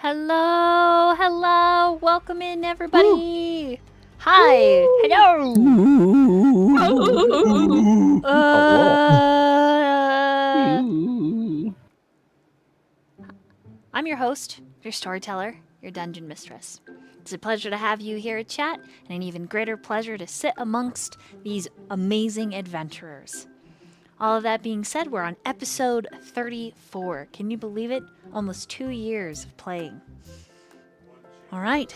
Hello, hello, welcome in everybody. Hi, hello. I'm your host, your storyteller, your dungeon mistress. It's a pleasure to have you here at chat, and an even greater pleasure to sit amongst these amazing adventurers. All of that being said, we're on episode 34. Can you believe it? Almost 2 years of playing. All right.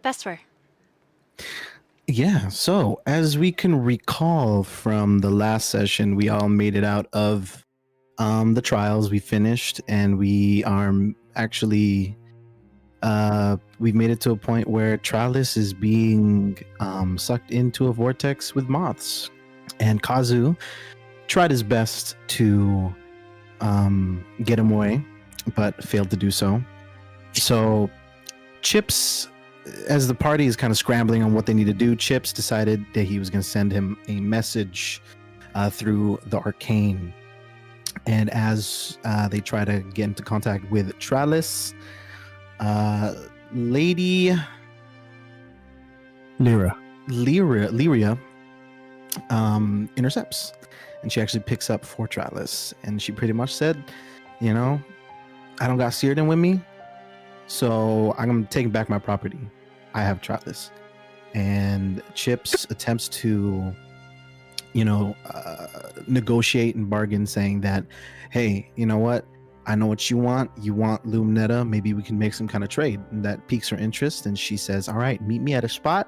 Vesper. Yeah, so as we can recall from the last session, we all made it out of the trials. We finished, and we are actually we've made it to a point where Tralis is being sucked into a vortex with moths, and Kazu tried his best to get him away, but failed to do so. So Chips, as the party is kind of scrambling on what they need to do, Chips decided that he was going to send him a message through the arcane. And as they try to get into contact with Tralis, Lady Lyria intercepts, and she actually picks up for Tralis, and she pretty much said, you know, I don't got Cyrdan with me, so I'm taking back my property. I have Tralis. And Chips attempts to, negotiate and bargain, saying that, hey, you know what? I know what you want. You want Luminetta. Maybe we can make some kind of trade. And that piques her interest. And she says, all right, meet me at a spot.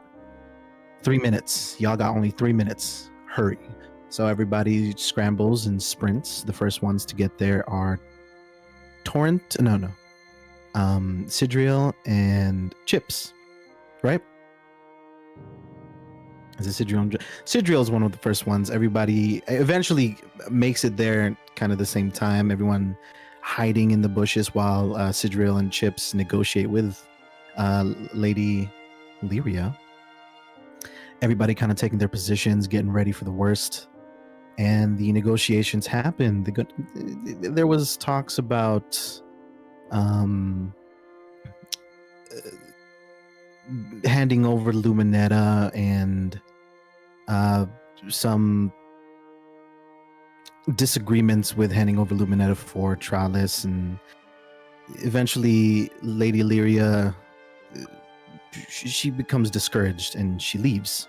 3 minutes. Y'all got only 3 minutes. Hurry. So everybody scrambles and sprints. The first ones to get there are Sidriel and Chips, right? Is it Sidriel? Sidriel is one of the first ones. Everybody eventually makes it there kind of the same time. Everyone hiding in the bushes while Sidriel and Chips negotiate with Lady Lyria. Everybody kind of taking their positions, getting ready for the worst. And the negotiations happen. There was talks about handing over Luminetta and some disagreements with handing over Luminetta for Tralis, and eventually Lady Lyria, she becomes discouraged and she leaves.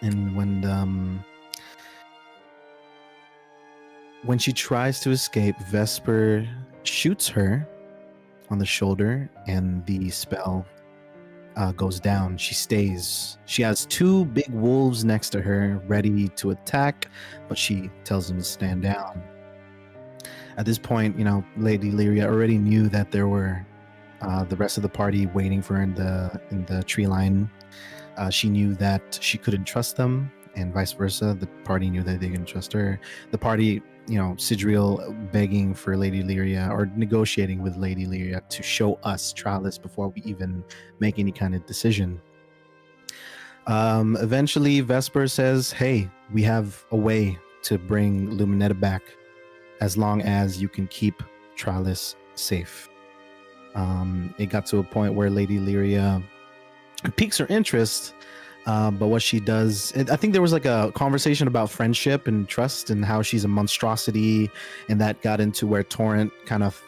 And when she tries to escape, Vesper shoots her on the shoulder, and the spell goes down. She stays. She has 2 big wolves next to her, ready to attack, but she tells them to stand down. At this point, Lady Lyria already knew that there were the rest of the party waiting for her in the tree line. She knew that she couldn't trust them, and vice versa. The party knew that they couldn't trust her. The party, Sidriel begging for Lady Lyria, or negotiating with Lady Lyria to show us Tralis before we even make any kind of decision. Eventually, Vesper says, hey, we have a way to bring Luminetta back as long as you can keep Tralis safe. It got to a point where Lady Lyria piques her interest, but what she does, I think there was like a conversation about friendship and trust and how she's a monstrosity, and that got into where Torrent kind of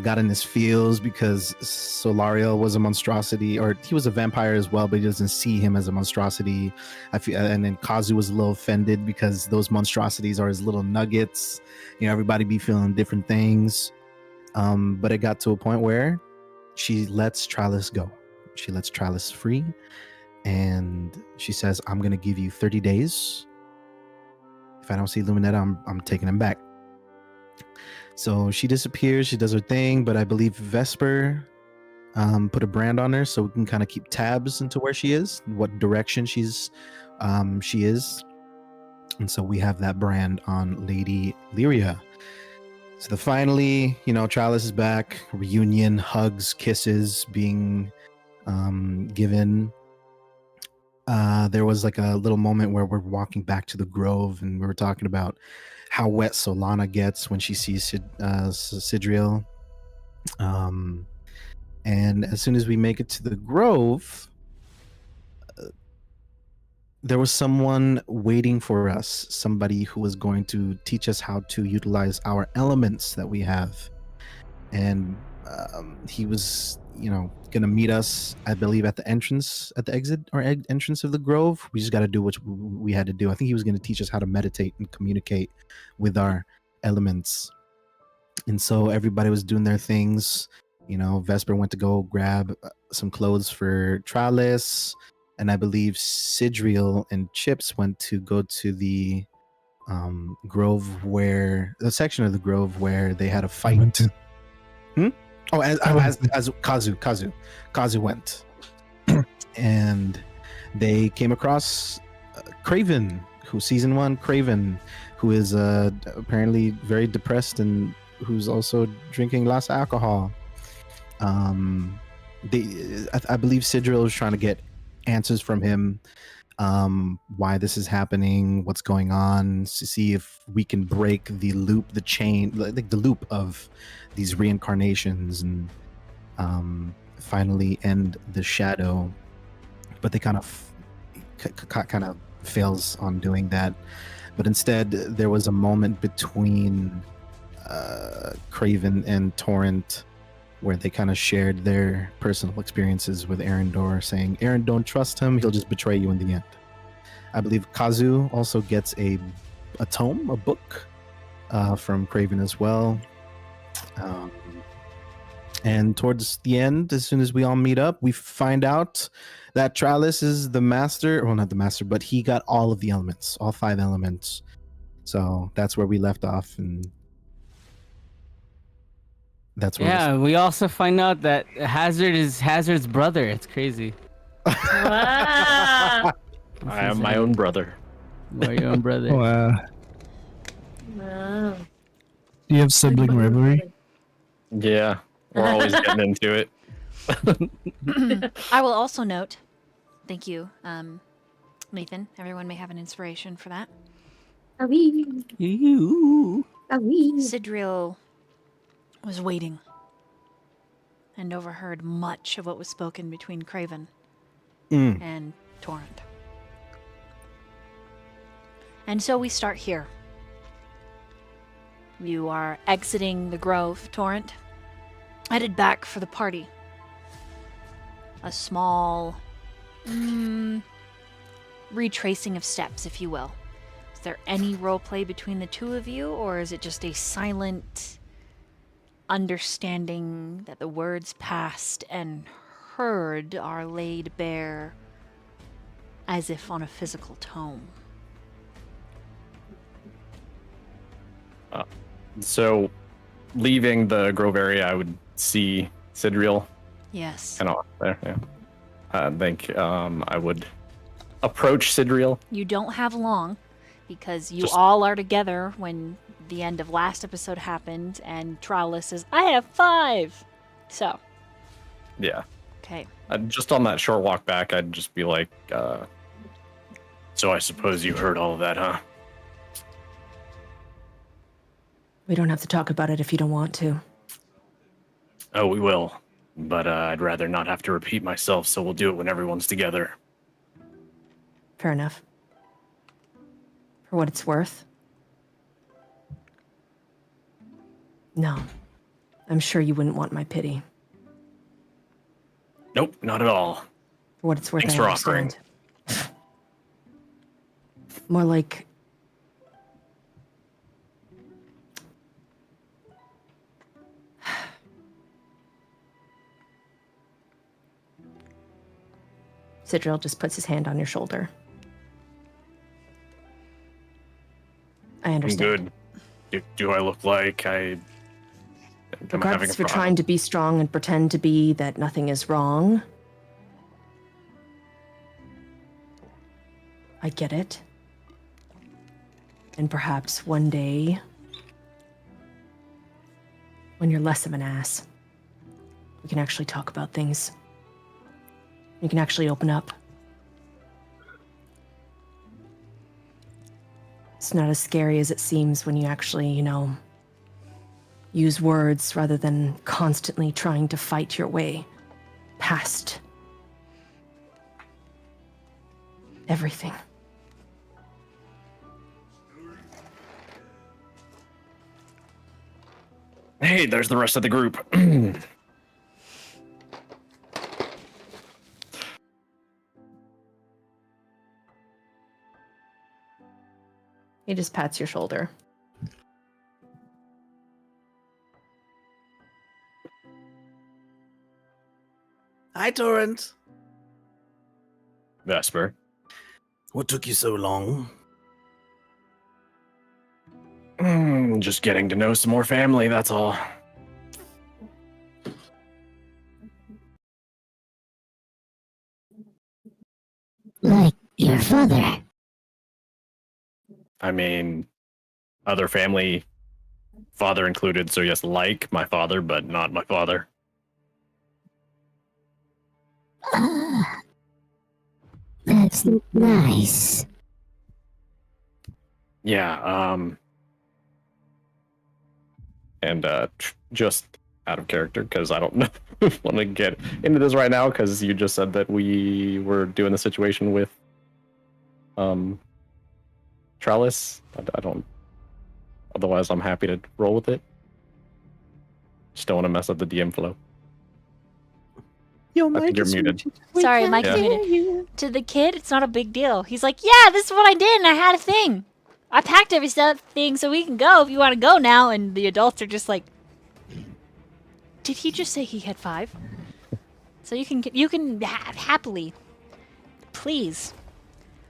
got in his feels because Solariel was a monstrosity, or he was a vampire as well, but he doesn't see him as a monstrosity. And then Kazu was a little offended because those monstrosities are his little nuggets. Everybody be feeling different things. But it got to a point where she lets Tralis go. She lets Tralis free. And she says, I'm going to give you 30 days. If I don't see Luminetta, I'm taking him back. So she disappears. She does her thing. But I believe Vesper put a brand on her so we can kind of keep tabs into where she is, what direction she is. And so we have that brand on Lady Lyria. So finally, Tralis is back. Reunion, hugs, kisses being given. There was like a little moment where we're walking back to the grove, and we were talking about how wet Solana gets when she sees Sidriel. And as soon as we make it to the grove, there was someone waiting for us, somebody who was going to teach us how to utilize our elements that we have. And he was, going to meet us, I believe, at the entrance, at the exit or entrance of the grove. We just got to do what we had to do. I think he was going to teach us how to meditate and communicate with our elements. And so everybody was doing their things. Vesper went to go grab some clothes for Tralis, and I believe Sidriel and Chips went to go to the grove the section of the grove where they had a fight. Oh, as Kazu went, and they came across Craven, season 1 Craven, who is apparently very depressed and who's also drinking lots of alcohol. I believe Sidriel was trying to get answers from him, why this is happening, what's going on, to see if we can break the loop, the chain, like the loop of these reincarnations, and finally end the shadow. But they kind of fails on doing that. But instead, there was a moment between Craven and Torrent where they kind of shared their personal experiences with Arendor, saying, Aaron, don't trust him, he'll just betray you in the end. I believe Kazu also gets a tome, a book from Craven as well. And towards the end, as soon as we all meet up, we find out that Tralis is the master, well, not the master, but he got all of the elements, all 5 elements. So that's where we left off, and that's where. Yeah, we also find out that Hazard is Hazard's brother. It's crazy. Wow. I am my own brother. You're your own brother. Wow. Wow. Do you have sibling rivalry? Yeah, we're always getting into it. I will also note, thank you, Nathan. Everyone may have an inspiration for that. Sidriel was waiting and overheard much of what was spoken between Craven and Torrent. And so we start here. You are exiting the grove, Torrent, headed back for the party. A small retracing of steps, if you will. Is there any role play between the two of you, or is it just a silent understanding that the words passed and heard are laid bare as if on a physical tome? So, leaving the grove area, I would see Sidriel Yes. kind of there. Yeah, I think I would approach Sidriel. You don't have long, because you Just- all are together when the end of last episode happened, and Tralis says, I have 5! So, Yeah, okay. just on that short walk back, I'd just be like, "So I suppose you heard all of that, huh?" We don't have to talk about it if you don't want to. Oh, we will, but I'd rather not have to repeat myself, so we'll do it when everyone's together. Fair enough. For what it's worth. No. I'm sure you wouldn't want my pity. Nope, not at all. For what it's worth, Thanks I for understand. More like... Sidriel just puts his hand on your shoulder. I I'm understand. good. Do I look like I am having a Regardless for problem? trying to be strong and pretend to be that nothing is wrong. I get it. And perhaps one day, when you're less of an ass, we can actually talk about things. You can actually open up. It's not as scary as it seems when you actually, use words rather than constantly trying to fight your way past everything. Hey, there's the rest of the group. He just pats your shoulder. Hi, Torrent. Vesper. What took you so long? Just getting to know some more family, that's all. Like your father. I mean, other family, father included, so yes, like my father, but not my father. Ah, that's nice. Yeah, and just out of character, because I don't know want to get into this right now, because you just said that we were doing the situation with Trellis. I don't, otherwise I'm happy to roll with it. Just don't want to mess up the DM flow. Yo, I think you're muted. Sorry, Mike Yeah. muted. To the kid, it's not a big deal. He's like, yeah, this is what I did, and I had a thing. I packed everything so we can go if you want to go now. And the adults are just like, did he just say he had 5? So you can happily, please,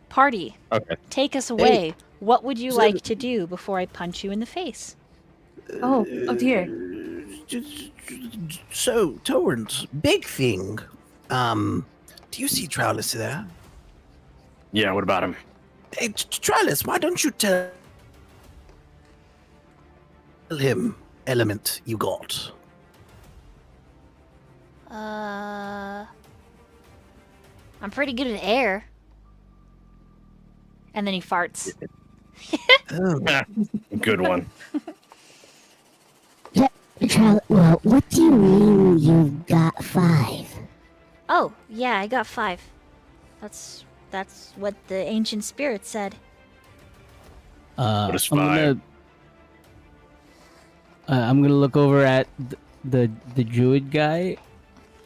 party. Okay. Take us away. What would you like to do before I punch you in the face? Oh dear. So, Torrent, big thing. Do you see Trowlis there? Yeah, what about him? Hey, Trowlis, why don't you tell him element you got? I'm pretty good at air. And then he farts. Oh, Good one. Well, what do you mean you've got 5? Oh, yeah, I got 5. That's what the ancient spirit said. What is I'm 5? I'm gonna look over at the druid guy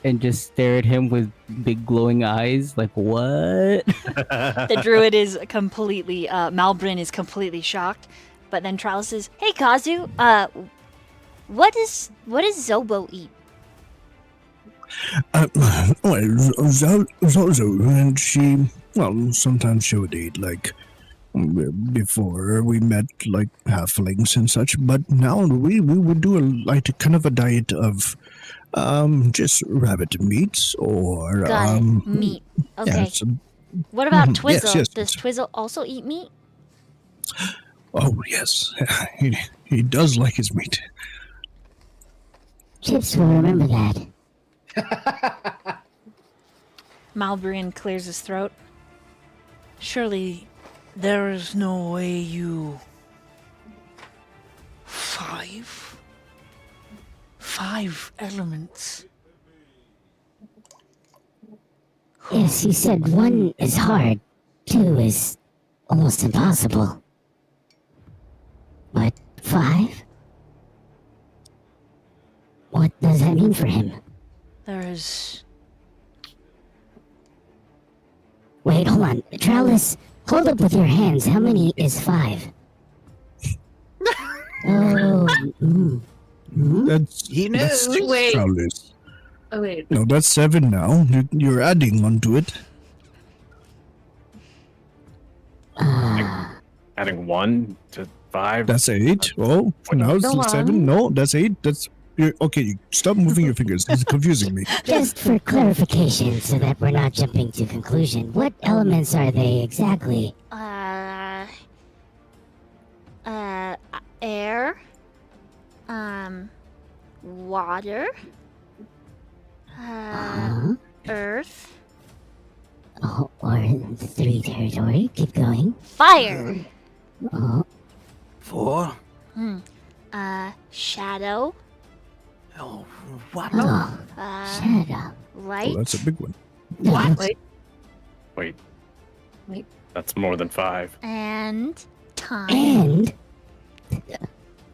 and just stare at him with big glowing eyes. Like, what? The druid is completely, Malbrin is completely shocked. But then Trowlis says, hey, Kazu, what does Zobo eat? Zozo, and she, well, sometimes she would eat, like, before we met, like, halflings and such, but now we would do kind of a diet of, just rabbit meats or, Got it. Meat. Okay. yes, What about mhm, yes, Twizzle? yes, Does yes. Twizzle also eat meat? oh, yes, he does like his meat. Chips will remember that. Malbrin clears his throat. Surely there is no way you... 5? 5 elements. Yes, he said 1 is hard, 2 is almost impossible. But 5? What does that mean for him? There is... Wait, hold on. Trellis, hold up with your hands. How many is 5? Oh, That's, He that's knows. 6 Wait. Trowlis. Oh wait. No, that's 7 now. You're adding onto it. Adding 1 to 5? That's 8. Oh, now Go it's 7. on. No, that's 8. Okay, stop moving your fingers. It's confusing me. just for clarification so that we're not jumping to conclusion, what elements are they exactly? Air, water, earth, Oh, or the 3 territory. Keep going. fire. Oh, 4. Shadow. Oh, what? oh, Uh, shadow. light. Oh, that's a big one. What? Wait. Wait. Wait. That's more than 5. And time.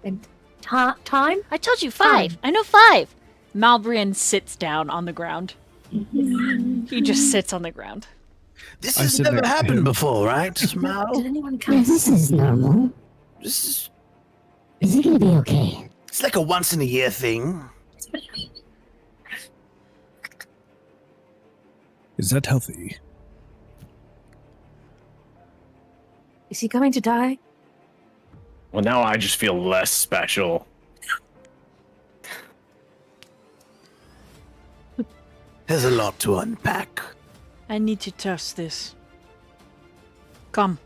And Time? I told you 5. I know 5. Malbrian sits down on the ground. He just sits on the ground. This I has sit never next to happened him. before, right, Did Smile? anyone yeah, come? this is normal. This is, Is it gonna be okay? it's like a once in a year thing. Is that healthy? Is he going to die? Well, now I just feel less special. There's a lot to unpack. I need to test this. Come.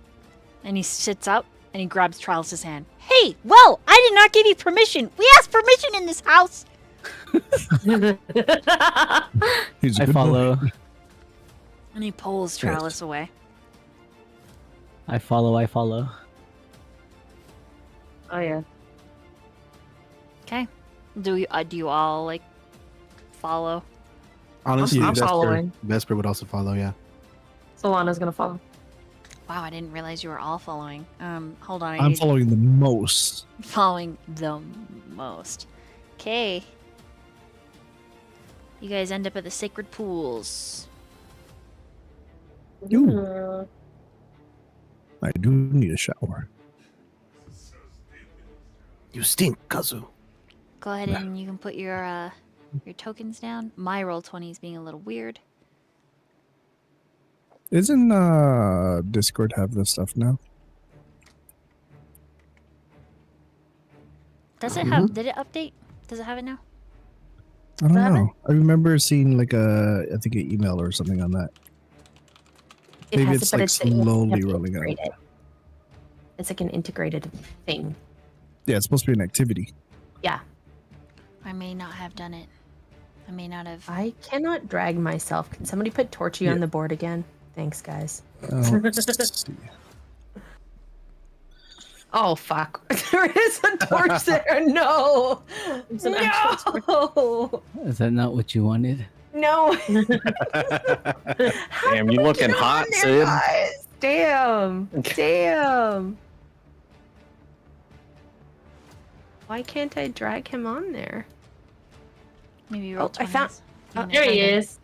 And he sits up and he grabs Charles's hand. Hey, well, I did not give you permission. We asked permission in this house. He's a I good follow. boy. And he pulls Charles away. I follow. I follow. Oh yeah. Okay. Do you all like follow? Honestly, I'm Vesper, following. Vesper would also follow. Yeah. Solana's gonna follow. Wow, I didn't realize you were all following. Hold on. I'm following the most. Following the most. Okay. You guys end up at the sacred pools. Ooh, I do need a shower. You stink, Kazu. Go ahead and you can put your tokens down. My roll 20 is being a little weird. Isn't Discord have this stuff now? Does it have? Did it update? Does it have it now? I don't What happened? know. I remember seeing like I think an email or something on that. It Maybe has it's it, but like it's you have to slowly rolling out. integrate it. It's like an integrated thing. Yeah, it's supposed to be an activity. Yeah. I may not have done it. I may not have. I cannot drag myself. Can somebody put Torchy Yeah. on the board again? Thanks, guys. Let's see. Oh fuck! There is a torch there. No, It's an actual no, Is that not what you wanted? no. Damn, you looking hot, Sid? Guys. Damn, damn. Why can't I drag him on there? Maybe roll Oh, I found- 20s. Oh, there he is.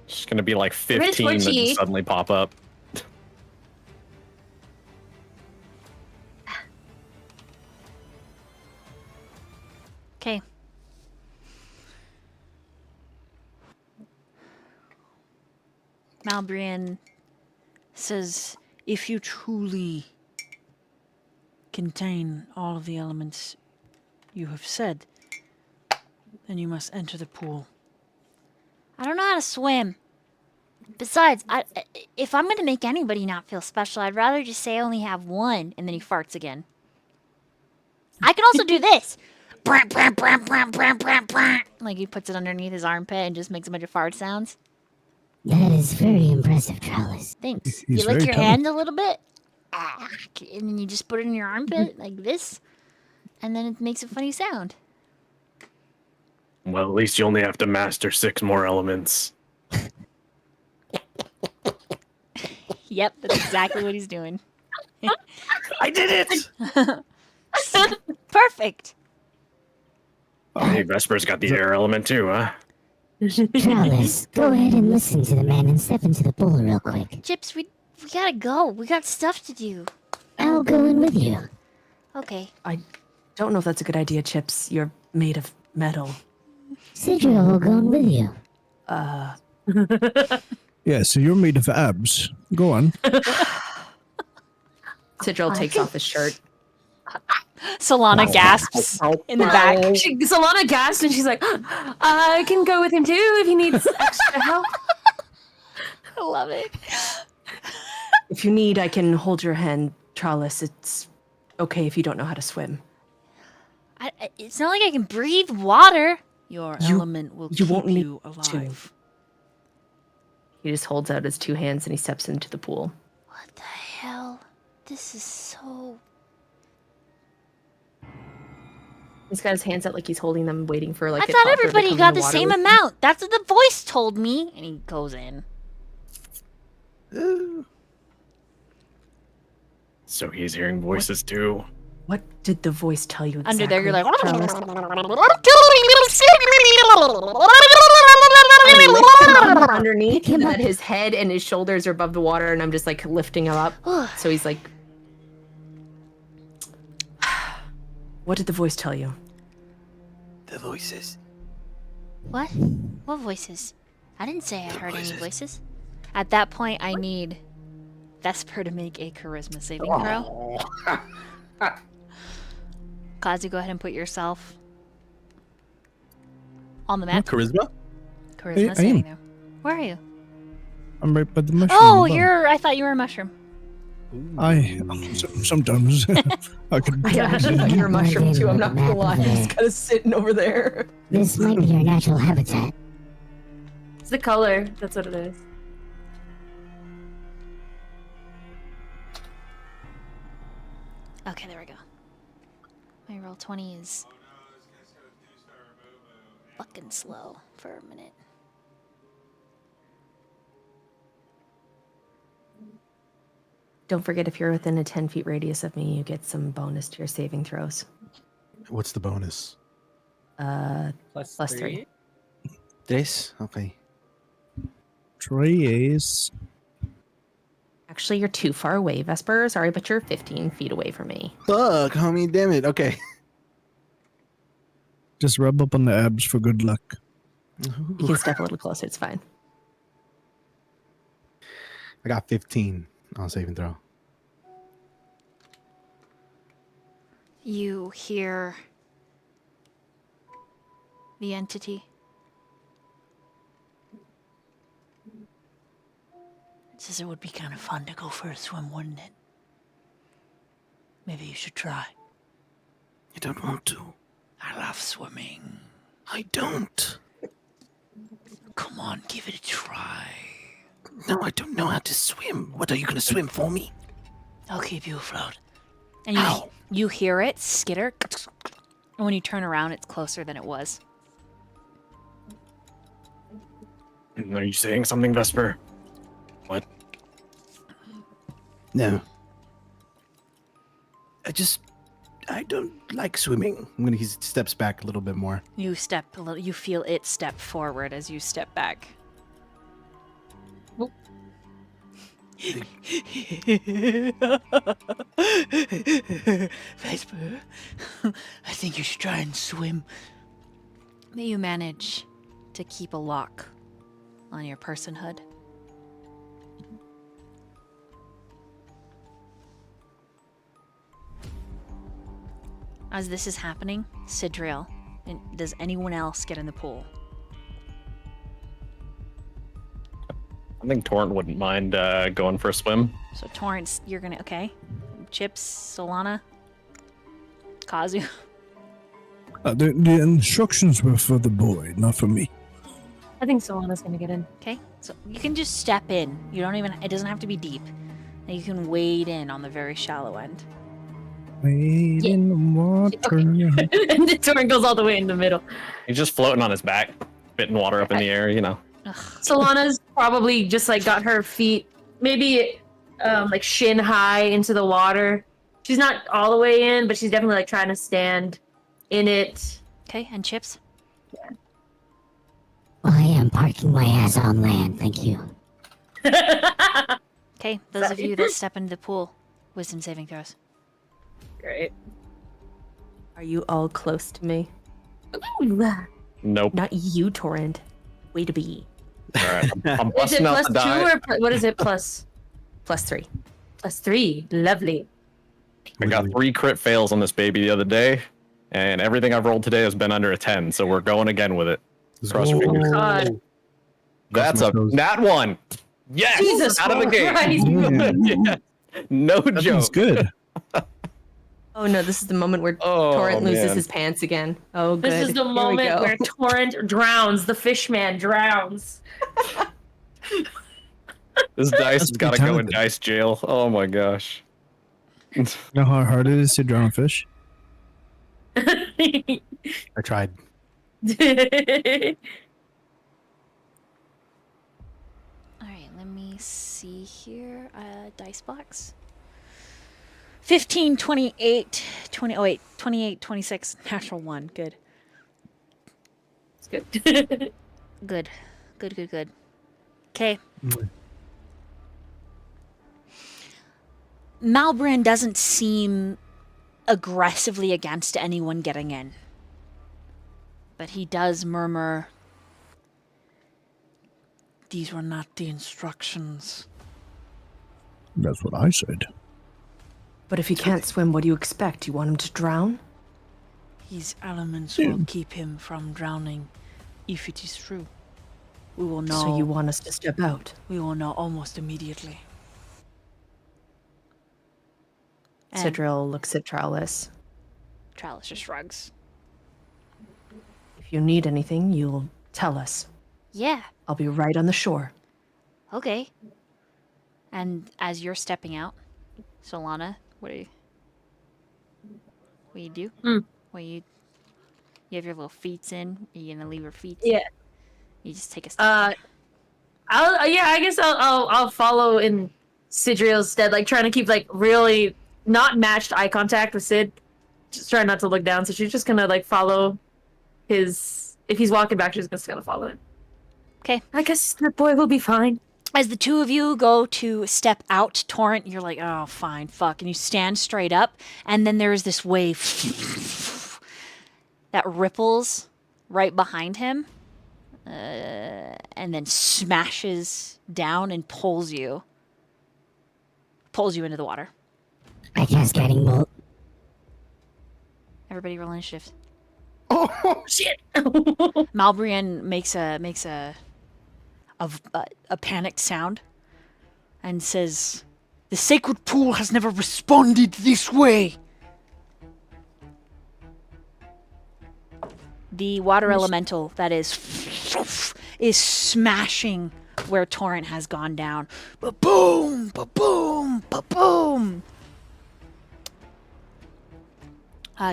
It's gonna be like Where's 15 that Twitchy? just suddenly pop up. Okay. Malbrian says, if you truly contain all of the elements you have said, then you must enter the pool. I don't know how to swim. Besides, if I'm going to make anybody not feel special, I'd rather just say I only have one, and then he farts again. I can also do this. Brant, brant, brant, brant, brant, brant, brant. Like he puts it underneath his armpit and just makes a bunch of fart sounds. That is very impressive, Trellis. Thanks. He's You lick very your talented. hand a little bit, and then you just put it in your armpit like this, and then it makes a funny sound. Well, at least you only have to master 6 more elements. Yep, that's exactly what he's doing. I did it! Perfect. Hey, Vesper's got the air element too, huh? Trellis, go ahead and listen to the man and step into the pool real quick. Chips, we gotta go. We got stuff to do. I'll go in with you. Okay. Don't know if that's a good idea, Chips. You're made of metal. Sidra will go in with you. Yeah, so you're made of abs. Go on. Sidril takes off his shirt. Solana gasps in the back. Solana gasped and she's like, I can go with him too if he needs extra help. I love it. If you need, I can hold your hand, Trellis. It's okay if you don't know how to swim. It's not like I can breathe water. Your You- element will you keep won't need you to. alive. He just holds out his 2 hands and he steps into the pool. What the hell? This is so. He's got his hands out like he's holding them, waiting for like. I a thought toddler to everybody come in got the the water same with him. amount. That's what the voice told me. And he goes in. So he's hearing voices too. What did the voice tell you exactly? Under there, you're like. Charles? I lift him up from underneath, and then his head and his shoulders are above the water, and I'm just like lifting him up. So he's like, "What did the voice tell you?" The voices. What? What voices? I didn't say I heard any voices. At that point, I need Vesper to make a charisma saving throw. Kazu, go ahead and put yourself on the map. Charisma? Charisma I saving am. throw. Where are you? I'm right by the mushroom. Oh, above. I thought you were a mushroom. Sometimes I could. I actually thought you were a mushroom too. I'm not gonna lie. He's kind of sitting over there. This might be your natural habitat. It's the color. That's what it is. Okay, there we go. My roll 20 is fucking slow for a minute. Don't forget, if you're within a 10 feet radius of me, you get some bonus to your saving throws. What's the bonus? Plus 3. Tres? Okay. Trace. Actually, you're too far away, Vesper. Sorry, but you're 15 feet away from me. Fuck, homie, damn it. Okay. Just rub up on the abs for good luck. You can step a little closer. It's fine. I got 15 on saving throw. You hear the entity. It says it would be kind of fun to go for a swim, wouldn't it? Maybe you should try. You don't want to. I love swimming. I don't. Come on, give it a try. No, I don't know how to swim. What, are you going to swim for me? I'll keep you afloat. And Ow. you hear it skitter. And when you turn around, it's closer than it was. Are you saying something, Vesper? What? No. I don't like swimming. He steps back a little bit more. You step a little. You feel it step forward as you step back. Vesper, I think you should try and swim. May you manage to keep a lock on your personhood. As this is happening, Sidriel, and does anyone else get in the pool? I think Torrent wouldn't mind going for a swim. So Torrance, you're gonna okay. Chips, Solana, Kazu. The instructions were for the boy, not for me. I think Solana's gonna get in. Okay, so you can just step in. You don't even. It doesn't have to be deep. And you can wade in on the very shallow end. Wade in the water. And the Torrent goes all the way in the middle. He's just floating on his back, spitting water up in the air, you know. Ugh. Solana's probably just like got her feet maybe like shin high into the water. She's not all the way in, but she's definitely like trying to stand in it. Okay, and Chips. I am parking my ass on land, thank you. Okay, those of you that step into the pool, wisdom saving throws. Great. Are you all close to me? Nope. Not you, Torrent. Way to be. All right. I'm Is it busting out plus the 2 die. or what is it plus? Plus 3. Plus 3. Lovely. I got 3 crit fails on this baby the other day, and everything I've rolled today has been under a 10, so we're going again with it. Cross your fingers. God. That's a nat 1. Yes! Jesus out of the gate. Christ. Yes. No That joke. feels good. Oh no, this is the moment where Oh, Torrent loses man. his pants again. Oh, good. This is the Here we moment go. where Torrent drowns. The fishman drowns. This dice has That's got to go in talented. dice jail. Oh my gosh. Know how hard it is to drown a fish? I tried. All right, let me see here. Dice box. 15, 28, 20. Oh, wait, 28, 26. Natural 1. Good. It's good. Good. Good, good, good. Okay. Malbran doesn't seem aggressively against anyone getting in. But he does murmur, "These were not the instructions." That's what I said. But if he can't swim, what do you expect? You want him to drown? His elements will keep him from drowning, if it is true. We will know. So you want us to step out? We will know almost immediately. And Sidril looks at Trowlis. Trowlis just shrugs. If you need anything, you'll tell us. Yeah, I'll be right on the shore. okay. And as you're stepping out, Solana, what do you do? What you have your little feet in? Are you gonna leave your feet? Yeah. You just take a step. I guess I'll follow in Sidriel's stead, like trying to keep like really not matched eye contact with Sid. Just trying not to look down, so she's just gonna like follow his. If he's walking back, she's just gonna follow him. Okay. I guess that boy will be fine. As the two of you go to step out, Torrent, you're like, "Oh, fine, fuck," and you stand straight up, and then there's this wave that ripples right behind him, and then smashes down and pulls you into the water. I cast Guiding Bolt. Everybody roll initiative. Oh shit! Malbrian makes a panicked sound and says, The sacred pool has never responded this way. the water elemental that is smashing where Torrent has gone down. Ba-boom! Ba-boom! Ba-boom!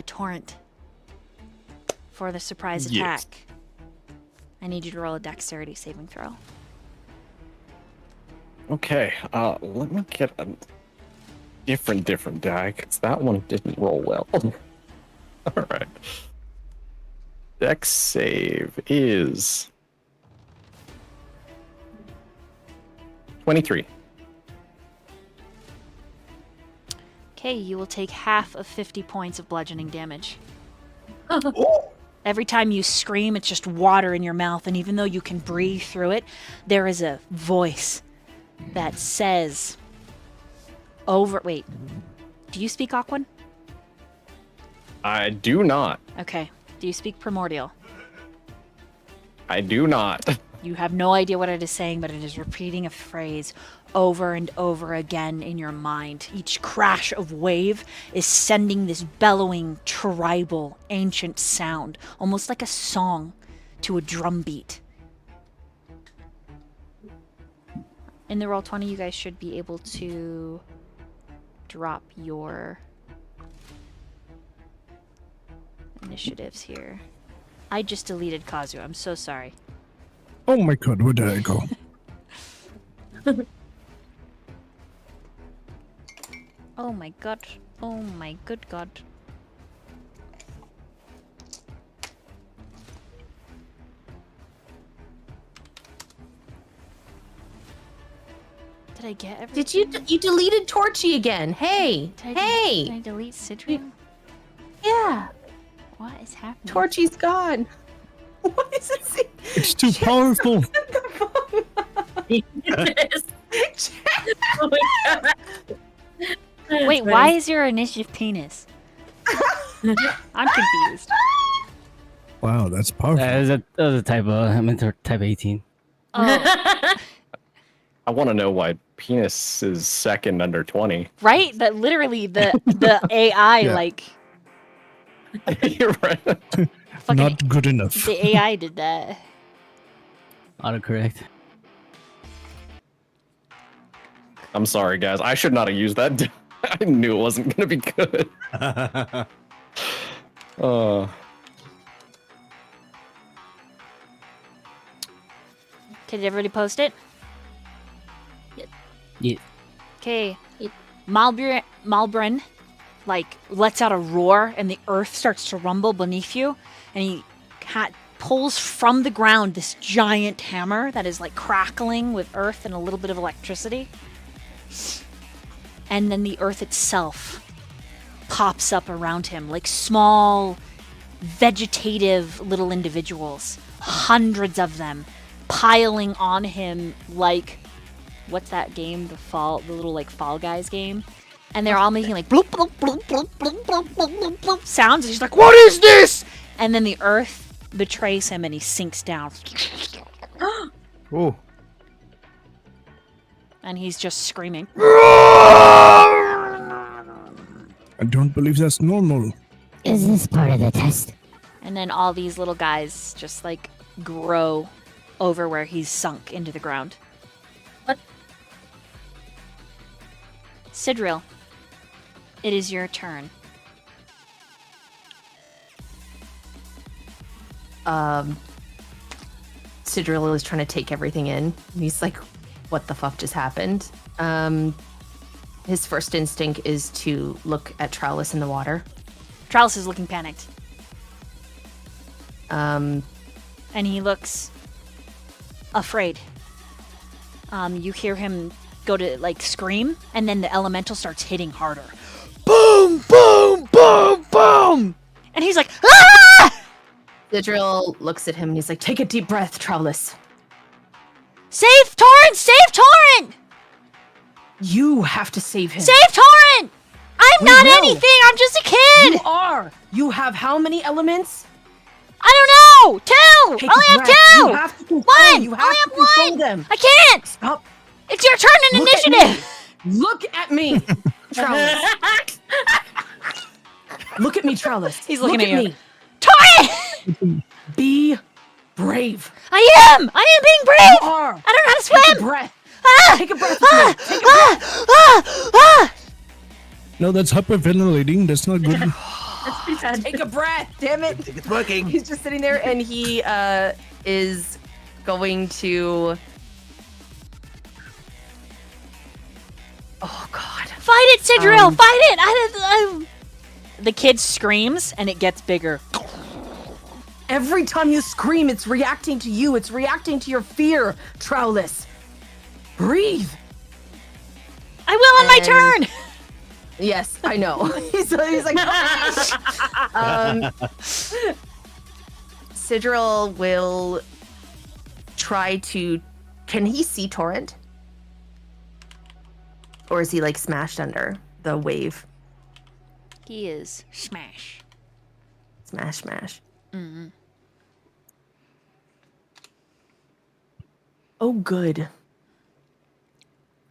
Torrent, for the surprise Yes. attack, I need you to roll a dexterity saving throw. Okay, let me get a different die, because that one didn't roll well. Alright. Dex save is 23. Okay, you will take half of 50 points of bludgeoning damage. Every time you scream, it's just water in your mouth, and even though you can breathe through it, there is a voice that says wait, do you speak Aquan? I do not. Okay. Do you speak Primordial? I do not. You have no idea what it is saying, but it is repeating a phrase over and over again in your mind. Each crash of wave is sending this bellowing, tribal, ancient sound, almost like a song to a drum beat. In the Roll20, you guys should be able to drop your initiatives here. I just deleted Kazu. I'm so sorry. Oh my god, where did I go? Oh my god. Oh my good god. Did I get everything? Did you deleted Torchy again? Hey, Did I hey! Did I delete Citron? Yeah, What is happening? Torchy's gone. What is this? It's too powerful. Yes. Oh my god. Wait, why is your initiative penis? I'm confused. Wow, that's powerful. That was a typo. I meant to type 18. Oh, I want to know why penis is second under 20. right? That literally the AI Yeah. like You're right. fucking Not good enough. the AI did that. Autocorrect. I'm sorry, guys. I should not have used that. I knew it wasn't gonna be good. Did everybody post it? Yeah. Okay. Malbrin, like, lets out a roar, and the earth starts to rumble beneath you, and he pulls from the ground this giant hammer that is, like, crackling with earth and a little bit of electricity. And then the earth itself pops up around him, like small, vegetative little individuals. Hundreds of them piling on him like, what's that game? The little like Fall Guys game. And they're all making like bloop, bloop, bloop, bloop, bloop, bloop, bloop, bloop, bloop sounds. And he's like, what is this? And then the earth betrays him and he sinks down. Ooh. And he's just screaming. I don't believe that's normal. Is this part of the test? And then all these little guys just like grow over where he's sunk into the ground. What? Sidril, it is your turn. Sidril is trying to take everything in. He's like, what the fuck just happened? His first instinct is to look at Trowlis in the water. Trowlis is looking panicked. Um, And he looks afraid. You hear him go to like scream, and then the elemental starts hitting harder. Boom, boom, boom, boom! And he's like, ah! Sidril looks at him and he's like, take a deep breath, Trowlis. Save Torrent! Save Torrent! You have to save him. Save Torrent! I'm We not will. anything! I'm just a kid! You are. You have how many elements? I don't know! Two! Take I only a have breath. two! You have to control. One! You I have only to have control one! them. I can't! Stop. It's your turn in Look at initiative! Look at me, Trowlis. Look at me, Trowlis. He's looking Look at you. me. Torrent! Be brave. I am being brave! You are. I don't know how to Take a swim! breath. Ah! Take a breath with me. Take a breath. Ah! No, that's hyperventilating. That's not good. That's pretty bad. Take a breath. Damn it. It's working. He's just sitting there and he is going to. Oh God. Fight it, Sidril! Fight it! The kid screams and it gets bigger. Every time you scream, it's reacting to you. It's reacting to your fear, Trowlis. Breathe. I will on my And- turn! Yes, I know. he's like, Sidril will try to. Can he see Torrent? Or is he like smashed under the wave? He is smash. Smash, smash. Mm-hmm. Oh, good.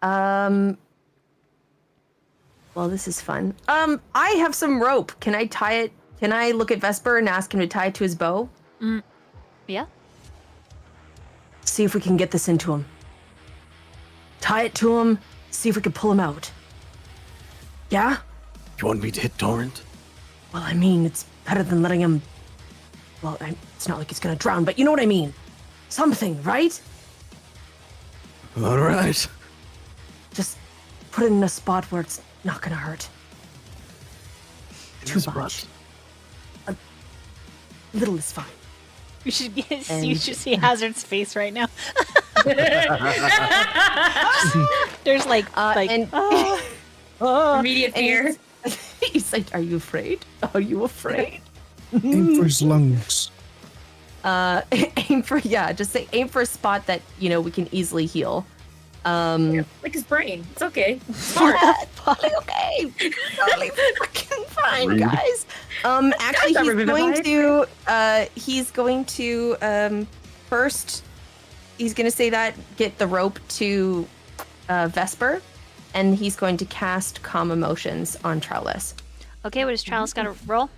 Well, this is fun. I have some rope. Can I tie it? Can I look at Vesper and ask him to tie it to his bow? Yeah? See if we can get this into him. Tie it to him. See if we can pull him out. Yeah? You want me to hit Torrent? Well, I mean, it's better than letting him. Well, it's not like he's gonna drown, but you know what I mean. Something, right? All right. Just put it in a spot where it's not gonna hurt. Too Spot. much. A little is fine. You should And- see Hazard's face right now. There's like and Immediate and fear. he's like, "Are you afraid? Are you afraid?" Aim for his lungs. Aim for just say aim for a spot that we can easily heal. Like his brain. It's okay. Totally okay. Totally freaking fine, Rude. guys. Actually, Guys are he's going to first. He's gonna say that get the rope to Vesper, and he's going to cast Calm Emotions on Trellis. Okay, what does Trellis got to roll?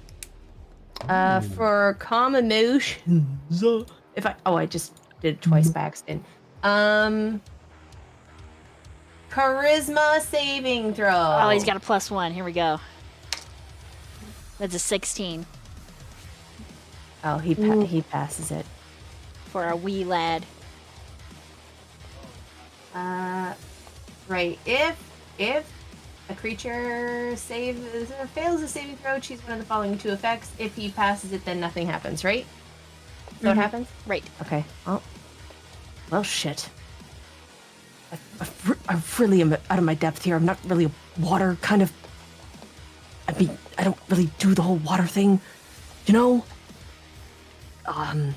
For Calm Emotions, I just did it twice by accident. charisma saving throw. Oh, he's got a +1. Here we go. That's a 16 Oh, he passes it. for a wee lad. Right. If a creature saves or fails a saving throw, choose one of the following 2 effects. If he passes it, then nothing happens. Right? So what happens? Right. Okay. Well, shit. I really am out of my depth here. I'm not really a water kind of. I mean, I don't really do the whole water thing, you know. Are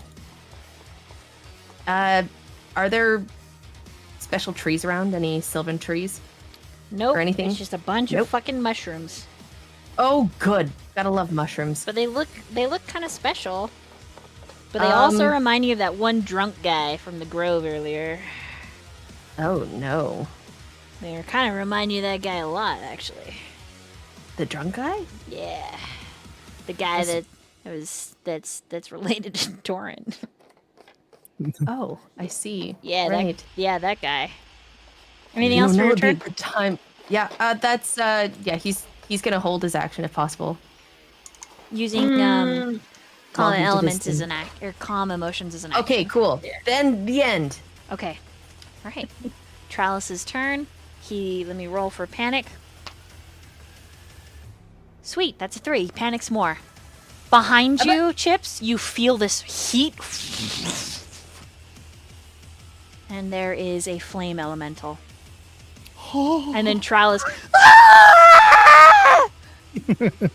there special trees around? Any sylvan trees? Nope. Or anything? It's just a bunch of fucking mushrooms. Oh, good. Gotta love mushrooms. But they look kind of special. But they also remind you of that one drunk guy from the Grove earlier. Oh no, They kind of remind you of that guy a lot, actually. the drunk guy? Yeah, the guy that's related to Torin. Oh, I see. Yeah, right. that guy. Anything else for your It'd be a turn? good time. Yeah, that's yeah. He's gonna hold his action if possible. Using While calm he did his elements as thing. an act, or calm emotions as an action. Okay, cool. Then the end. Okay. All right. Trellis's turn. Let me roll for panic. Sweet, that's a 3. Panics more. Behind you, Chips, you feel this heat. And there is a flame elemental. And then Trellis. And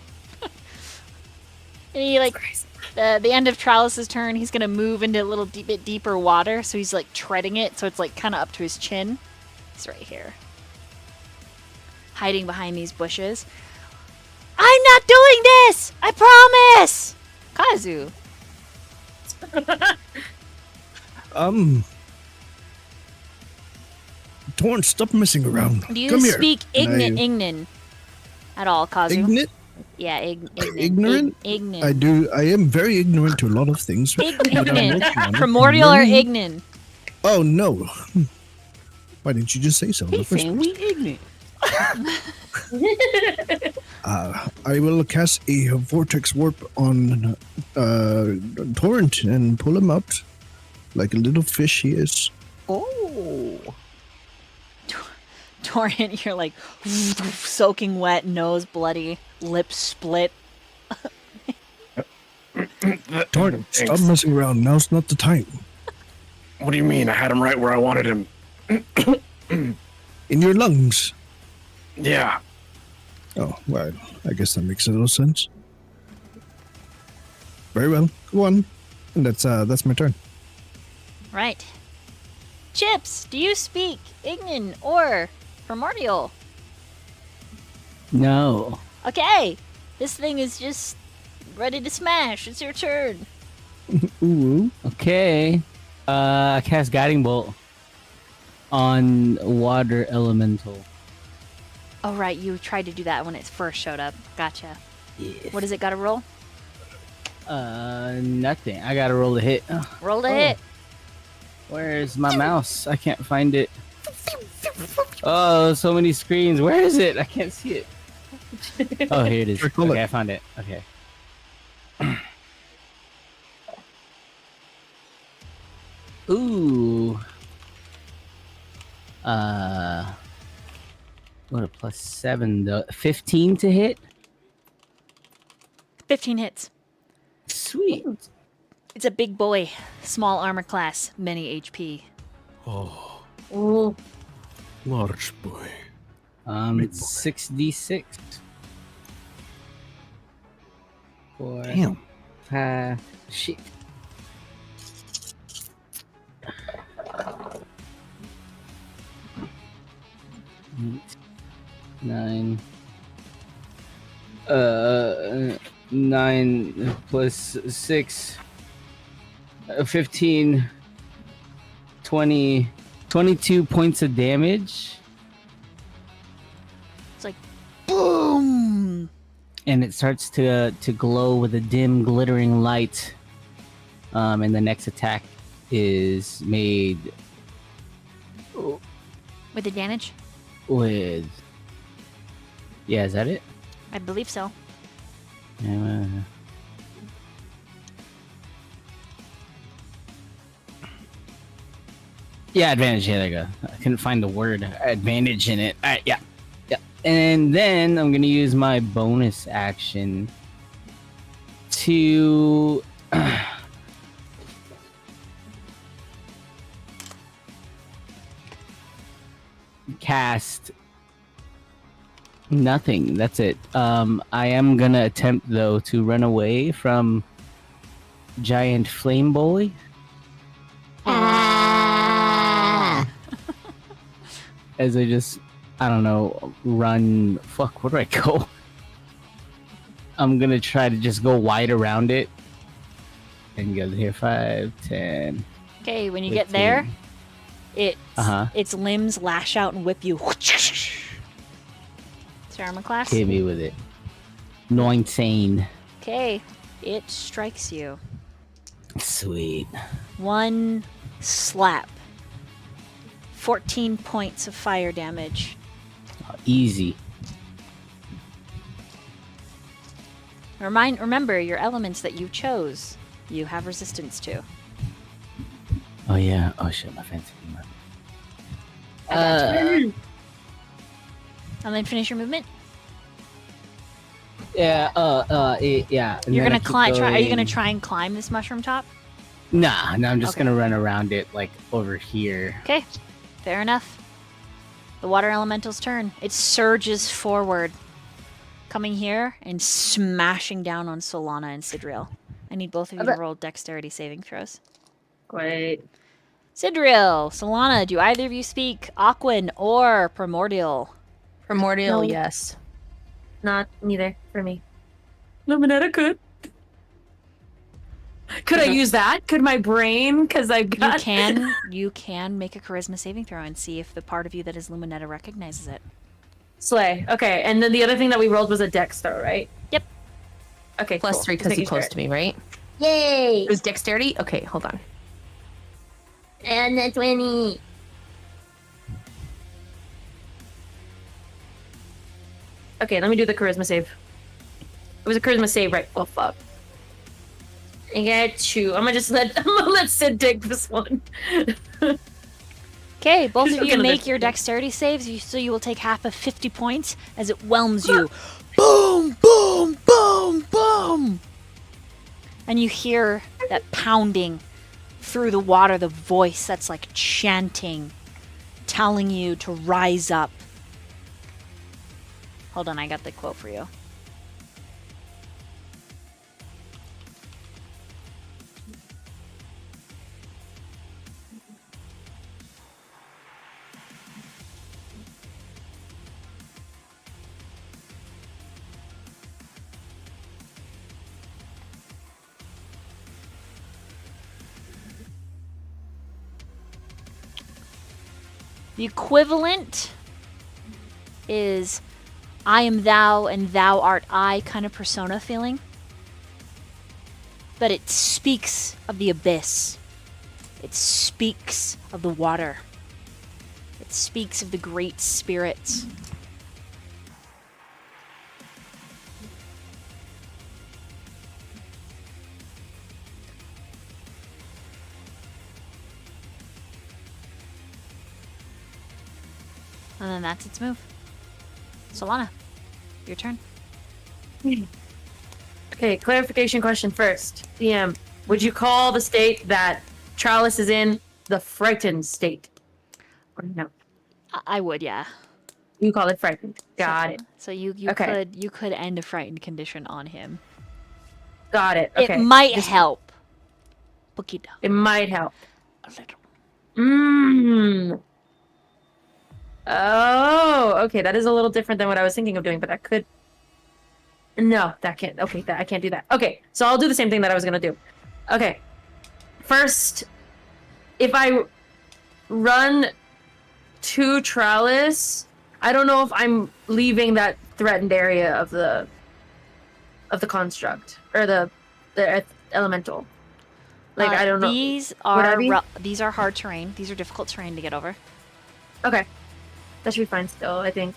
he the end of Trellis's turn, he's gonna move into a little bit deeper water, so he's like treading it, so it's like kind of up to his chin. He's right here, hiding behind these bushes. I'm not doing this! I promise! Kazu. Torn, stop messing around. Do you Come here. speak And Ignan at all, Kazu? Ignorant? Yeah, Ignan. Ignorant? Ignan. I do. I am very ignorant to a lot of things. but I'm working on Ignan. it. Primordial or Learning- Ignan? Oh no! Why didn't you just say so? in the He's first saying place? we ignorant. I will cast a vortex warp on Torrent and pull him out like a little fish he is. Oh. Torrent, you're like soaking wet, nose bloody, lips split. Torrent, stop messing around. Now's not the time. What do you mean? I had him right where I wanted him. In your lungs. Yeah. Oh, well, I guess that makes a little sense. Very well. Go on. And that's my turn. Right. Chips, do you speak Ignan or Primordial? No. Okay, this thing is just ready to smash. It's your turn. Ooh. Okay. I cast Guiding Bolt on Water Elemental. Oh, right, you tried to do that when it first showed up. Gotcha. Yes. What does it got to roll? Nothing. I gotta roll a hit. Roll to hit. Where's my mouse? I can't find it. Oh, so many screens. Where is it? I can't see it. Oh, here it is. Circle Okay, it. I found it. Okay. Ooh. What a +7 though. 15 to hit. 15 hits. Sweet. It's a big boy. Small armor class. Many HP. Oh, Ooh. large boy. It's 6d6. Four, Damn. 5, shit. Eight, 9. 9 plus 6. 15. 20. 22 points of damage. It's like, boom! And it starts to glow with a dim, glittering light. And the next attack is made. With advantage? with. Yeah, is that it? I believe so. Yeah, advantage. Yeah, there you go. I couldn't find the word advantage in it. All right, yeah. And then I'm gonna use my bonus action to cast nothing. That's it. I am gonna attempt though to run away from giant flame boy. As I just, I don't know, run. Fuck, where do I go? I'm gonna try to just go wide around it and go here. 5, 10. Okay, when you get there, 15. its limbs lash out and whip you. It's your armor class. Hit me with it. 19. Okay, it strikes you. Sweet. One slap. 14 points of fire damage. Easy. Remember your elements that you chose. You have resistance to. Oh yeah. Oh shit, my fancy. And then finish your movement. Yeah. Yeah. And You're then gonna I keep climb. Are you going- gonna try and climb this mushroom top? Nah. No, I'm just Okay. gonna run around it like over here. Okay, fair enough. The water elemental's turn. It surges forward, coming here and smashing down on Solana and Sidriel. I need both of you to roll dexterity saving throws. Great. Sidriel, Solana, do either of you speak Aquan or Primordial? Primordial, No. yes. Not neither for me. Luminetta could. Could I use that? Could my brain? Because I got. You can make a charisma saving throw and see if the part of you that is Luminetta recognizes it. Slay. Okay, and then the other thing that we rolled was a dex throw, right? Yep. Okay, Plus cool. 3 Just because he's making close sure. to me, right? Yay! It was dexterity? Okay, hold on. And the 20. Okay, let me do the charisma save. It was a charisma save, right? Oh fuck. I got you. I'm gonna let Sid take this one. Okay, both of Okay, you no, make that's- your dexterity saves, so you will take half of 50 points as it whelms you. Boom, boom, boom, boom! And you hear that pounding through the water, the voice that's like chanting, telling you to rise up. Hold on, I got the quote for you. The equivalent is I am thou and thou art I kind of persona feeling. But it speaks of the abyss. It speaks of the water. It speaks of the great spirits. And then that's its move. Solana, your turn. Okay, clarification question first. DM, would you call the state that Charles is in the frightened state? Or no? I would, yeah. You call it frightened. Got it. So you Okay. could end a frightened condition on him. Got it. Okay. It might Just- help. Poquito. It might help. A little. Mmm. Oh, okay. That is a little different than what I was thinking of doing, but that could. No, that can't. Okay, I can't do that. Okay, so I'll do the same thing that I was gonna do. Okay. First, if I run to Trellis, I don't know if I'm leaving that threatened area of the construct or the elemental. Like I don't know. These Would I are be? these are hard terrain. These are difficult terrain to get over. Okay. That should be fine still, I think.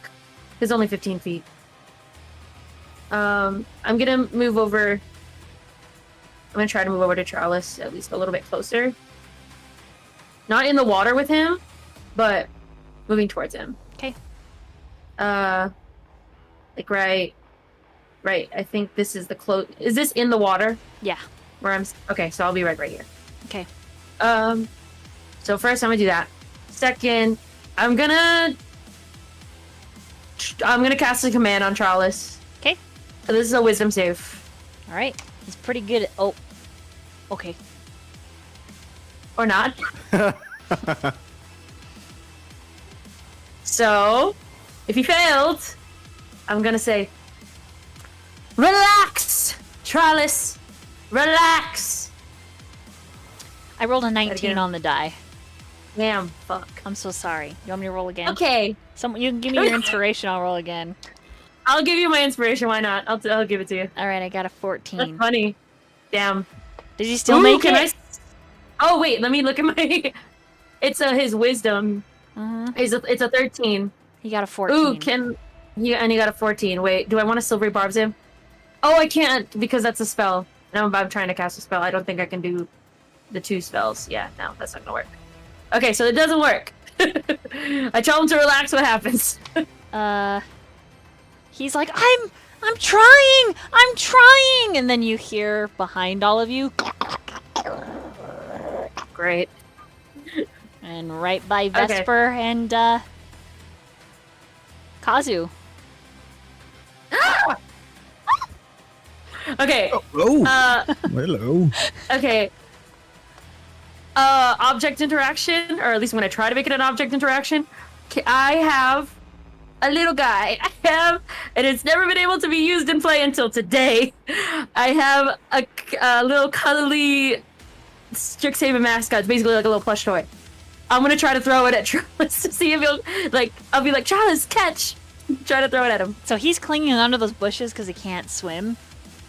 It's only 15 feet. I'm gonna move over. I'm gonna try to move over to Charles at least a little bit closer. Not in the water with him, but moving towards him. Okay. Like right. I think this is the close. Is this in the water? Yeah. Where I'm. Okay, so I'll be right here. Okay. So first I'm gonna do that. Second, I'm gonna cast a command on Charles. Okay. So this is a wisdom save. All right. He's pretty good at. Oh. Okay. Or not. So, if he failed, I'm gonna say, relax, Charles, relax. I rolled a 19 on the die. Damn, fuck. I'm so sorry. You want me to roll again? Okay, You can give me your inspiration. I'll roll again. I'll give you my inspiration. Why not? I'll give it to you. All right. I got a That's 14. funny. Damn. Did he still Ooh, make can it? Oh wait, let me look at my. It's his wisdom. It's a 13. He got a 14. Ooh, and he got a 14. Wait, do I want to silvery barbs him? Oh, I can't because that's a spell. And I'm trying to cast a spell. I don't think I can do the 2 spells. Yeah, no, that's not gonna work. Okay, so it doesn't work. I tell him to relax. What happens? He's like, I'm trying, and then you hear behind all of you, Great. and right by Vesper and Kazu. Okay. Oh, hello. Okay. Object interaction, or at least I'm gonna try to make it an object interaction. I have a little guy. And it's never been able to be used in play until today. I have a little cuddly Strixhaven mascot. It's basically like a little plush toy. I'm gonna try to throw it at Charles to see if I'll be like, Charles, catch! Try to throw it at him. So he's clinging onto those bushes because he can't swim.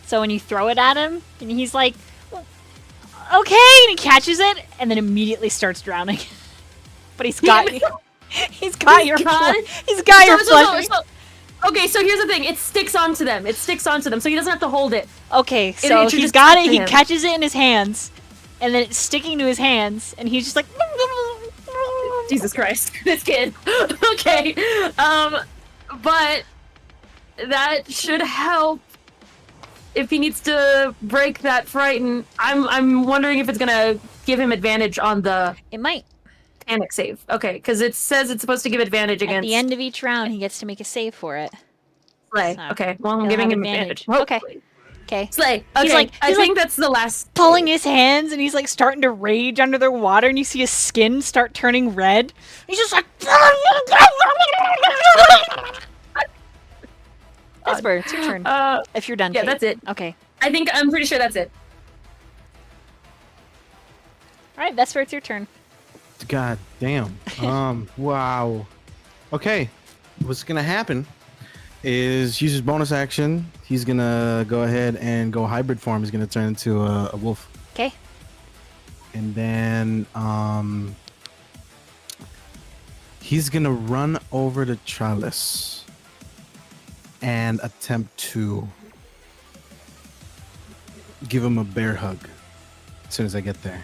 So when you throw it at him, and he's like, okay, and he catches it, and then immediately starts drowning. But he's got he's got your flesh. Okay, so here's the thing. It sticks onto them. So he doesn't have to hold it. Okay, so should he's just got stick it, to he him. catches it in his hands, and then it's sticking to his hands, and he's just like... Jesus Christ, this kid. Okay, but that should help if he needs to break that frighten. I'm wondering if it's gonna give him advantage on the It might. panic save. Okay, because it says it's supposed to give advantage At against the end of each round, he gets to make a save for it. Slay. So, Okay, well I'm he'll giving have him advantage. advantage. Okay. Hopefully. Okay. Slay. Okay, He's I think that's the last. Pulling his hands, and he's like starting to rage under the water, and you see his skin start turning red. He's just like... Vesper, it's your turn. If you're done. Yeah, Kate. that's it. Okay. I'm pretty sure that's it. All right, Vesper, it's your turn. God damn. Wow. Okay. What's gonna happen is use his bonus action. He's gonna go ahead and go hybrid form. He's gonna turn into a wolf. Okay. And then he's gonna run over to Chalice and attempt to give him a bear hug as soon as I get there.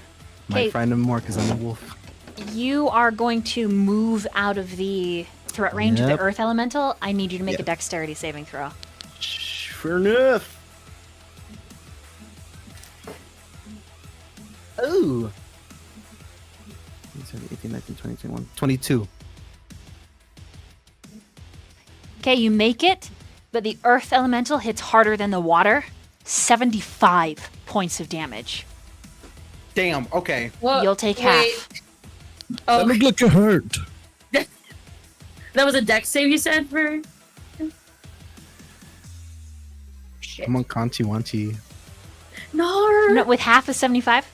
Okay. Might frighten him more because I'm a wolf. You are going to move out of the threat range of Yep. the Earth Elemental. I need you to make a Yep. dexterity saving throw. Fair enough. Oh. 18, 19, 20, 21, 22. Okay, you make it, but the Earth Elemental hits harder than the water. 75 points of damage. Damn, okay. Well, You'll take wait. half. Oh, That looked like it hurt. that was a dex save you said for. Shit. Come on, Conti Wanti. No. No, with half of 75?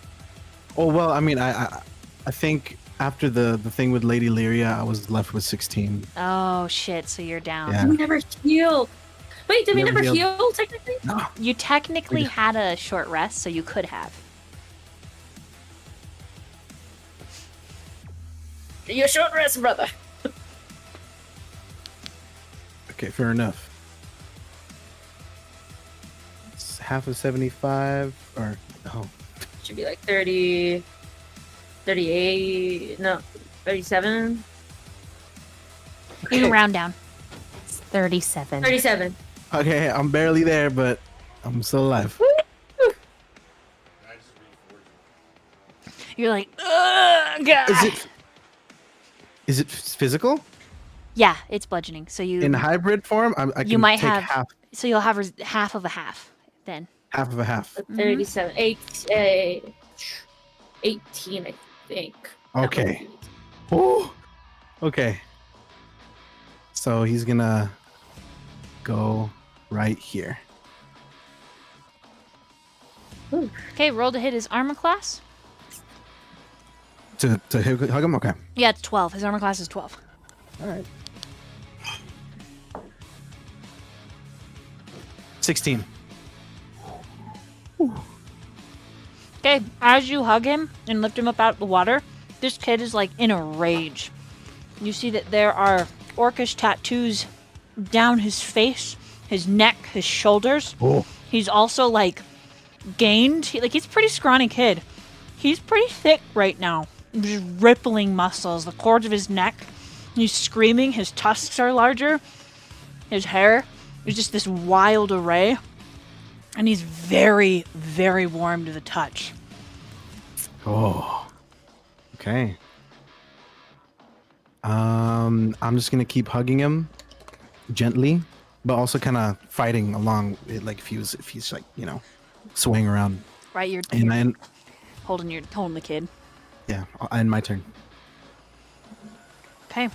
Oh, well, I mean, I think after the thing with Lady Lyria, I was left with 16. Oh, shit, so you're down. Yeah. We never heal. Wait, did we Never never healed. heal technically? No. You technically We- had a short rest, so you could have. Your short rest, brother. Okay, fair enough. It's half of 75, or oh, Should be like 30, 38, no, 37, You can round down. It's 37. 37. okay, I'm barely there, but I'm still alive. You're like, ugh, God. Is it physical? Yeah, it's bludgeoning. So you In hybrid form, I can you might take have half so you'll have half of a half then. of a half. 37, 18, I think. Okay. Oh, okay. So he's gonna go right here. Okay, roll to hit his armor class. To hug him? Okay. Yeah, it's 12. His armor class is 12. All right. 16. Okay, as you hug him and lift him up out of the water, this kid is like in a rage. You see that there are orcish tattoos down his face, his neck, his shoulders. Oh. He's also like gained. He's a pretty scrawny kid. He's pretty thick right now. Just rippling muscles, the cords of his neck. He's screaming. His tusks are larger. His hair is just this wild array. And he's very, very warm to the touch. Oh. Okay. I'm just gonna keep hugging him gently, but also kind of fighting along it, like if he's like, swaying around. Right, you're And holding the kid. yeah, I'll end my turn. Okay.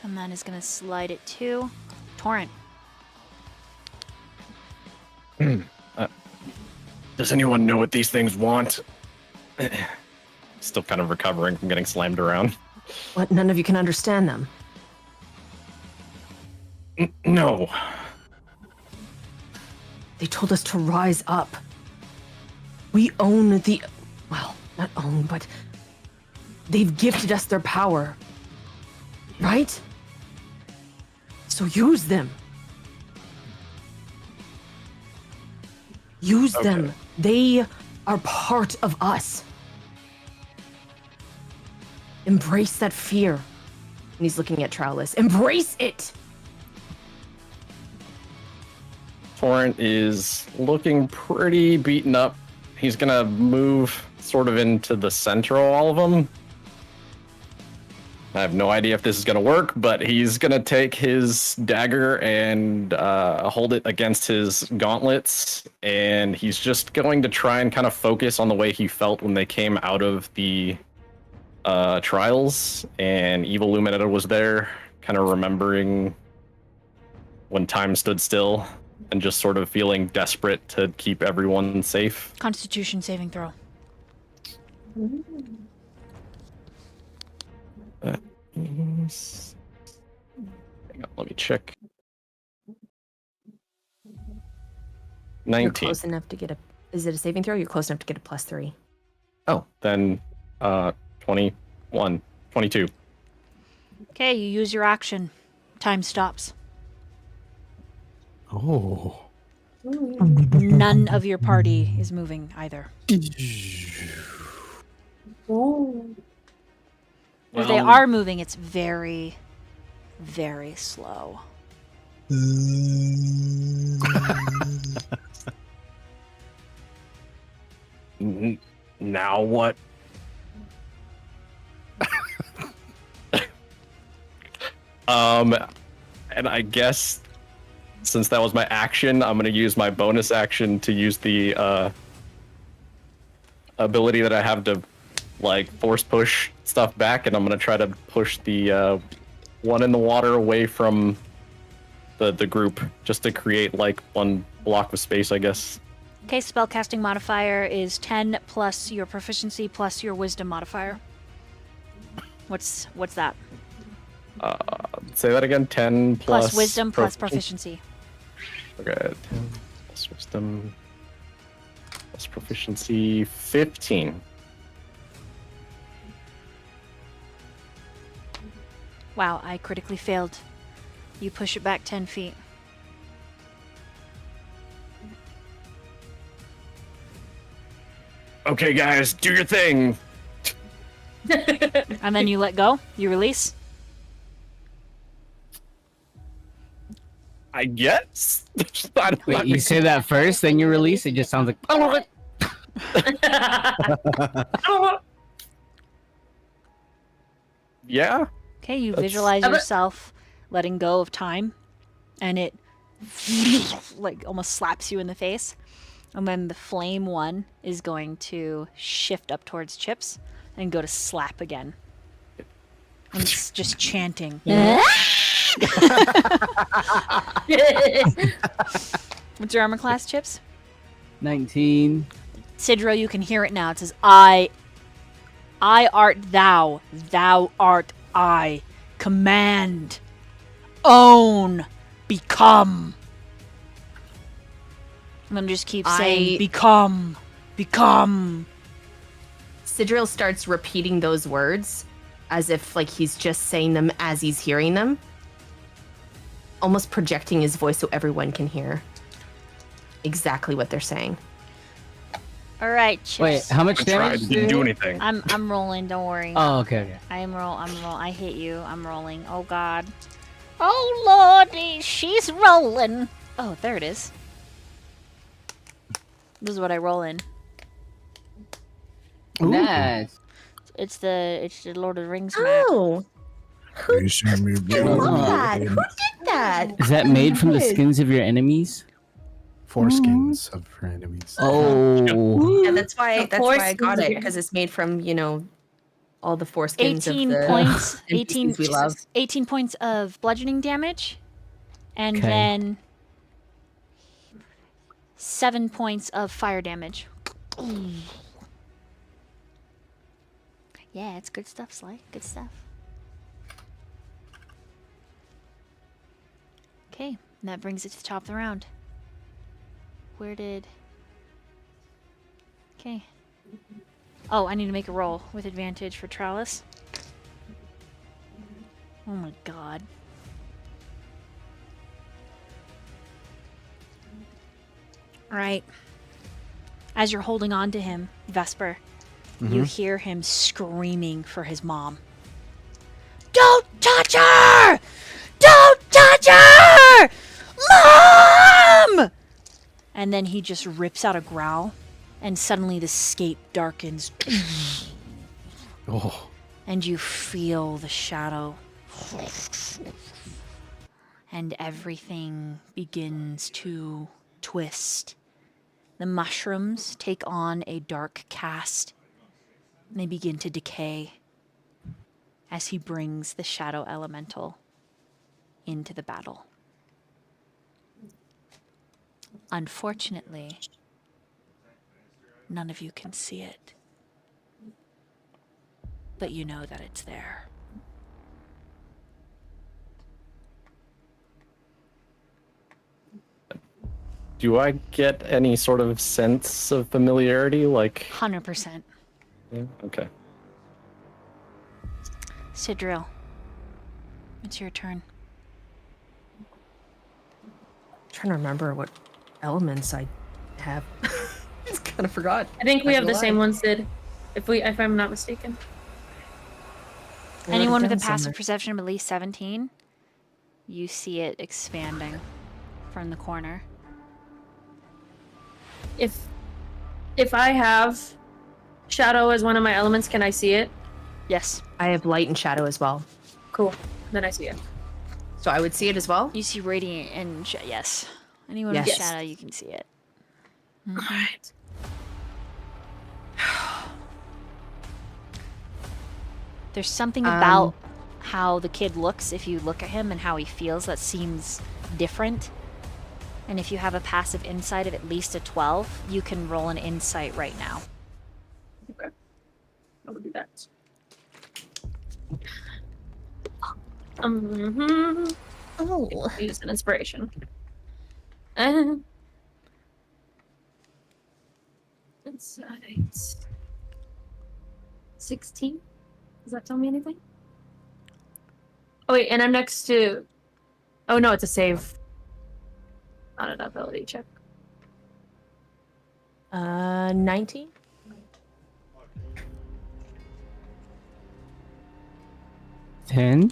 And that is gonna slide it to Torrent. Does anyone know what these things want? Still kind of recovering from getting slammed around. What? None of you can understand them. No. They told us to rise up. We own the... Well, not own, but... They've gifted us their power. Right? So use them. Use them. They are part of us. Embrace that fear. And he's looking at Trowlis. Embrace it! Torrent is looking pretty beaten up. He's gonna move sort of into the center of all of them. I have no idea if this is gonna work, but he's gonna take his dagger and hold it against his gauntlets, and he's just going to try and kind of focus on the way he felt when they came out of the trials, and Evil Luminetta was there, kind of remembering when time stood still, and just sort of feeling desperate to keep everyone safe. Constitution saving throw. Hang on, let me check. You're 19. close enough to get a... Is it a saving throw? You're close enough to get a +3. Oh, then 21, 22. Okay, you use your action. Time stops. Oh. None of your party is moving either. If they Well- are moving, it's very, very slow. Now what? And I guess since that was my action, I'm gonna use my bonus action to use the ability that I have to like force push stuff back, and I'm gonna try to push the one in the water away from the group, just to create like one block of space, I guess. Okay, spellcasting modifier is 10 plus your proficiency plus your wisdom modifier. What's that? Say that again. 10 Plus wisdom plus proficiency. Okay, 10 plus wisdom plus proficiency, 15. Wow, I critically failed. You push it back 10 feet. Okay, guys, do your thing. And then you let go? You release? I guess. Wait, you say that first, then you release. It just sounds like. Yeah. Okay, you That's- visualize How about- yourself letting go of time, and it like almost slaps you in the face. And then the flame one is going to shift up towards Chips and go to slap again. And it's just chanting. What's your armor class, Chips? 19. Sidro, you can hear it now. It says, I art thou art I. Command, own, become. And then just keep saying, become. Sidril starts repeating those words as if like he's just saying them as he's hearing them, almost projecting his voice so everyone can hear exactly what they're saying. All right, Chips. Wait, how much I tried. damage? Didn't do anything. I'm rolling. Don't worry. Oh, okay. I'm roll. I hit you. I'm rolling. Oh God. Oh Lordy, she's rolling. Oh, there it is. This is what I roll in. Nice. It's the Lord of the Rings map. Oh, You see me I roll love that. in. Who did that? Is that made from the skins of your enemies? Foreskins of her enemies. Oh. Yeah, that's why The four I got skins it, of- because it's made from, all the foreskins 18 of the points. NPCs we love. 18 points of bludgeoning damage, and Okay. then 7 points of fire damage. Yeah, it's good stuff, Sly. Good stuff. Okay, and that brings it to the top of the round. Where did... Okay. Oh, I need to make a roll with advantage for Trellis. Oh my god. Alright. As you're holding on to him, Vesper, you hear him screaming for his mom. Don't touch her! Don't touch her! Mom! And then he just rips out a growl, and suddenly the scape darkens, Oh, and you feel the shadow. And everything begins to twist. The mushrooms take on a dark cast, and they begin to decay as he brings the shadow elemental into the battle. Unfortunately, none of you can see it, but you know that it's there. Do I get any sort of sense of familiarity? Like, 100%. yeah, okay. Sidril, it's your turn. trying to remember what elements I have. Just kind of forgot. I think we Not have the gonna same lie. one, Sid. If I'm not mistaken. I wrote Anyone it with a down passive somewhere. perception of at least 17, you see it expanding from the corner. If I have shadow as one of my elements, can I see it? Yes. I have light and shadow as well. Cool. Then I see it. So I would see it as well. You see radiant and yes. Anyone with Yes. shadow, you can see it. Alright. There's something about how the kid looks, if you look at him, and how he feels, that seems different. And if you have a passive insight of at least a 12, you can roll an insight right now. Okay. I will do that. Oh. Use an inspiration. Insight. 16. Does that tell me anything? Oh wait, and I'm next to. Oh no, it's a save. Not an ability check. 19. Ten.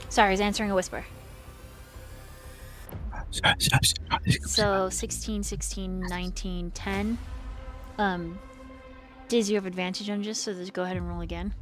Sorry, I was answering a whisper. So 16, 16, 19, 10. Diz, you have advantage on just, so just go ahead and roll again.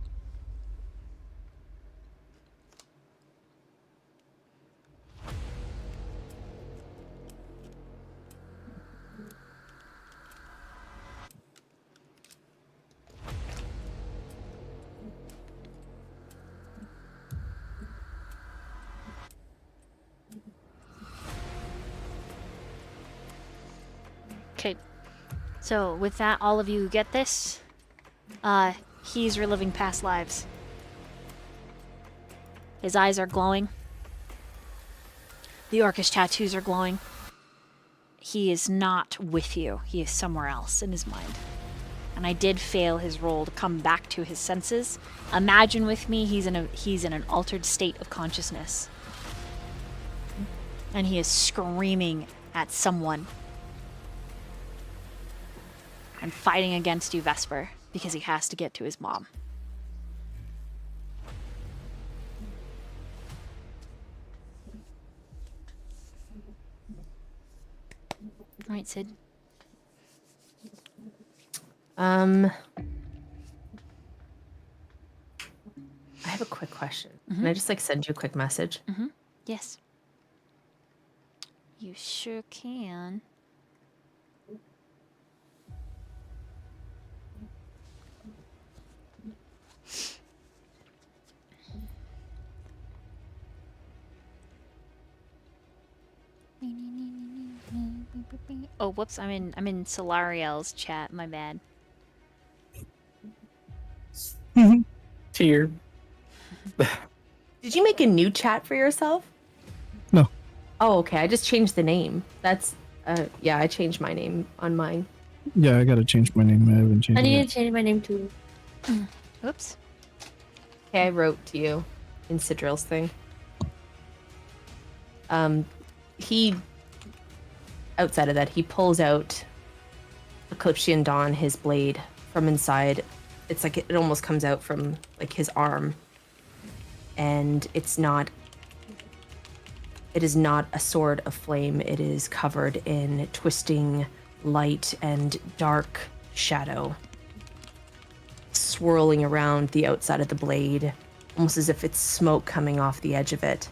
Okay. So with that, all of you get this. He's reliving past lives. His eyes are glowing. The orcish tattoos are glowing. He is not with you. He is somewhere else in his mind. And I did fail his roll to come back to his senses. Imagine with me, he's in an altered state of consciousness. And he is screaming at someone. And fighting against you, Vesper, because he has to get to his mom. All right, Sid. I have a quick question. Can I just send you a quick message? Yes. You sure can. Oh, whoops! I'm in Solariel's chat. My bad. Tear. Did you make a new chat for yourself? No. Oh, okay. I just changed the name. That's yeah, I changed my name on mine. Yeah, I gotta change my name. I haven't changed I it need yet. to change my name too. Oops. Okay, I wrote to you in Sidril's thing. He outside of that, he pulls out Eclipsian Dawn, his blade, from inside. It's like it almost comes out from like his arm. And it is not a sword of flame. It is covered in twisting light and dark shadow, swirling around the outside of the blade, almost as if it's smoke coming off the edge of it.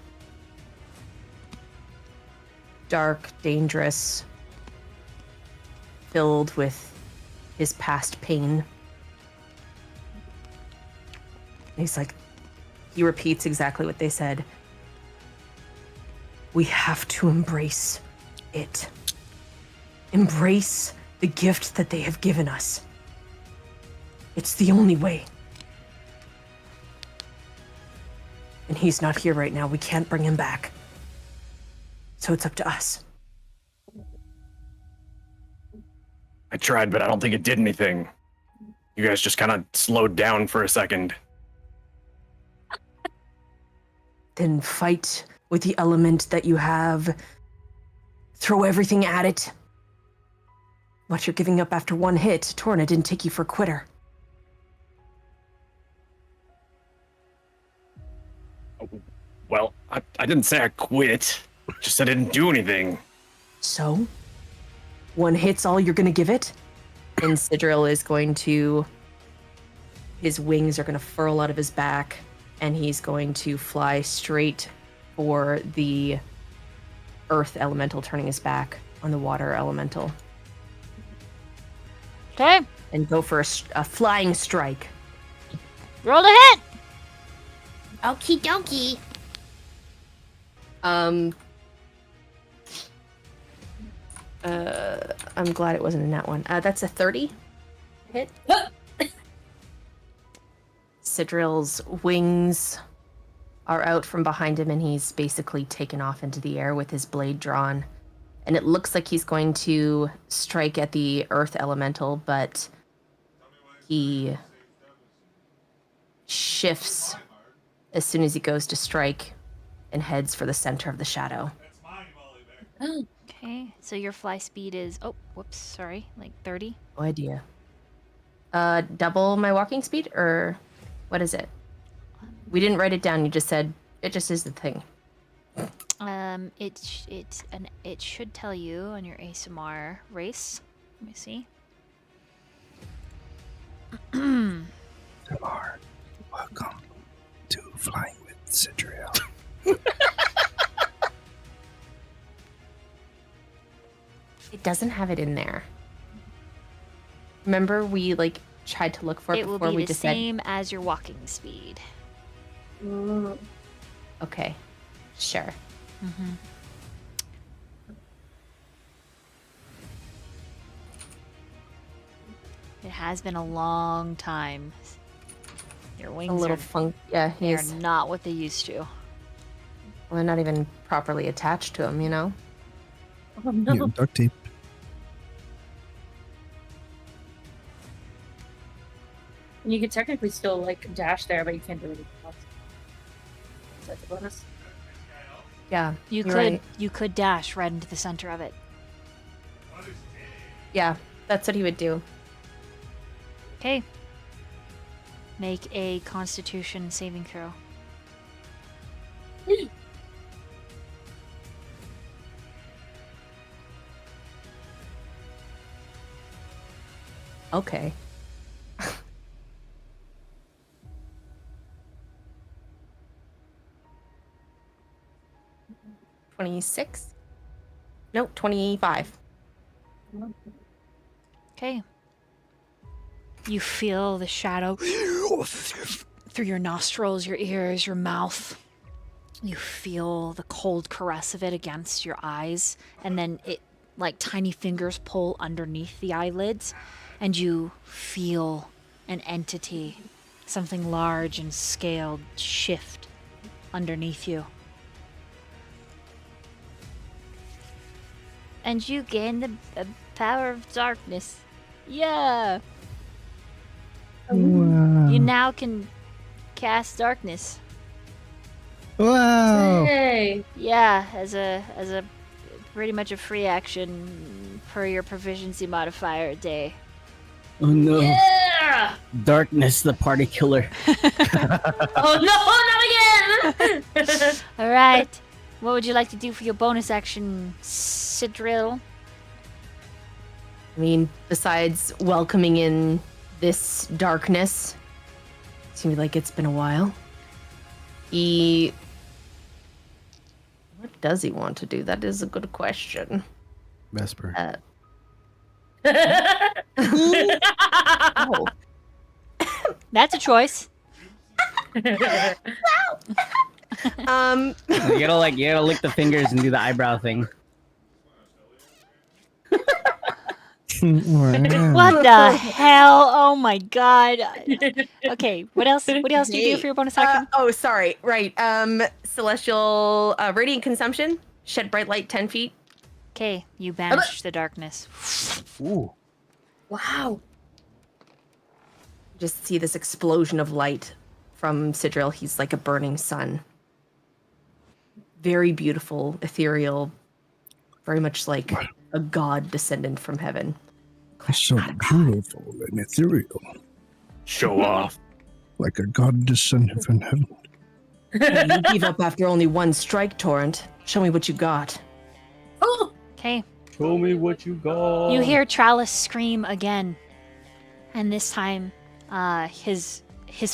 Dark, dangerous, filled with his past pain. He's like, he repeats exactly what they said. We have to embrace it. Embrace the gift that they have given us. It's the only way. And he's not here right now. We can't bring him back. So it's up to us. I tried, but I don't think it did anything. You guys just kind of slowed down for a second. Then fight with the element that you have. Throw everything at it. What you're giving up after one hit, Torna didn't take you for a quitter. Well, I didn't say I quit. Just said I didn't do anything. So? One hit's all you're gonna give it? And Sidril is going to... His wings are gonna furl out of his back, and he's going to fly straight for the earth elemental turning his back. on the water elemental Okay, and go for a flying strike. roll to hit. Okie dokie. I'm glad it wasn't in that one. That's a 30 hit. Sidril's wings are out from behind him, and he's basically taken off into the air with his blade drawn. And it looks like he's going to strike at the earth elemental, but he shifts as soon as he goes to strike and heads for the center of the shadow. Okay, so your fly speed is, oh, whoops, sorry, like 30. No idea. Double my walking speed, or what is it? We didn't write it down. You just said it just is the thing. It should tell you on your ASMR race. Let me see. LotR, welcome to Flying with Sidriel. It doesn't have it in there. Remember, we tried to look for it It will before be we the just same as your walking speed. said. Okay, sure. Mm-hmm. It has been a long time. Your wings A little are, funk. Yeah, they are he's. not what they used to. Well, they're not even properly attached to him. You know. Oh no. Yeah, duct tape. You could technically still like dash there, but you can't do anything else. Is that the bonus? Yeah. You you're could right. you could dash right into the center of it. Yeah, that's what he would do. Okay. Make a Constitution saving throw. Okay. $26? Nope, 25. Okay. You feel the shadow through your nostrils, your ears, your mouth. You feel the cold caress of it against your eyes, and then it, like tiny fingers, pull underneath the eyelids, and you feel an entity, something large and scaled, shift underneath you. And you gain the power of darkness. Yeah! Wow. You now can cast darkness. Wow. Hey. Yeah, as a pretty much a free action per your proficiency modifier a day. Oh no. Yeah. Darkness, the party killer. Oh no, not again. All right. What would you like to do for your bonus action, Sidril? I mean, besides welcoming in this darkness, seems like it's been a while. What does he want to do? That is a good question. Vesper. Oh, That's a choice. um, You gotta lick the fingers and do the eyebrow thing. Wow. What the hell? Oh my god. Okay, what else? What else do you do for your bonus action? oh, sorry. Right. Celestial radiant consumption. Shed bright light 10 feet. Okay, you banish the darkness. Ooh. Wow. Just see this explosion of light from Sidril. He's like a burning sun. Very beautiful, ethereal, very much like a god descendant from heaven. So beautiful and ethereal, Show off. like a god descended from heaven. You gave up after only one strike, Torrent. Show me what you got. Oh. Okay, Show me what you got. you hear Trallis scream again, and this time, his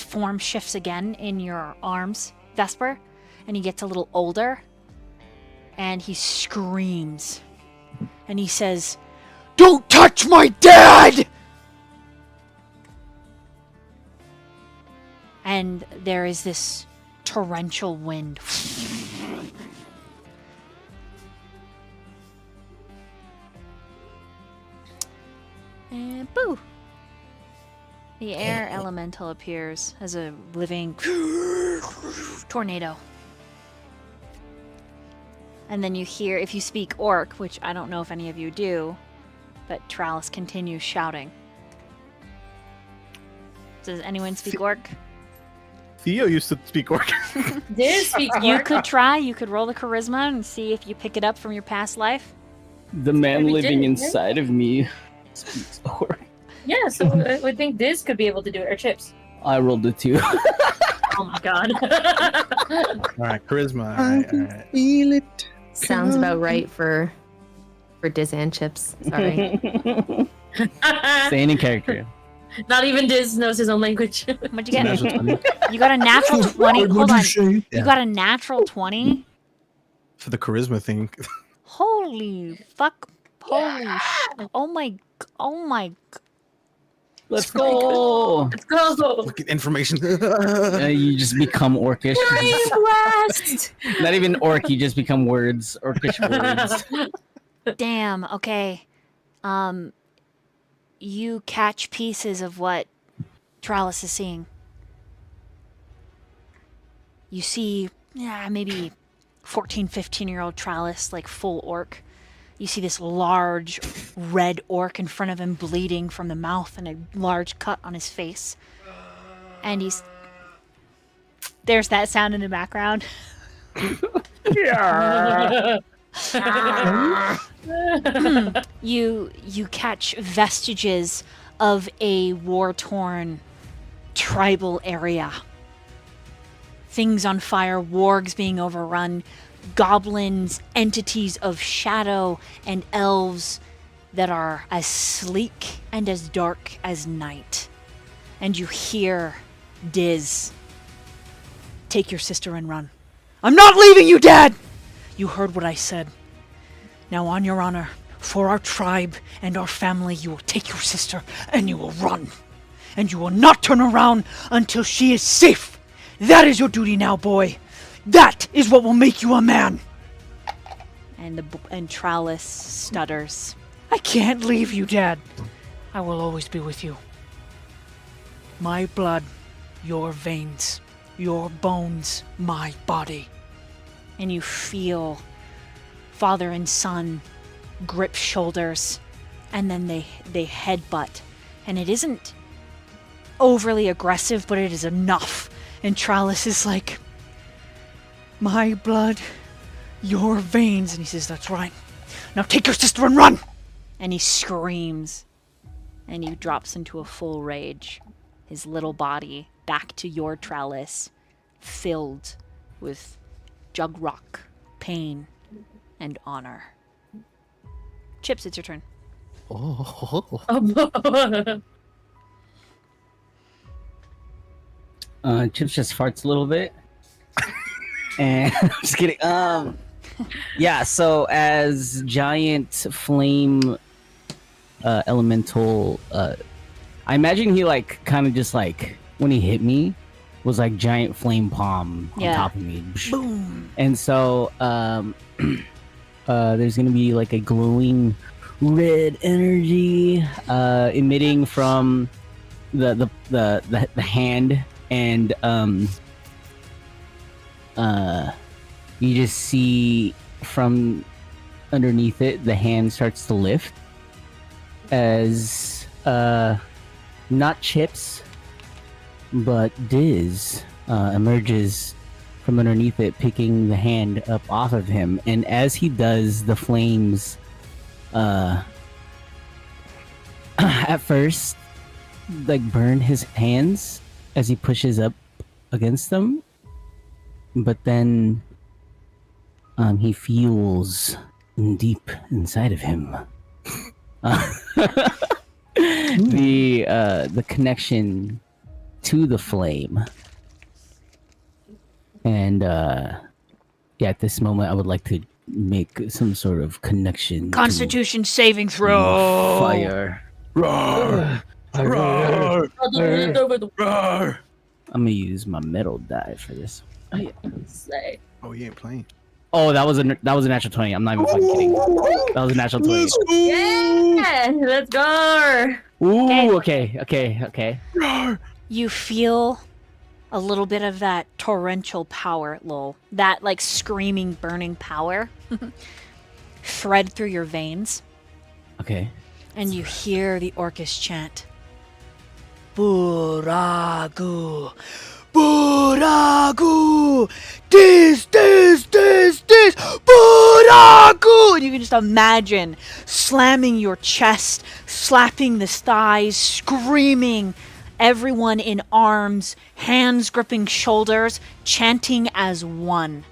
form shifts again in your arms, Vesper, and he gets a little older, and he screams. and he says, "Don't touch my dad!" And there is this torrential wind. And boo! The air elemental appears as a living tornado. And then you hear, if you speak orc, which I don't know if any of you do, but Tralis continues shouting. Does anyone speak orc? Theo used to speak orc. Did speak You orc. could try. You could roll the charisma and see if you pick it up from your past life. The man Maybe living didn't, inside of me speaks orc. Yeah, so I would think Diz could be able to do it, or Chips. I rolled a 2. Oh my god. All right, charisma. All right. Feel it. Sounds about right for Diz and Chips. Sorry. Staying in character. Not even Diz knows his own language. What'd you Natural get? 20 You got a natural 20. What'd Hold you on. say? You Yeah. got a natural 20? for the charisma thing. Holy fuck. Holy sh- Oh my. Let's go. Let's go. Look at information. You just become orcish. Blast! Not even orc, you just become words. Orcish words. Damn, okay. You catch pieces of what Tralis is seeing. You see, maybe 14, 15-year-old Tralis, like full orc. You see this large red orc in front of him bleeding from the mouth and a large cut on his face. And he's... There's that sound in the background. You catch vestiges of a war-torn tribal area. Things on fire, wargs being overrun, goblins, entities of shadow, and elves that are as sleek and as dark as night. And you hear Diz, "Take your sister and run." "I'm not leaving you, Dad!" "You heard what I said. Now on your honor, for our tribe and our family, you will take your sister and you will run. And you will not turn around until she is safe. That is your duty now, boy. That is what will make you a man." And Tralis stutters. "I can't leave you, Dad. I will always be with you. My blood, your veins, your bones, my body." And you feel father and son grip shoulders, and then they headbutt. And it isn't overly aggressive, but it is enough. And Tralis is like, "My blood, your veins." And he says, "That's right. Now take your sister and run!" And he screams. And he drops into a full rage. His little body back to your Tralis, filled with jug rock, pain, and honor. Chips, it's your turn. Oh. Chips just farts a little bit. And I'm just kidding. Yeah, so as giant flame elemental, I imagine he like kind of just like when he hit me was like giant flame palm on Yeah. top of me. Boom. And so there's gonna be like a glowing red energy emitting from the hand, and you just see from underneath it the hand starts to lift as not Chips but Diz emerges from underneath it, picking the hand up off of him. And as he does, the flames at first like burn his hands as he pushes up against them, but then he feels deep inside of him the connection to the flame. And yeah, at this moment I would like to make some sort of connection. to Constitution saving throw. Fire. Roar! Roar! Roar! I'm gonna use my metal die for this. Say. Oh, you ain't playing. Oh, that was a natural 20. I'm not even fucking kidding. That was a natural 20. Let's go! Yeah, let's go. Ooh, okay. Roar! You feel a little bit of that torrential power, Lol. That like screaming, burning power thread through your veins, Okay. and you hear the Orcus chant. Buragu. Buragu! This! Buragu! And you can just imagine slamming your chest, slapping the thighs, screaming, everyone in arms, hands gripping shoulders, chanting as one.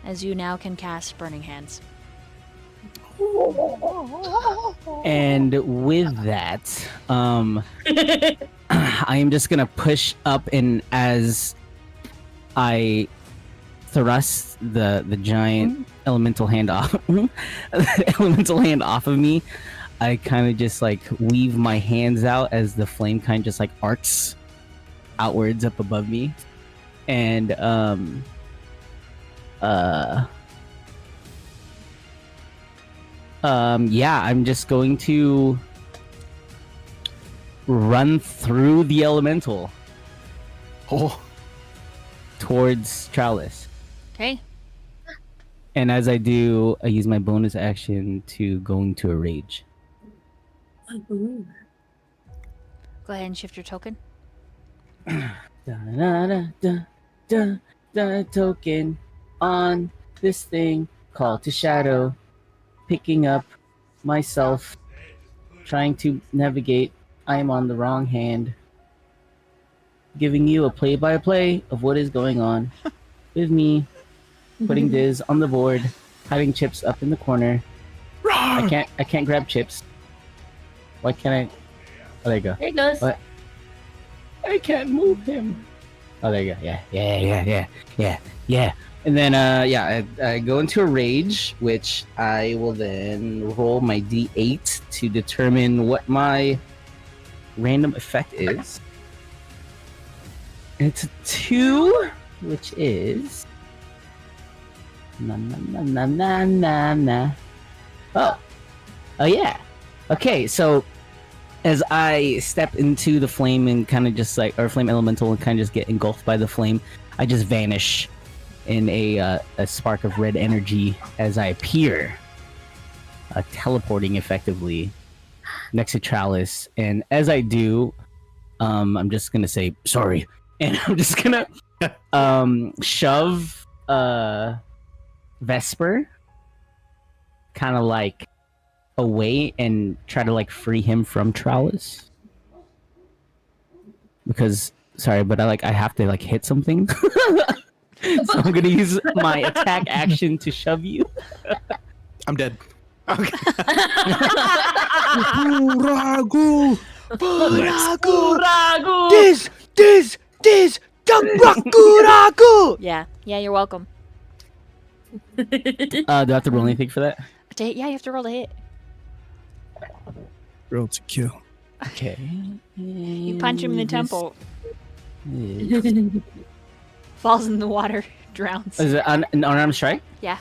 As you now can cast Burning Hands. And with that, I am just gonna push up, and as I thrust the giant elemental hand off of me, I kind of just like weave my hands out as the flame kind of just like arcs outwards up above me, and yeah, I'm just going to run through the elemental towards Trowlis. Okay? And as I do, I use my bonus action to go into a rage. Go ahead and shift your token. Token on this thing called to shadow, picking up myself, trying to navigate. I am on the wrong hand, giving you a play-by-play of what is going on with me, putting Diz on the board, having Chips up in the corner. I can't grab Chips. Why can't I? Oh, there you go. There it goes. What? I can't move him. Oh, there you go. Yeah. And then, I go into a rage, which I will then roll my d8 to determine what my random effect is. And it's a 2, which is... Na. Oh, yeah. Okay, so as I step into the flame and kind of just like, or flame elemental and kind of just get engulfed by the flame, I just vanish in a spark of red energy as I appear, teleporting effectively next to Trowlis. And as I do, I'm just gonna say sorry, and I'm just gonna shove Vesper kind of like away and try to like free him from Trowlis. Because sorry, but I have to like hit something. So I'm gonna use my attack action to shove you. I'm dead. Okay. Buragu! Buragu! This! Dangrakuragu! Yeah, you're welcome. Do I have to roll anything for that? Yeah, you have to roll to hit. Roll to kill. Okay. You punch him in the temple. Falls in the water, drowns. Is it an unarmed strike? Yeah.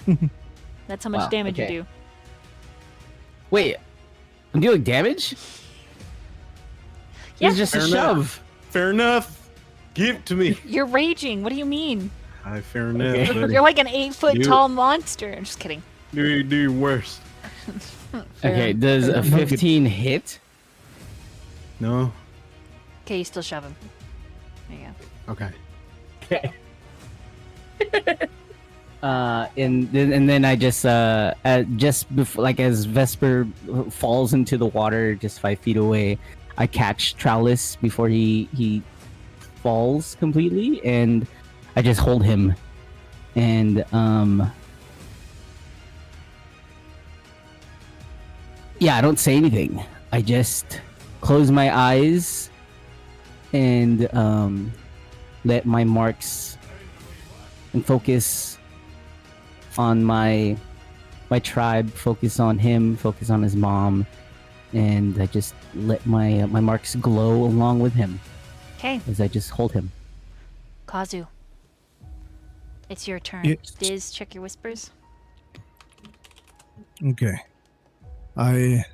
That's how much Wow, damage okay. you do. Wait, I'm doing damage? Yeah. It's just a Fair enough. shove. Fair enough. Give it to me. You're raging. What do you mean? Fair enough. Okay. buddy. You're like an 8-foot You- tall monster. I'm just kidding. Do worse. Okay, does a 15 hit? No. Okay, you still shove him. There you go. Okay. Okay. And then I just before, like as Vesper falls into the water just 5 feet away, I catch Trowlis before he falls completely, and I just hold him, and yeah, I don't say anything. I just close my eyes and let my marks and focus on my tribe, focus on him, focus on his mom, and I just let my marks glow along with him Okay, as I just hold him. Kazu. It's your turn. Yes. Diz, check your whispers. Okay. I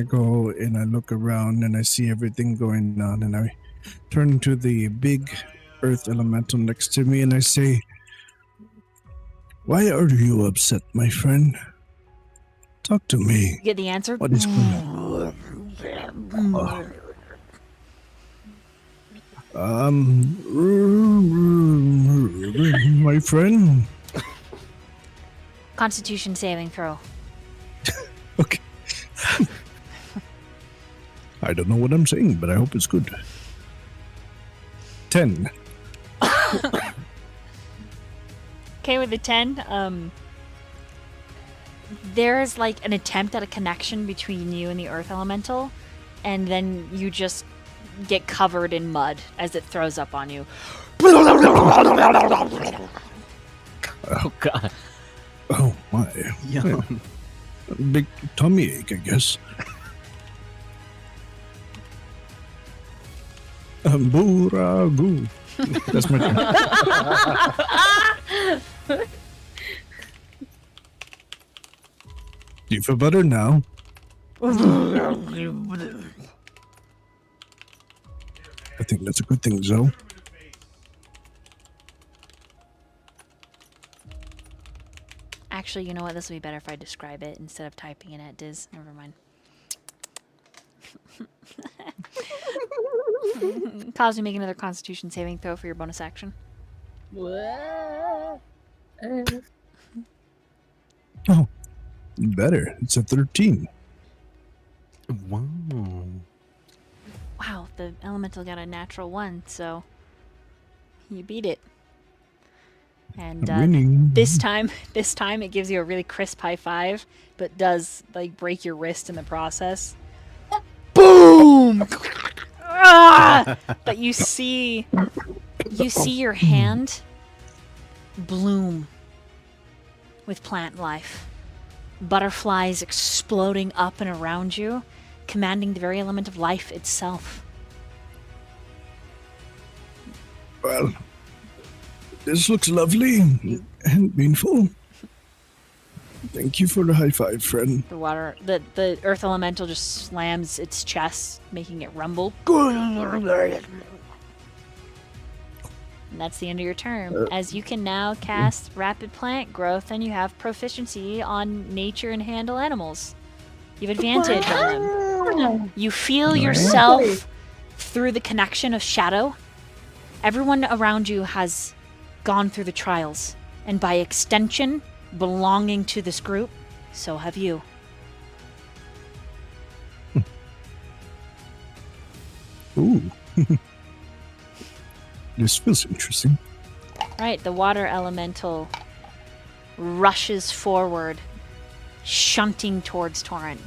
go and I look around and I see everything going on, and I turn to the big earth elemental next to me and I say, "Why are you upset, my friend? Talk to me. You get the answer? What is going on?" My friend. Constitution saving throw. Okay. I don't know what I'm saying, but I hope it's good. 10. Okay, with the 10, there's like an attempt at a connection between you and the earth elemental, and then you just get covered in mud as it throws up on you. Oh god. Oh my. Yum. Big tummy ache, I guess. Boo-ra-goo. That's my turn. Do you feel better now? I think that's a good thing, Zoe. Actually, you know what? This would be better if I describe it instead of typing it at Diz. Never mind. Kazu, make another Constitution saving throw for your bonus action. Oh, better. It's a 13. Wow. Wow, the elemental got a natural 1, so you beat it. And I'm winning. this time it gives you a really crisp high five, but does like break your wrist in the process. Boom! Ah! But you see your hand bloom with plant life. Butterflies exploding up and around you, commanding the very element of life itself. Well, this looks lovely and painful. Thank you for the high five, friend. The earth elemental just slams its chest, making it rumble. And that's the end of your turn. As you can now cast rapid plant growth, and you have proficiency on nature and handle animals. You have advantage on them. You feel yourself through the connection of shadow. Everyone around you has gone through the trials, and by extension, belonging to this group, so have you. Ooh. This feels interesting. Right, the water elemental rushes forward, shunting towards Torrent.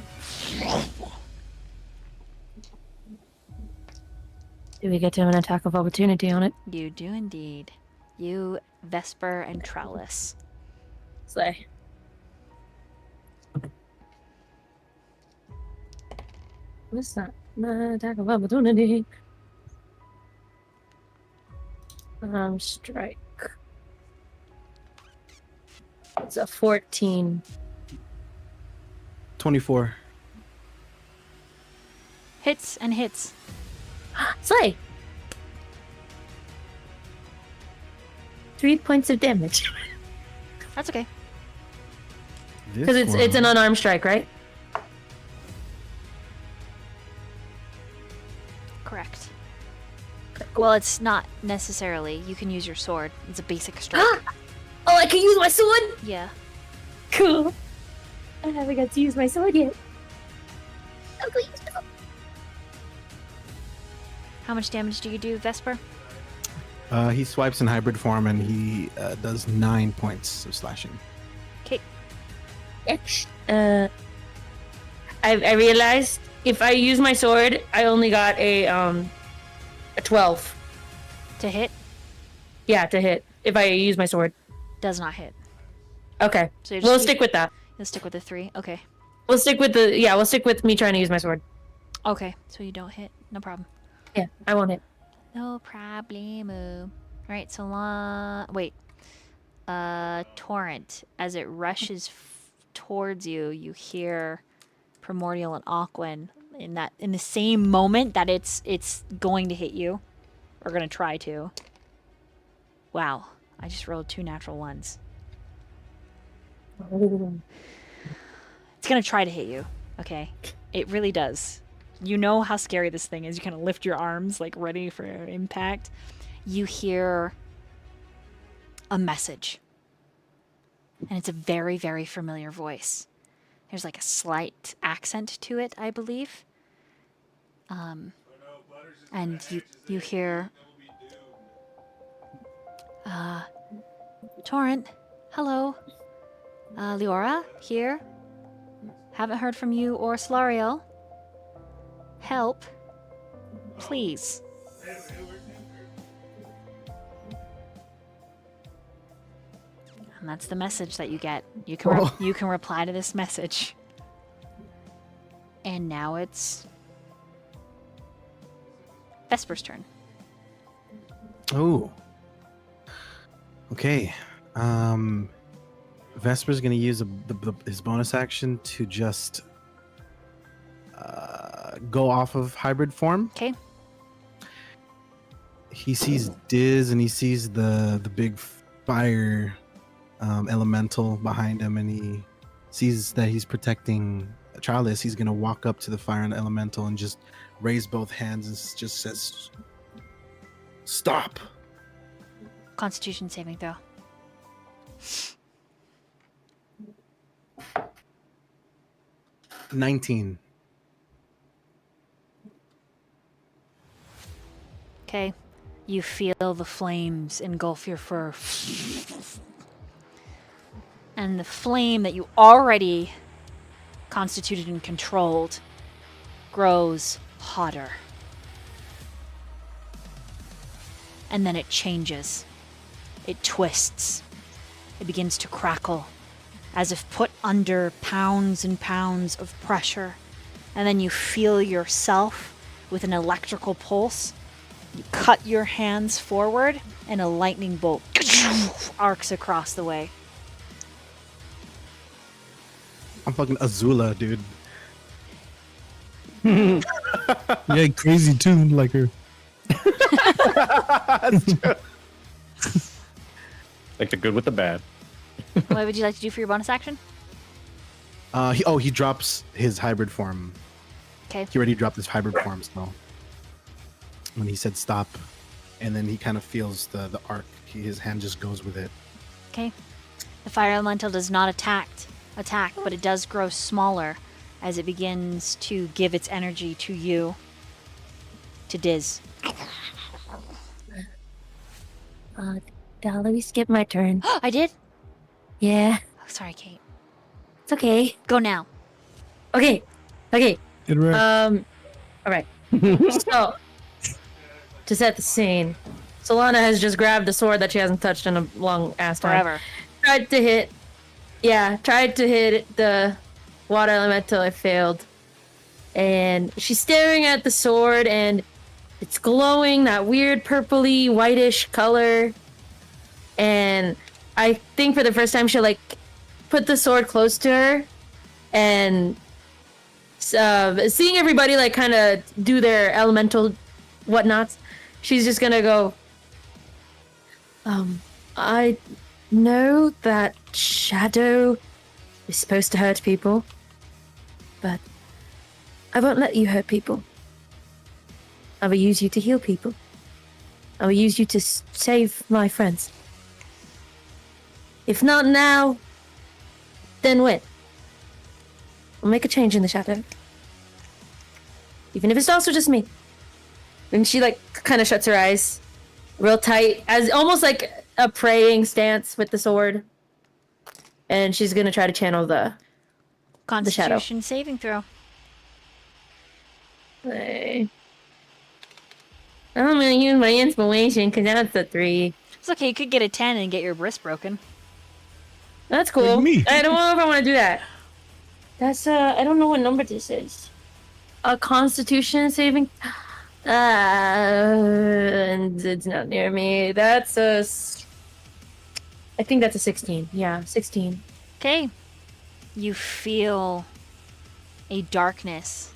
Do we get to have an attack of opportunity on it? You do indeed. You, Vesper, and Trellis. Slay. What's that? Attack of opportunity. Strike. It's a 14. 24. Hits and hits. Slay! 3 points of damage. That's okay. Because it's an unarmed strike, right? Correct. Well, it's not necessarily. You can use your sword. It's a basic strike. Oh, I can use my sword? Yeah. Cool. I haven't got to use my sword yet. I'm going to use my sword. How much damage do you do, Vesper? He swipes in hybrid form and he does 9 points of slashing. Okay. I realized if I use my sword, I only got a 12. To hit? Yeah, to hit. If I use my sword. Does not hit. Okay. So We'll stick with that. You'll stick with the 3. Okay. We'll stick with me trying to use my sword. Okay. So you don't hit. No problem. Yeah, I won't hit. No problemo. Alright, so wait. Torrent. As it rushes towards you, you hear Primordial and Aquan in the same moment that it's going to hit you. Or gonna try to. Wow. I just rolled 2 natural ones. It's gonna try to hit you. Okay. It really does. You know how scary this thing is. You kind of lift your arms, like, ready for impact. You hear a message. And it's a very, very familiar voice. There's, like, a slight accent to it, I believe. And you hear... Torrent, hello. Leora, here. Haven't heard from you or Slariel. Help. Please. And that's the message that you get. You can you can reply to this message. And now it's Vesper's turn. Oh. Okay. Vesper's gonna use his bonus action to just go off of hybrid form. Okay. He sees Diz and he sees the big fire elemental behind him, and he sees that he's protecting Charles. He's gonna walk up to the fire and elemental and just raise both hands and just says, "Stop." Constitution saving throw. "19." Okay. You feel the flames engulf your fur. And the flame that you already constituted and controlled grows hotter. And then it changes. It twists. It begins to crackle, as if put under pounds and pounds of pressure. And then you feel yourself with an electrical pulse. You cut your hands forward, and a lightning bolt arcs across the way. I'm fucking Azula, dude. Yeah, crazy too, like her. Like the good with the bad. What would you like to do for your bonus action? He drops his hybrid form. Okay. He already dropped his hybrid form, so when he said stop, and then he kind of feels the arc. His hand just goes with it. Okay. The fire elemental does not attack, but it does grow smaller as it begins to give its energy to you, to Diz. Let me skip my turn. I did? Yeah, Oh, sorry, Kate. it's okay. Go now. Okay. Get right. All right. So, to set the scene, Solana has just grabbed a sword that she hasn't touched in a long ass time. Forever. Tried to hit the water elemental. It failed. And she's staring at the sword, and it's glowing that weird purpley whitish color. And I think for the first time she'll like put the sword close to her, and seeing everybody like kind of do their elemental whatnots, she's just gonna go, I know that shadow is supposed to hurt people, but I won't let you hurt people. I will use you to heal people. I will use you to save my friends. If not now, then when? We'll make a change in the shadow. Even if it's also just me. And she like kind of shuts her eyes real tight, as almost like a praying stance with the sword. And she's gonna try to channel the shadow. Constitution saving throw. I'm gonna use my inspiration because that's a 3. It's okay. You could get a 10 and get your wrist broken. That's cool. me. I don't know if I want to do that. That's I don't know what number this is. A Constitution saving. And it's not near me. That's I think that's a 16. Yeah, 16. Okay. You feel a darkness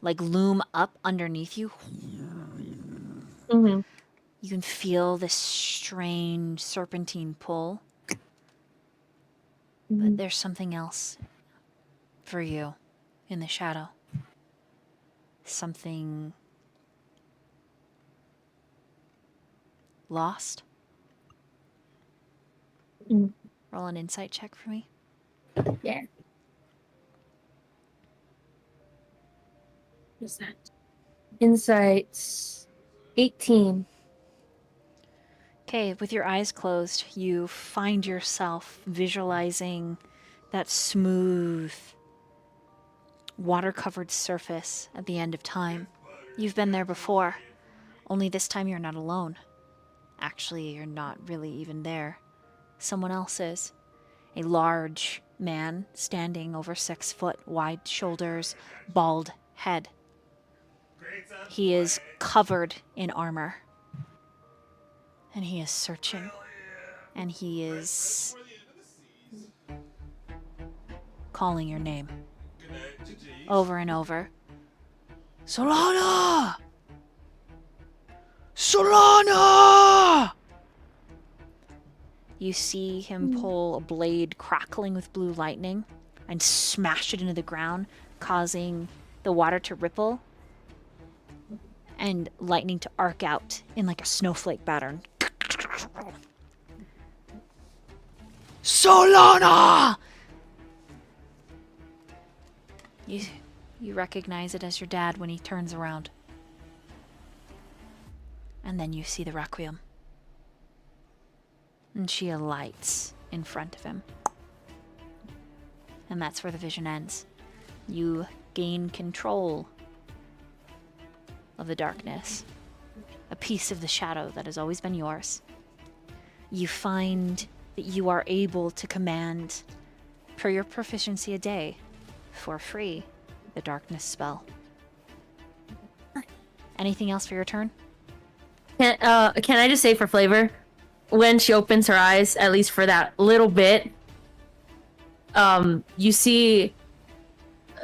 like loom up underneath you. Mm-hmm. You can feel this strange serpentine pull. But there's something else for you in the shadow. Something lost. Mm. Roll an insight check for me. Yeah. What's that? Insights 18. Okay, with your eyes closed, you find yourself visualizing that smooth, water-covered surface at the end of time. You've been there before, only this time you're not alone. Actually, you're not really even there. Someone else is. A large man standing over 6 foot, wide shoulders, bald head. He is covered in armor. And he is searching. And he is calling your name. Over and over. Solana! Solana! You see him pull a blade crackling with blue lightning and smash it into the ground, causing the water to ripple and lightning to arc out in like a snowflake pattern. Solana! You recognize it as your dad when he turns around. And then you see the Requiem. And she alights in front of him. And that's where the vision ends. You gain control of the darkness. A piece of the shadow that has always been yours. You find that you are able to command, per your proficiency a day, for free, the darkness spell. Anything else for your turn? Can I just say for flavor, when she opens her eyes, at least for that little bit, you see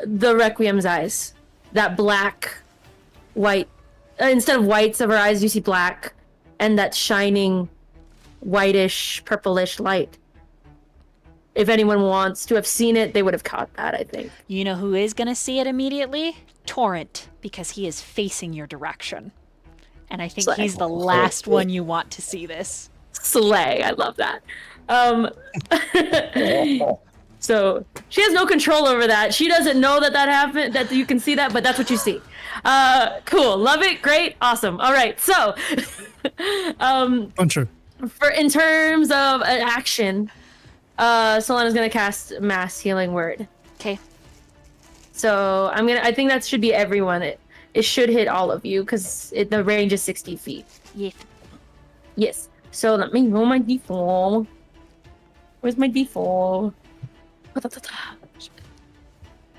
the Requiem's eyes. That black, white, instead of whites of her eyes, you see black, and that shining, whitish, purplish light. If anyone wants to have seen it, they would have caught that, I think. You know who is going to see it immediately? Torrent, because he is facing your direction. And I think Slay. he's the last one you want to see this. Slay, I love that. So she has no control over that. She doesn't know that happened, that you can see that, but that's what you see. Cool, love it, great, awesome. All right, so Puncher. in terms of an action, Solana's gonna cast Mass Healing Word. Okay. So I think that should be everyone. It should hit all of you because the range is 60 feet. Yes. Yes. So let me roll my d4. Where's my d4?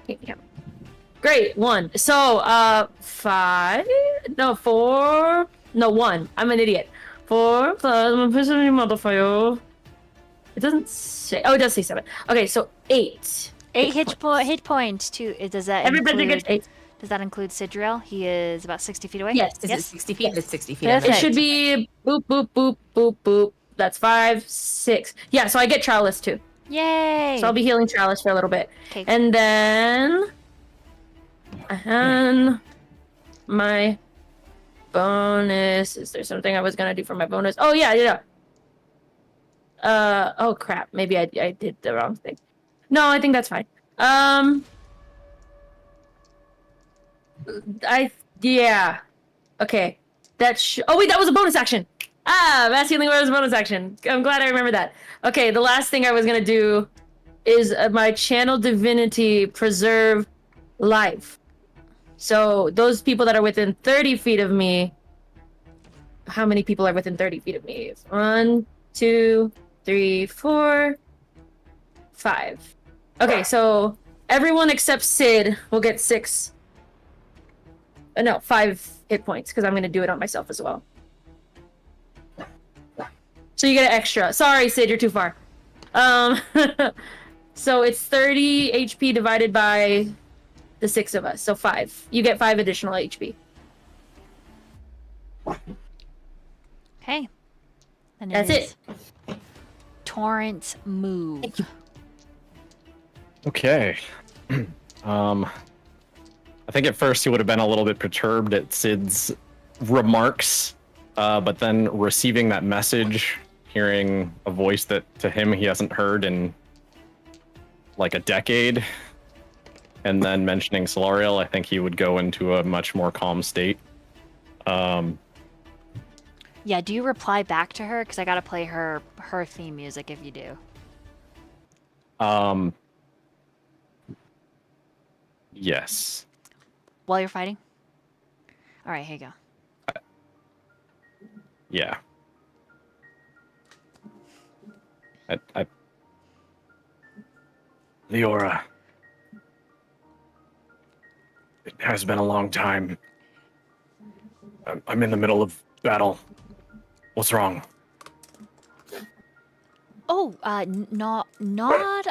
Yeah. Great, 1. So 5. No, 4. No, 1. I'm an idiot. 4 plus my personality modifier. It doesn't say. Oh, it does say 7. Okay, so 8. 8 hit points too. Does that Everybody include, gets 8. Does that include Sidriel? He is about 60 feet away? Yes. Is it 60 feet? It's 60 feet. Perfect. It should be boop, boop, boop, boop, boop. That's 5, 6. Yeah, so I get Chalice too. Yay! So I'll be healing Chalice for a little bit. Okay. And then my bonus. Is there something I was gonna do for my bonus? Oh yeah. Oh crap. Maybe I did the wrong thing. No, I think that's fine. Yeah. Okay. Oh wait, that was a bonus action. Mass Healing Word was a bonus action. I'm glad I remember that. Okay, the last thing I was gonna do is my Channel Divinity Preserve Life. So those people that are within 30 feet of me. How many people are within 30 feet of me? 1, 2, 3, 4, 5. Okay, so everyone except Sid will get 6. No, 5 hit points because I'm gonna do it on myself as well. So you get an extra. Sorry, Sid, you're too far. So it's 30 HP divided by the 6 of us. So 5. You get 5 additional HP. Okay. And That's it. Torrent's move. Okay. I think at first he would have been a little bit perturbed at Sid's remarks, but then receiving that message, hearing a voice that to him he hasn't heard in like a decade, and then mentioning Solariel, I think he would go into a much more calm state. Yeah, do you reply back to her? Because I gotta play her theme music if you do. Yes. While you're fighting? Alright, here you go. Yeah. Leora. It has been a long time. I'm in the middle of battle. What's wrong? Oh, not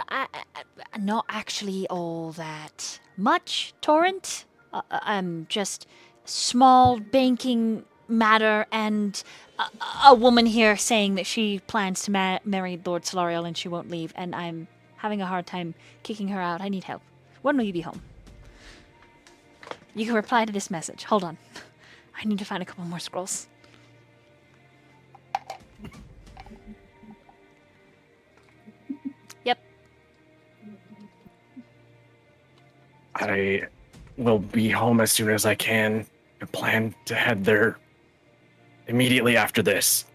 actually all that much, Torrent. Just small banking matter and a woman here saying that she plans to marry Lord Solariel and she won't leave, and I'm having a hard time kicking her out. I need help. When will you be home? You can reply to this message. Hold on. I need to find a couple more scrolls. Yep. I will be home as soon as I can. I plan to head there immediately after this.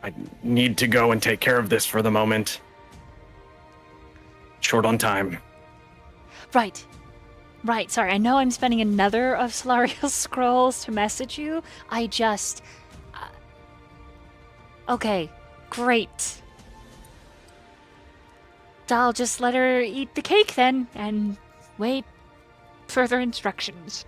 I need to go and take care of this for the moment. Short on time. Right. Right, sorry. I know I'm spending another of Solariel's scrolls to message you. I just... okay, great. I'll just let her eat the cake then, and wait further instructions.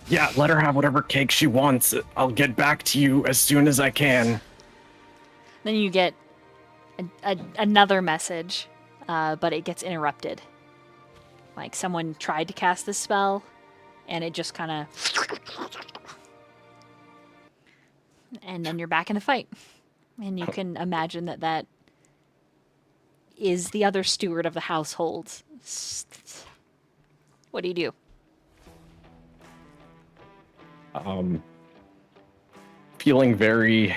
Yeah, let her have whatever cake she wants. I'll get back to you as soon as I can. Then you get another message, but it gets interrupted. Like someone tried to cast this spell, and it just kind of... and then you're back in a fight. And you can imagine that is the other steward of the household. What do you do? Feeling very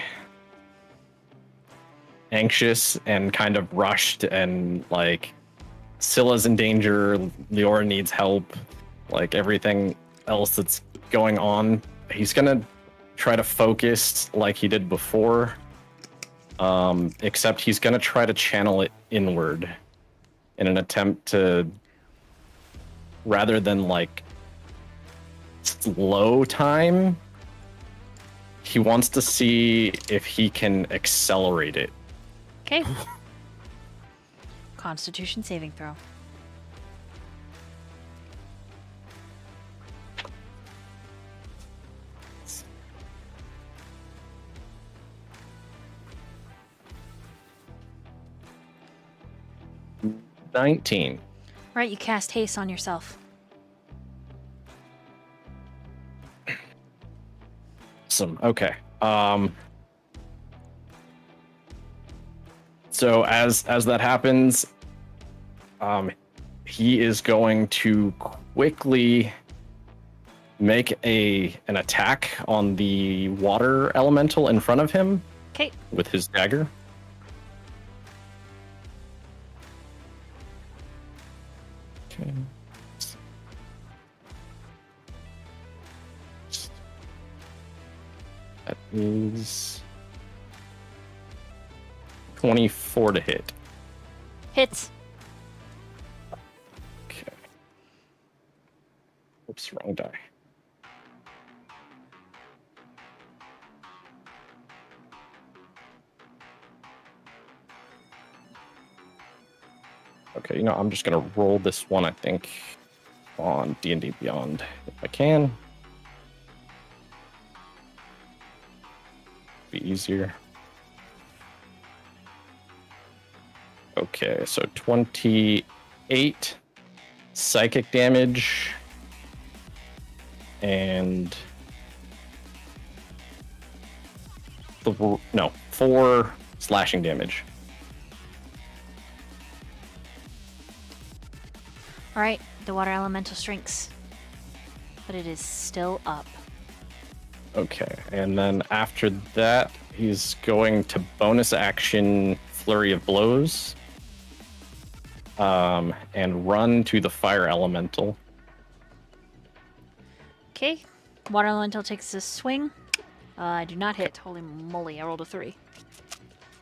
anxious and kind of rushed, and like Scylla's in danger, Leora needs help, like everything else that's going on. He's gonna try to focus like he did before, except he's gonna try to channel it inward in an attempt to, rather than like slow time, he wants to see if he can accelerate it. Okay. Constitution saving throw. $19. Right, you cast haste on yourself. Awesome. Okay. So as that happens, he is going to quickly make an attack on the water elemental in front of him. Okay. With his dagger. Okay. That is 24 to hit. Hits. Okay. Oops, wrong die. Okay, I'm just gonna roll this one, I think, on D&D Beyond if I can. Be easier. Okay, so 28 psychic damage and 4 slashing damage. All right, the water elemental shrinks, but it is still up. Okay, and then after that, he's going to bonus action Flurry of Blows and run to the fire elemental. Okay, water elemental takes a swing. I do not hit. Holy moly, I rolled a 3.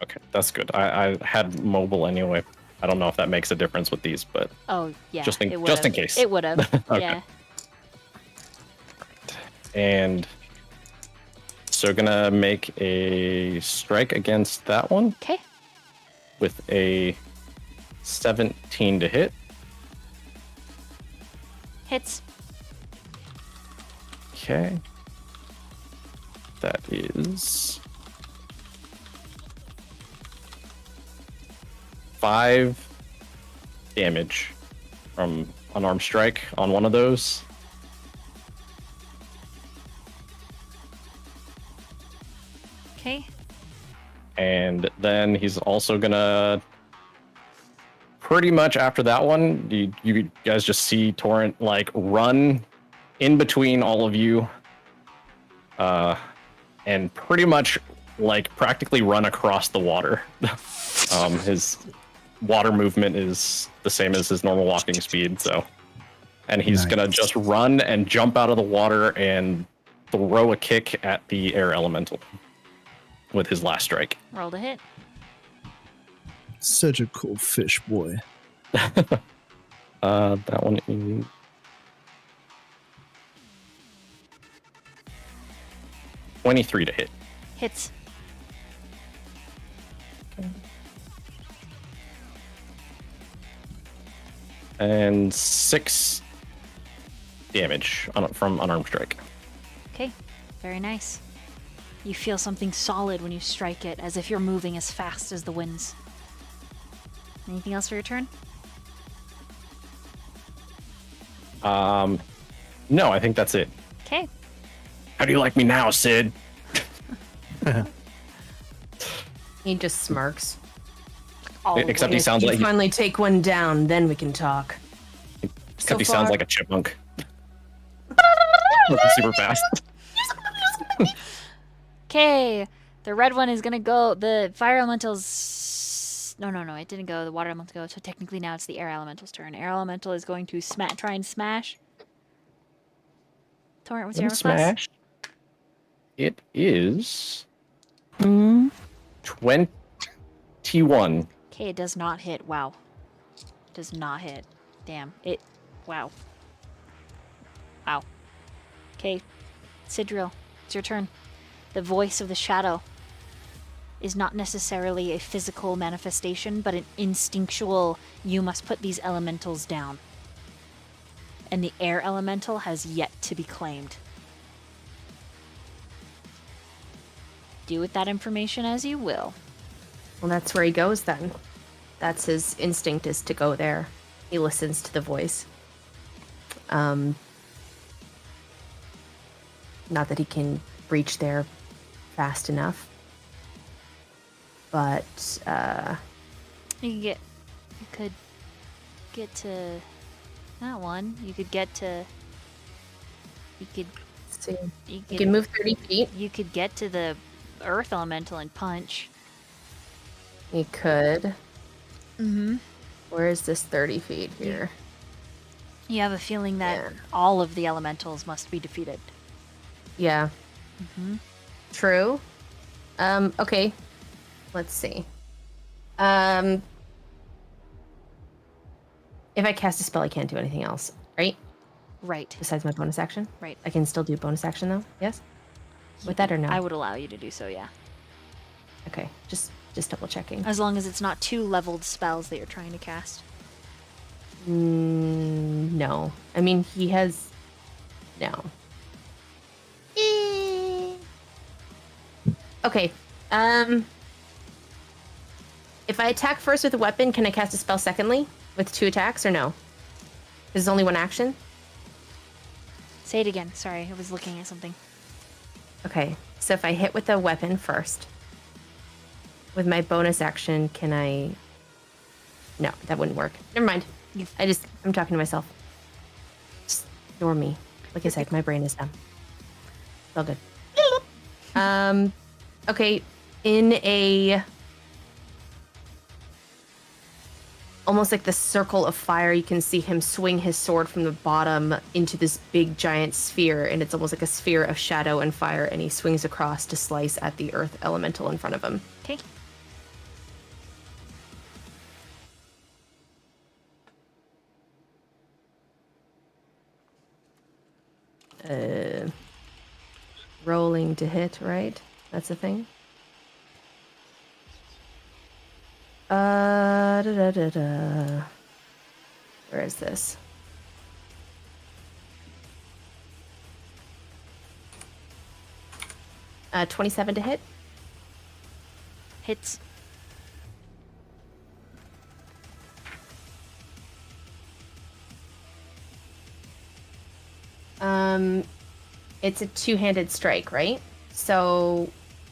Okay, that's good. I had mobile anyway. I don't know if that makes a difference with these, but Oh, yeah. Just in- it just in would've. case. It would have. Okay. Yeah. and so gonna make a strike against that one Okay. with a 17 to hit. Hits. Okay. That is 5 damage from unarmed strike on one of those. Okay. And then he's also gonna pretty much after that one, you guys just see Torrent like run in between all of you. And pretty much like practically run across the water. His water movement is the same as his normal walking speed, so. And he's gonna just run and jump out of the water and throw a kick at the air elemental with his last strike. Roll to hit. Such a cool fish boy. That one is 23 to hit. Hits. And 6 damage from unarmed strike. Okay. Very nice. You feel something solid when you strike it, as if you're moving as fast as the winds. Anything else for your turn? No, I think that's it. Okay. How do you like me now, Sid? He just smirks. Except he If sounds you like finally take one down, then we can talk. except he sounds like a chipmunk. Super fast. Okay. The red one is gonna go. The fire elemental's. No, it didn't go. The water elemental go. So technically now it's the air elemental's turn. Air elemental is going to try and smash. Torrent, what's your armor class? Smash. It is 21. Okay, it does not hit. Wow. Does not hit. Damn. Wow. Wow. Okay. Sidriel, it's your turn. The voice of the shadow is not necessarily a physical manifestation, but an instinctual, you must put these elementals down. And the air elemental has yet to be claimed. Do with that information as you will. Well, that's where he goes then. That's his instinct, is to go there. He listens to the voice. Not that he can reach there fast enough. But, You could get to that one. You could get to. let's see. You can move 30 feet. You could get to the earth elemental and punch. You could. Mm-hmm. Where is this 30 feet here? You have a feeling that Yeah. all of the elementals must be defeated. Yeah. Mm-hmm. True. Okay. Let's see. If I cast a spell, I can't do anything else, right? Right. Besides my bonus action? Right. I can still do bonus action though? Yes? With that or no? I would allow you to do so, yeah. Okay. Just double checking. As long as it's not 2 leveled spells that you're trying to cast. No. I mean, he has. No. Okay. If I attack first with a weapon, can I cast a spell secondly with 2 attacks or no? There's only 1 action. Say it again. Sorry, I was looking at something. Okay. So if I hit with a weapon first, with my bonus action, can I? No, that wouldn't work. Never mind. I'm talking to myself. Just ignore me. Like I said, my brain is dumb. It's all good. Okay. In a almost like the circle of fire, you can see him swing his sword from the bottom into this big giant sphere, and it's almost like a sphere of shadow and fire, and he swings across to slice at the earth elemental in front of him. Okay. Rolling to hit, right? That's the thing. Where is this? Uh, 27 to hit. Hits. It's a 2-handed strike, right? So,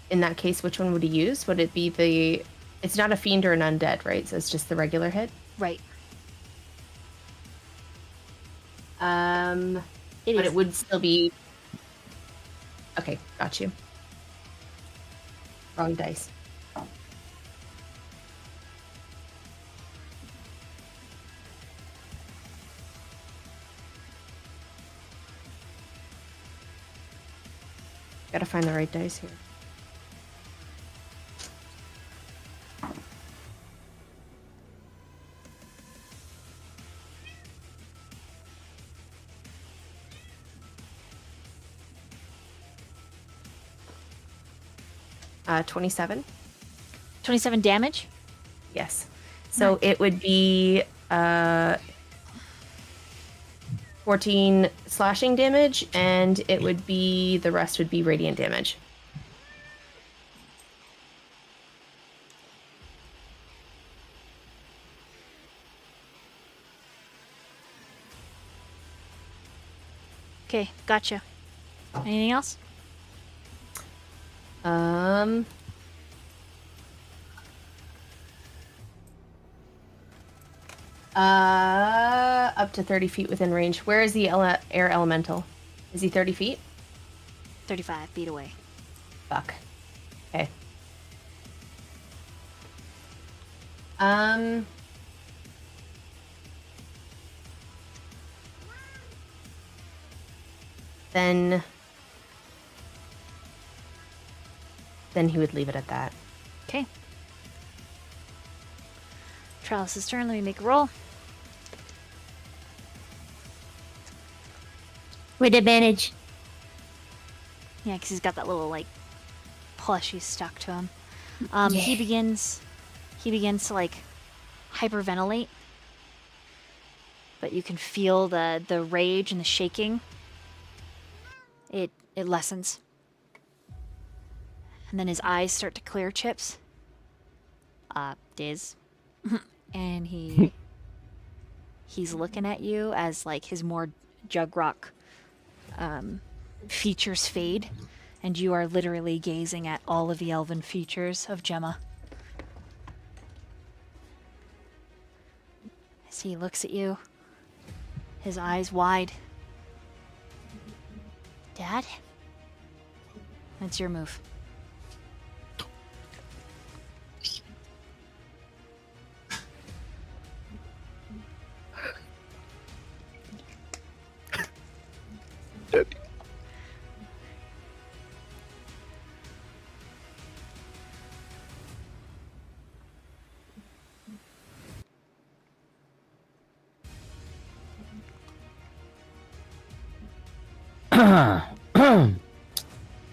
in that case, which one would he use? Would it be the? It's not a fiend or an undead, right? So it's just the regular hit. Right. But it would still be. Okay, got you. Wrong dice. Gotta find the right dice here. Uh, 27. 27 damage? Yes. So it would be 14 slashing damage, and it would be the rest would be radiant damage. Okay, gotcha. Anything else? Up to 30 feet within range. Where is the air elemental? Is he 30 feet? 35 feet away. Fuck. Okay. Then he would leave it at that. Okay. Trellis' turn. Let me make a roll. With advantage. Yeah, because he's got that little, like, plushie stuck to him. He begins to, like, hyperventilate. But you can feel the rage and the shaking. It lessens. And then his eyes start to clear, Chips. Diz. And he's looking at you as, like, his more Jugrock features fade, and you are literally gazing at all of the elven features of Gemma. As he looks at you, his eyes wide. Dad? That's your move.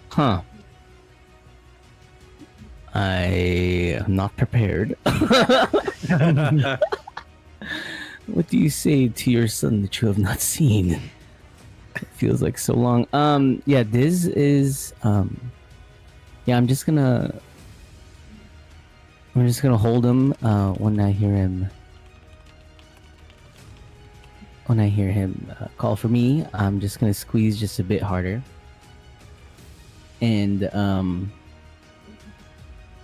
Huh. I am not prepared. What do you say to your son that you have not seen? It feels like so long. Yeah, Diz is yeah, I'm just gonna hold him when I hear him call for me. I'm just gonna squeeze just a bit harder. And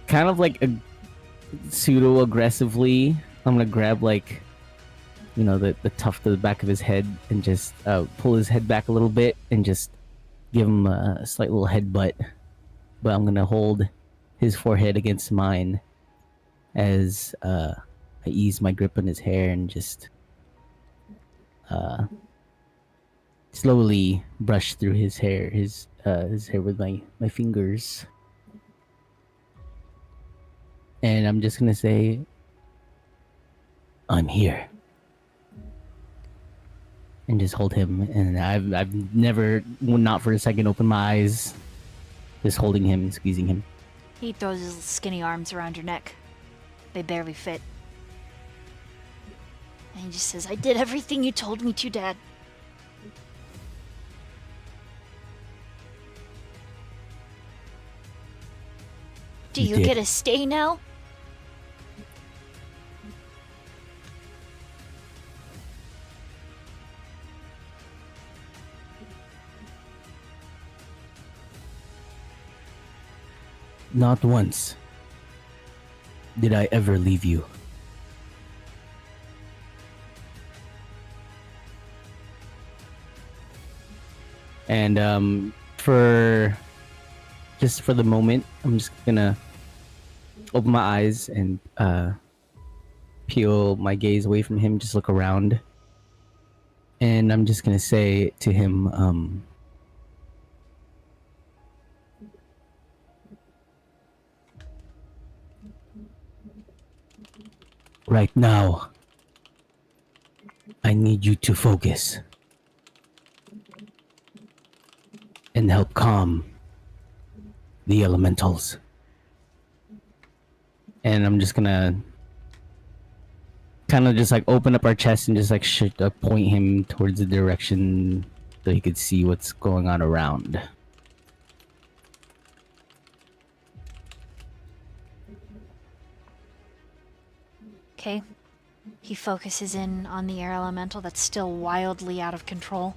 kind of like a pseudo aggressively, I'm gonna grab like, you know, the tuft of the back of his head and just pull his head back a little bit and just give him a slight little headbutt. But I'm gonna hold his forehead against mine as I ease my grip on his hair and just slowly brush through his hair with my fingers. And I'm just gonna say, I'm here. And just hold him. And I've never, not for a second, opened my eyes. Just holding him and squeezing him. He throws his skinny arms around your neck. They barely fit. And he just says, I did everything you told me to, Dad. Do you did. get a stay now? Not once did I ever leave you. And for the moment, I'm just gonna open my eyes and peel my gaze away from him, just look around. And I'm just gonna say to him, right now, I need you to focus and help calm the elementals. And I'm just gonna kind of just like open up our chest and just like point him towards the direction so he could see what's going on around. Okay. He focuses in on the air elemental that's still wildly out of control.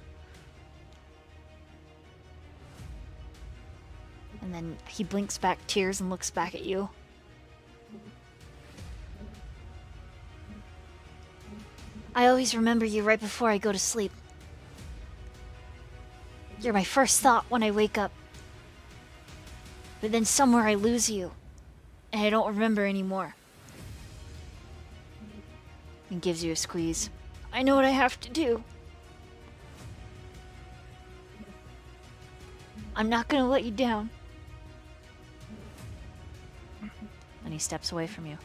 And then he blinks back tears and looks back at you. I always remember you right before I go to sleep. You're my first thought when I wake up. But then somewhere I lose you, and I don't remember anymore. And gives you a squeeze. I know what I have to do. I'm not gonna let you down. And he steps away from you.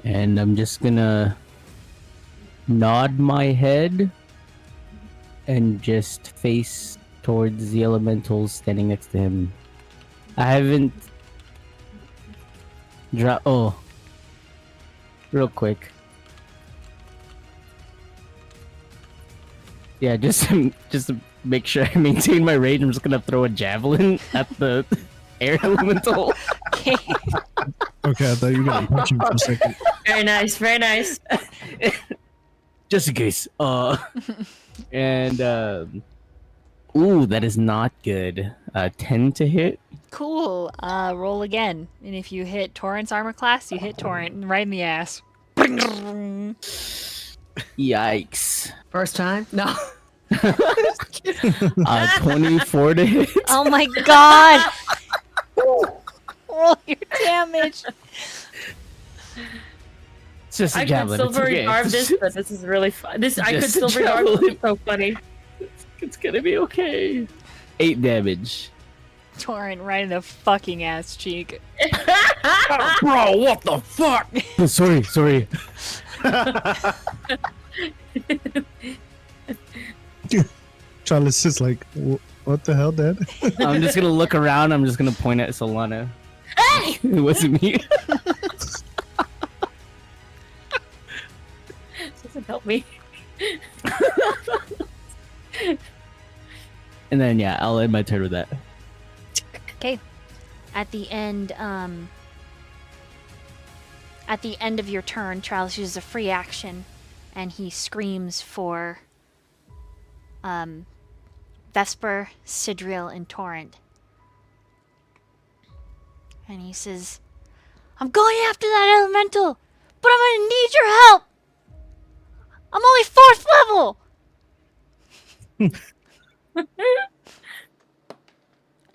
And I'm just gonna nod my head and just face towards the elementals standing next to him. I haven't oh, real quick. Yeah, just to make sure I maintain my rage, I'm just gonna throw a javelin at the air elemental. Okay. Okay, I thought you were gonna punch him for a second. Very nice, very nice. Just in case. And ooh, that is not good. 10 to hit. Cool. Roll again. And if you hit Torrent's armor class, you hit Torrent right in the ass. Yikes. First time? No. 24 to hit. Oh my god! Roll your damage. It's just a I could javelin. It's silver okay. rebarb this, but this is really fun. I could Just a silver rebarb javelin. this. It's so funny. It's gonna be okay. 8 damage. Torrent right in the fucking ass cheek. Bro, what the fuck? Oh, sorry. Charles is like, What the hell, Dad? I'm just gonna look around. I'm just gonna point at Solana. Hey! It wasn't me. Doesn't help me. And then yeah, I'll end my turn with that. Okay. At the end of your turn, Charles uses a free action, and he screams for Vesper, Sidriel, and Torrent. And he says, I'm going after that elemental, but I'm gonna need your help! I'm only 4th level!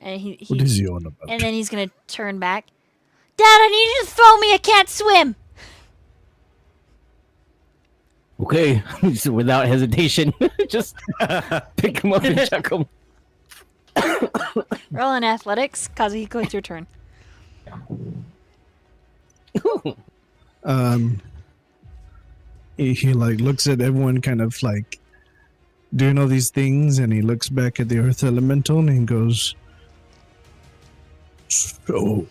And What is he on about? and then he's gonna turn back. Dad, I need you to throw me, I can't swim! Okay, so without hesitation, just pick him up and chuck him. Roll in athletics, Kazuhiko, it's your turn. He like looks at everyone kind of like doing all these things, and he looks back at the earth elemental and he goes, so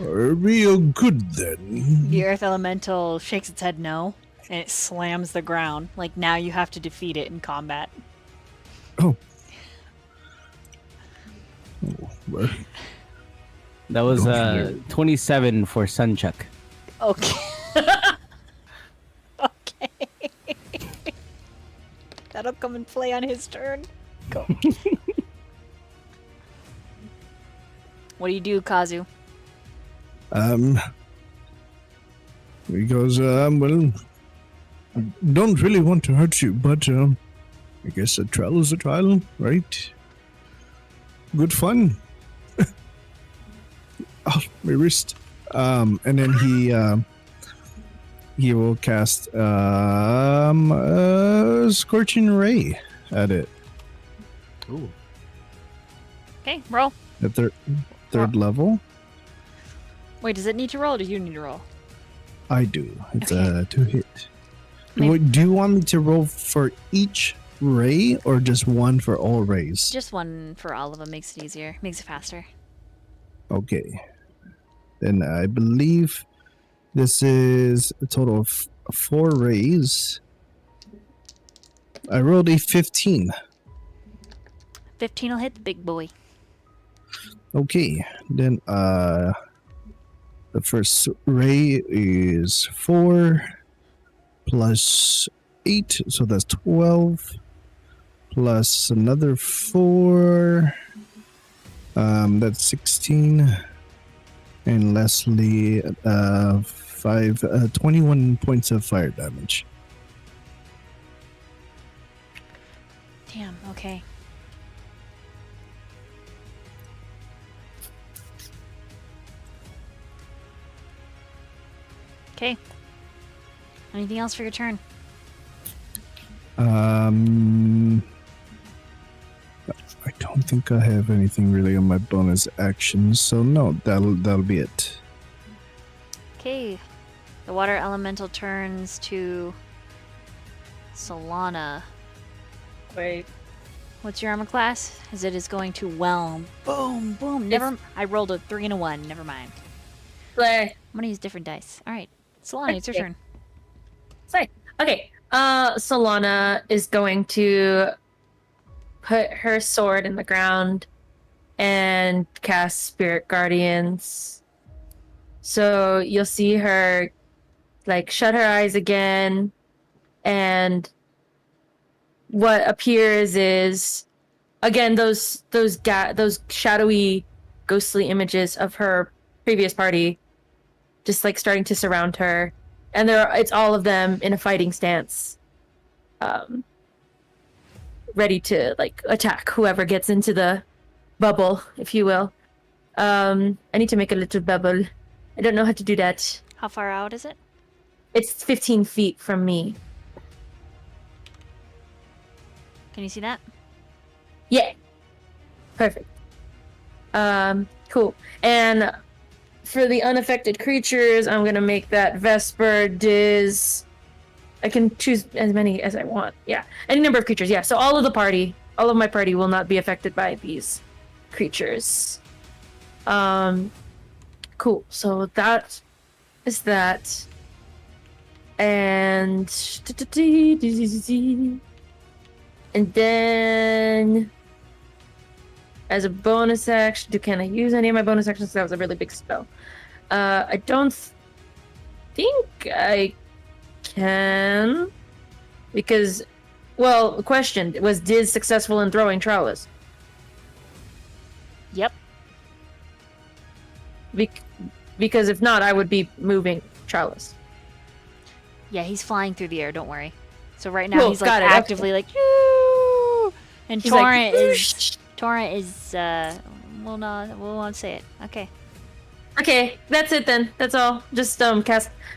are we all good then? The earth elemental shakes its head no, and it slams the ground. Like, now you have to defeat it in combat. Oh. Oh, well, That was Go 27 for Sunchuck. Okay. Okay. That'll come and play on his turn. Go. What do you do, Kazu? he goes, well, I don't really want to hurt you, but I guess a trial is a trial, right? Good fun. Oh, my wrist. And then he will cast Scorching Ray at it. Ooh. Okay, roll. At third level. Wait, does it need to roll or do you need to roll? I do. It's Okay. 2 hit. Maybe- Wait, do you want me to roll for each ray or just one for all rays? Just one for all of them makes it easier, makes it faster. Okay. Then I believe this is a total of 4 rays. I rolled a 15. 15 will hit the big boy. Okay. Then the first ray is 4 plus 8, so that's 12. Plus another 4. That's 16. And lastly, 21 points of fire damage. Damn, okay. Okay. Anything else for your turn? I don't think I have anything really on my bonus actions, so no, that'll be it. Okay. The water elemental turns to Solana. Wait. What's your armor class? As it is going to whelm. Boom, boom. Never. I rolled a 3 and a 1. Never mind. Play. I'm gonna use different dice. All right, Solana, it's your Okay. turn. Sorry. Okay. Solana is going to put her sword in the ground and cast Spirit Guardians. So you'll see her like shut her eyes again, and what appears is again those shadowy, ghostly images of her previous party, just like starting to surround her, and it's all of them in a fighting stance, ready to like attack whoever gets into the bubble, if you will. I need to make a little bubble. I don't know how to do that. How far out is it? It's 15 feet from me. Can you see that? Yeah. Perfect. Cool. And for the unaffected creatures, I'm gonna make that Vesper, Diz. I can choose as many as I want. Yeah. Any number of creatures. Yeah. So all of the party all of my party will not be affected by these creatures. Cool. So that is that. And then as a bonus action, can I use any of my bonus actions? That was a really big spell. I don't think I can, because, well, question, was Diz successful in throwing trellis? Yep. Because if not, I would be moving trellis. Yeah, he's flying through the air. Don't worry. So right now Cool, he's like got it, actively like, "Yoo!" And He's like, Torrent is we won't say it. Okay. Okay, that's it then. That's all. Just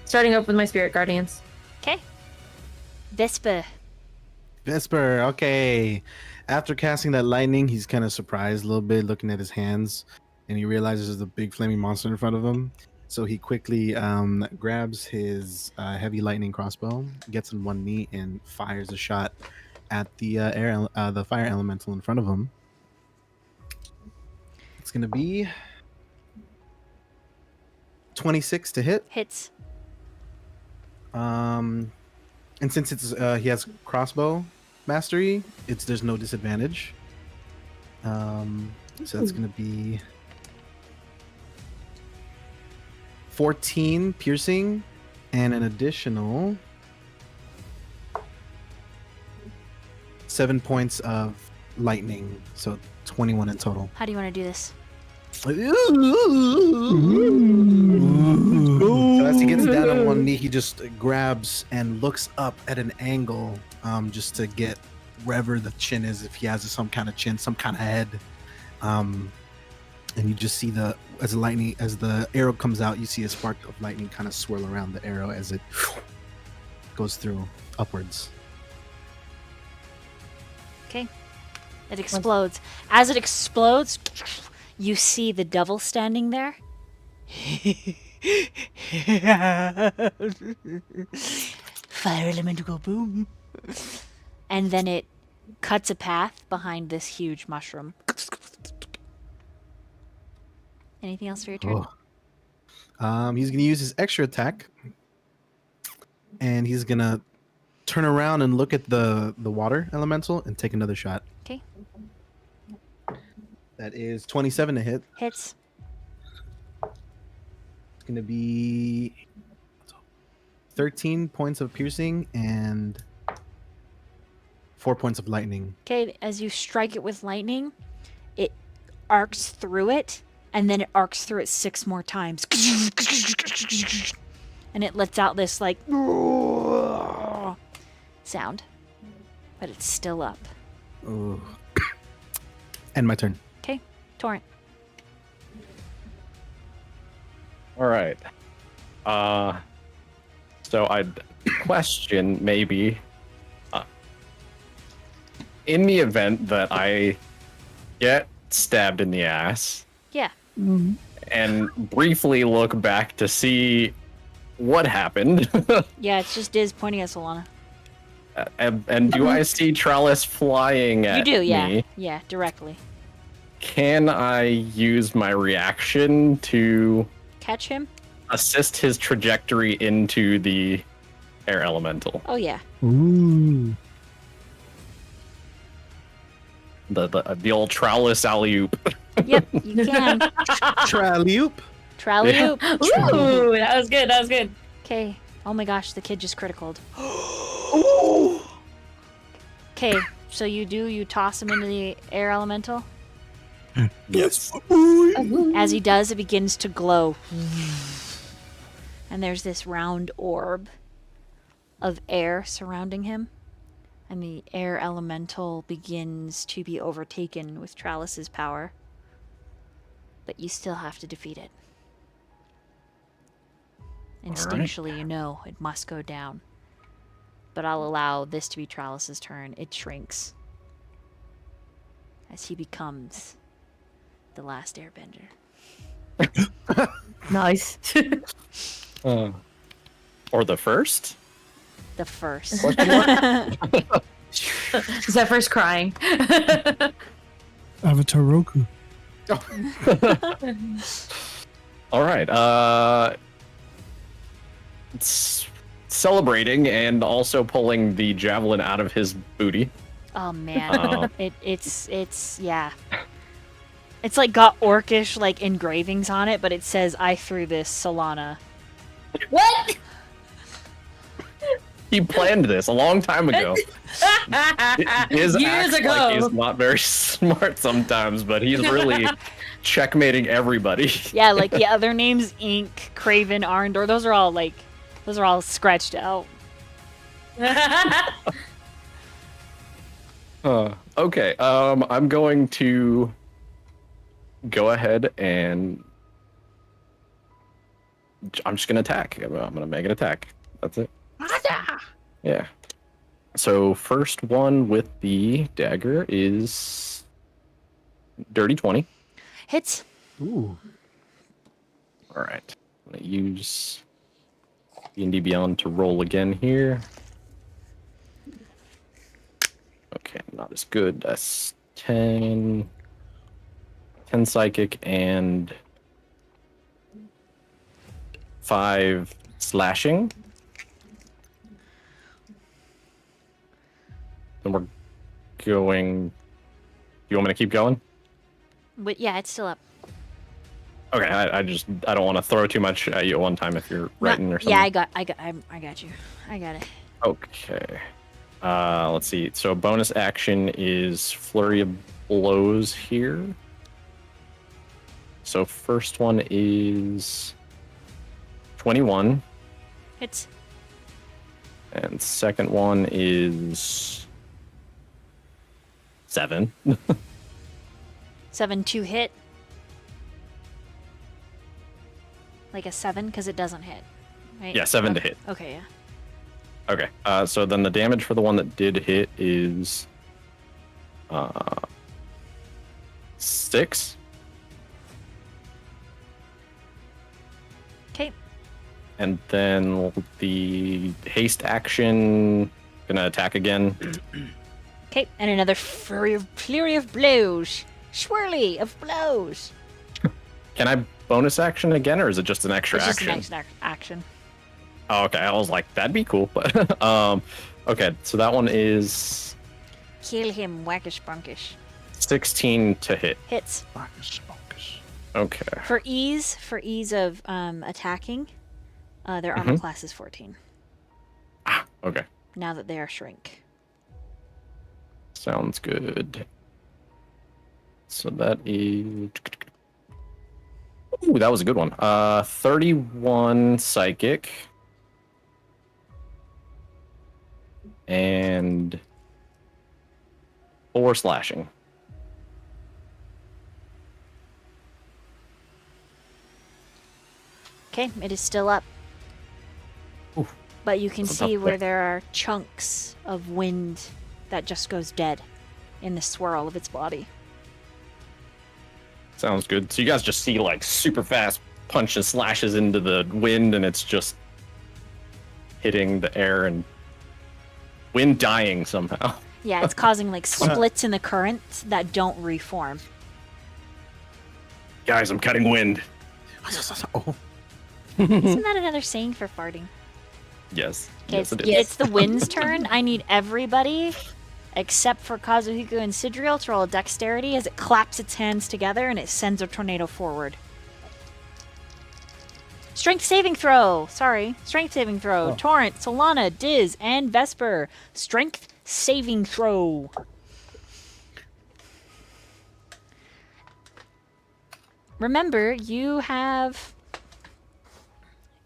starting up with my spirit guardians. Okay. Vesper. Vesper, okay. After casting that lightning, he's kind of surprised a little bit, looking at his hands, and he realizes there's a big flaming monster in front of him. So he quickly grabs his heavy lightning crossbow, gets on one knee, and fires a shot at the the fire elemental in front of him. It's gonna be 26 to hit. Hits. And since it's he has crossbow mastery, there's no disadvantage. So that's gonna be 14 piercing and an additional 7 points of lightning, so 21 in total. How do you want to do this? So as he gets down on one knee, he just grabs and looks up at an angle, just to get wherever the chin is, if he has some kind of chin, some kind of head. And you just see as the arrow comes out, you see a spark of lightning kind of swirl around the arrow as it goes through upwards. Okay. It explodes. As it explodes, you see the devil standing there. Fire elemental go boom. And then it cuts a path behind this huge mushroom. Anything else for your turn? He's gonna use his extra attack, and he's gonna turn around and look at the water elemental and take another shot. Okay. That is 27 to hit. Hits. It's gonna be 13 points of piercing and 4 points of lightning. Okay, as you strike it with lightning, it arcs through it, and then it arcs through it 6 more times. And it lets out this, like, sound. But it's still up. Ooh. End my turn. Okay, Torrent. All right. So I'd question maybe, in the event that I get stabbed in the ass, Yeah. and briefly look back to see what happened. Yeah, it's just Diz pointing at Solana. And do I see Trellis flying at You do, yeah. me? Yeah, directly. Can I use my reaction to Catch him? assist his trajectory into the air elemental? Oh, yeah. Ooh. The old Trellis alley-oop. Yep, you can. Traloop. Tralley-oop. Ooh, that was good. That was good. Okay. Oh my gosh, the kid just criticaled. Okay, so you toss him into the air elemental. Yes. As he does, it begins to glow. And there's this round orb of air surrounding him. And the air elemental begins to be overtaken with Trellis's power. But you still have to defeat it. Instinctually, you know it must go down. But I'll allow this to be Trellis's turn. It shrinks. As he becomes the last airbender. Nice. Or the first? The first. Question mark? Zephyr's crying. Avatar Roku. All right. It's celebrating and also pulling the javelin out of his booty. Oh man, Uh, it's yeah. It's like got orcish like engravings on it, but it says "I threw this, Solana." What? He planned this a long time ago. His Years act ago. like he's not very smart sometimes, but he's really checkmating everybody. Yeah, like the other names, Ink, Craven, Arndor. Those are all scratched out. Okay. I'm going to go ahead and I'm just gonna attack. I'm gonna make an attack. That's it. Yeah. So first one with the dagger is dirty 20. Hits. Ooh. All right. I'm gonna use D&D Beyond to roll again here. Okay, not as good. That's 10 psychic and 5 slashing. Then we're going. You want me to keep going? But yeah, it's still up. Okay, I don't want to throw too much at you at one time if you're writing or something. Yeah, I got you. I got it. Okay. Let's see. So bonus action is flurry of blows here. So first one is 21, Hits. and second one is 7. 7 to hit. Like a 7 because it doesn't hit. Right? Yeah, 7 to Okay. hit. Okay, yeah. Okay. So then the damage for the one that did hit is 6. Okay. And then the haste action gonna attack again. Okay, and another flurry of blows. Swirly of blows. Can I bonus action again, or is it just an extra It's just action? an extra action. Oh, okay. I was like, that'd be cool, but okay. So that one is Kill him, wackish bunkish. 16 to hit. Hits. Bonkus, bonkus. Okay. For ease of attacking, their armor Mhm. class is 14. Okay. Now that they are shrink. Sounds good. So that is. Ooh, that was a good one. 31 psychic. And 4 slashing. Okay, it is still up. Oof. But you can That's a see tough where pick. there are chunks of wind that just goes dead in the swirl of its body. Sounds good. So you guys just see like super fast punches, slashes into the wind, and it's just hitting the air and wind dying somehow. Yeah, it's causing like splits in the current that don't reform. Guys, I'm cutting wind. Oh. Isn't that another saying for farting? Yes. Okay, Yes, it is. it's the wind's turn. I need everybody, except for Kazuhiko and Sidriel, to roll a dexterity as it claps its hands together and it sends a tornado forward. Strength saving throw! Sorry. Strength saving throw. Oh. Torrent, Solana, Diz, and Vesper. Strength saving throw. Remember, you have...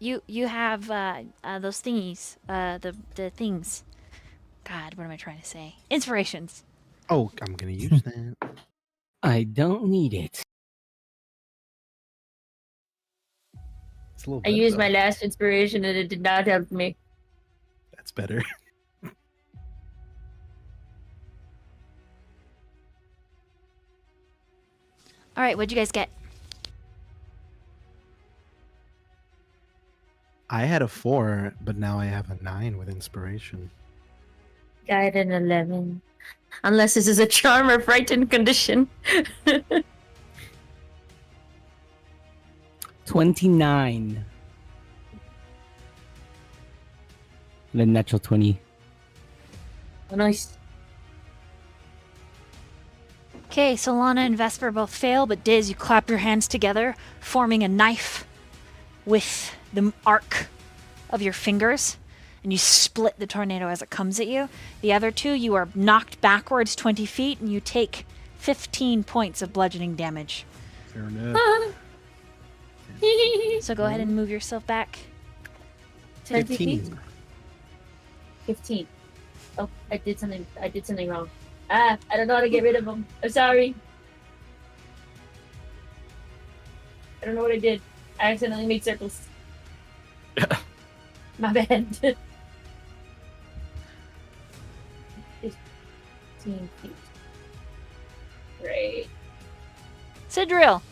You have those thingies, the things. God, what am I trying to say? Inspirations. Oh, I'm gonna use that. I don't need it. It's a little I bit, used though. my last inspiration and it did not help me. That's better. All right, what'd you guys get? I had a 4, but now I have a 9 with inspiration. Died in 11. Unless this is a charm or frightened condition. 29. The natural 20. Oh, nice. Okay, so Lana and Vesper both fail, but Diz, you clap your hands together, forming a knife with the arc of your fingers, and you split the tornado as it comes at you. The other two, you are knocked backwards 20 feet, and you take 15 points of bludgeoning damage. Fair enough. So go ahead and move yourself back. 10 feet. 15. 15. Oh, I did something wrong. I don't know how to get rid of them. I'm sorry. I don't know what I did. I accidentally made circles. My bad. 15 feet. Great. Sidriel!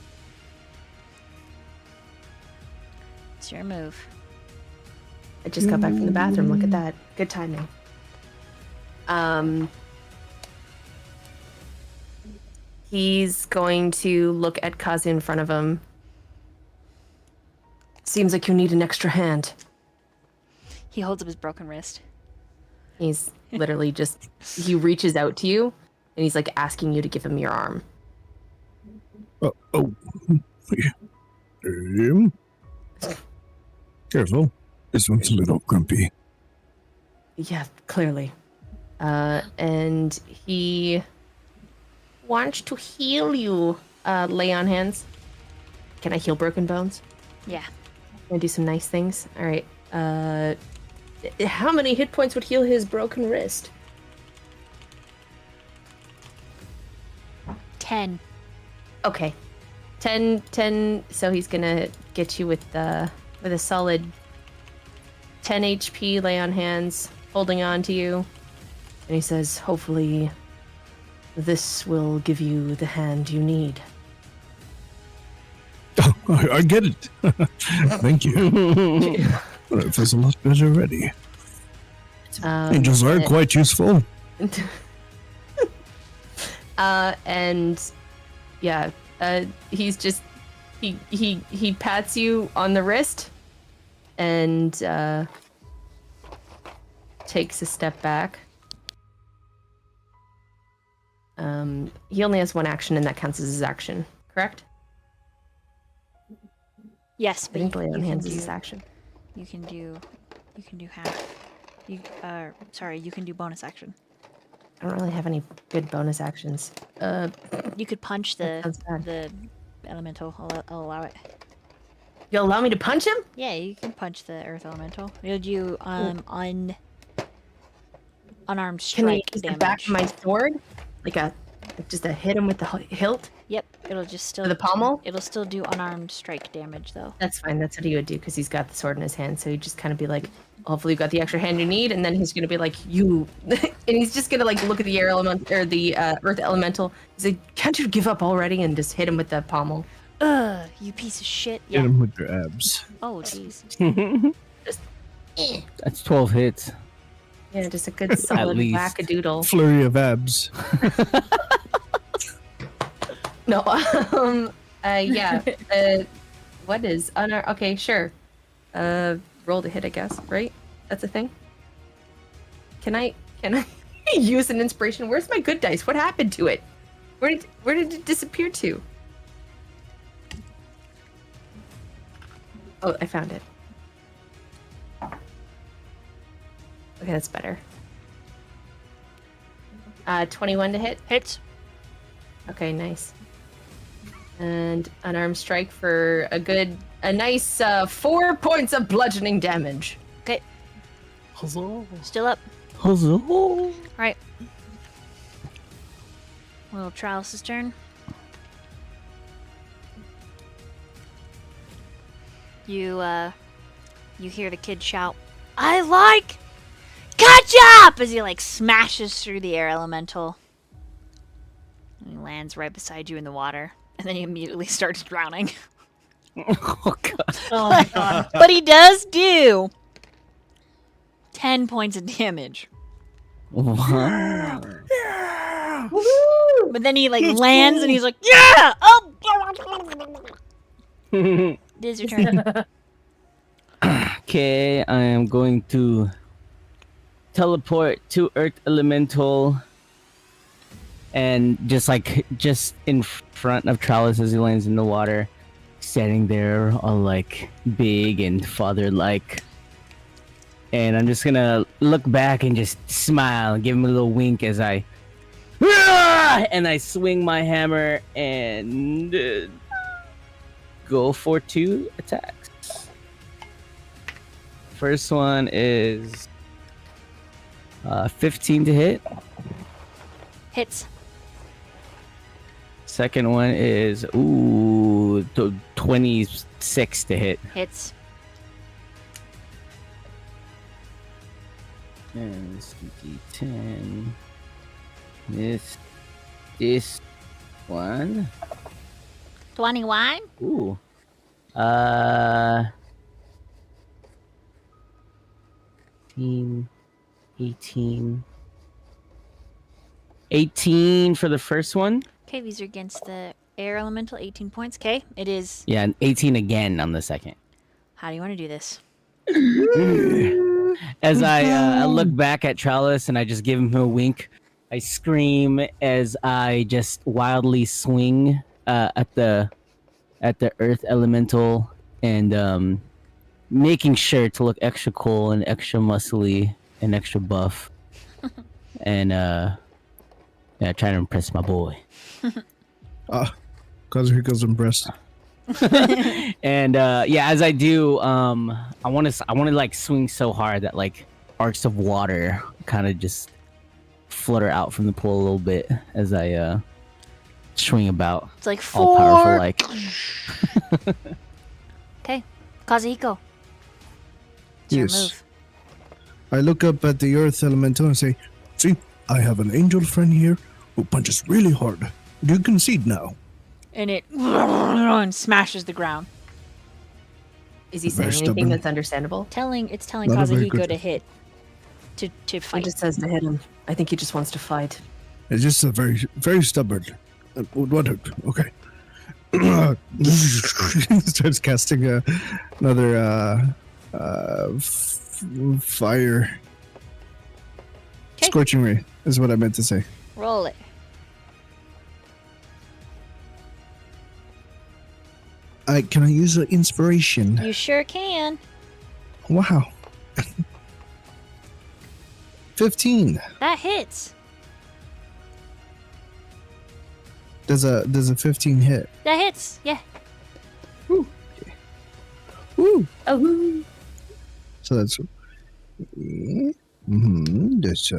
It's your move. I just got back from the bathroom. Look at that. Good timing. He's going to look at Kazu in front of him. Seems like you need an extra hand. He holds up his broken wrist. He's literally just, he reaches out to you and he's like asking you to give him your arm. Careful. This one's a little grumpy. Yeah, clearly. And he wants to heal you. Lay on hands. Can I heal broken bones? Yeah. Can I do some nice things? All right. How many hit points would heal his broken wrist? 10. Okay. 10. So he's gonna get you with a solid 10 HP. Lay on hands, holding on to you, and he says, "Hopefully, this will give you the hand you need." Oh, I get it. Thank you. Well, it feels a lot better already. Angels are quite useful. And yeah, he's just he pats you on the wrist and takes a step back. He only has one action, and that counts as his action, correct? Yes, I but think lay on you hands can is his do, action. you can do half. You can do bonus action. I don't really have any good bonus actions. You could punch That the sounds bad. the elemental. I'll allow it. You'll allow me to punch him? Yeah, you can punch the earth elemental. You'll do unarmed Can I strike use the damage. back of my sword? Just a hit him with the hilt? Yep, it'll just still The pommel? It'll still do unarmed strike damage though. That's fine. That's what he would do because he's got the sword in his hand. So he'd just kind of be like, hopefully you've got the extra hand you need. And then he's going to be like, you. And he's just going to like look at the air element or the earth elemental. He's like, can't you give up already? And just hit him with the pommel. Ugh, you piece of shit. Hit Yeah. him with your abs. Oh, jeez. That's 12 hits. Yeah, just a good solid least. whack-a-doodle. Flurry of abs. No, yeah. What is unarmed? Okay, sure. Roll to hit, I guess, right? That's a thing. Can I use an inspiration? Where's my good dice? What happened to it? Where did it disappear to? Oh, I found it. Okay, that's better. 21 to hit. Hits. Okay, nice. And unarmed strike for a nice 4 points of bludgeoning damage. Okay. Still up. Huzzah. Right. Little Tralis' turn. You hear the kid shout, "I like ketchup!" as he like smashes through the air elemental. And he lands right beside you in the water. And then he immediately starts drowning. Oh, God. Oh my god. But he does do 10 points of damage. What? But then he like lands and he's like, yeah! Oh! It is your turn. Okay, I am going to teleport to Earth Elemental and just in front of Trellis as he lands in the water, standing there all like big and father-like. And I'm just gonna look back and just smile and give him a little wink as I swing my hammer and go for 2 attacks. First one is 15 to hit. Hits. Second one is 26 to hit. Hits. And this D10. This one. 21. Ooh. 18. 18 for the first one. Okay, these are against the air elemental. 18 points. Okay, it is. Yeah, and 18 again on the second. How do you want to do this? As I look back at Trellis and I just give him a wink, I scream as I just wildly swing at the earth elemental and making sure to look extra cool and extra muscly and extra buff. And yeah, trying to impress my boy. Kazuhiko's impressed. And yeah, as I do, I want to like swing so hard that like arcs of water kind of just flutter out from the pool a little bit as I swing about. It's like all 4. powerful like. Okay, Kazuhiko. It's your Yes. move. I look up at the earth elemental and say, "See, I have an angel friend here who punches really hard. Do you concede now?" And it and smashes the ground. Is he Very saying anything stubborn. that's understandable? It's telling Not a very Kazuhiko good- to hit. To He fight. just says to hit him. I think he just wants to fight. It's just a very, very stubborn. What? Okay. Starts casting another fire. Okay. Scorching ray is what I meant to say. Roll it. Can I use an inspiration? You sure can. Wow. 15. That hits. Does a 15 hit? That hits. Yeah. Woo. Oh, So that's that's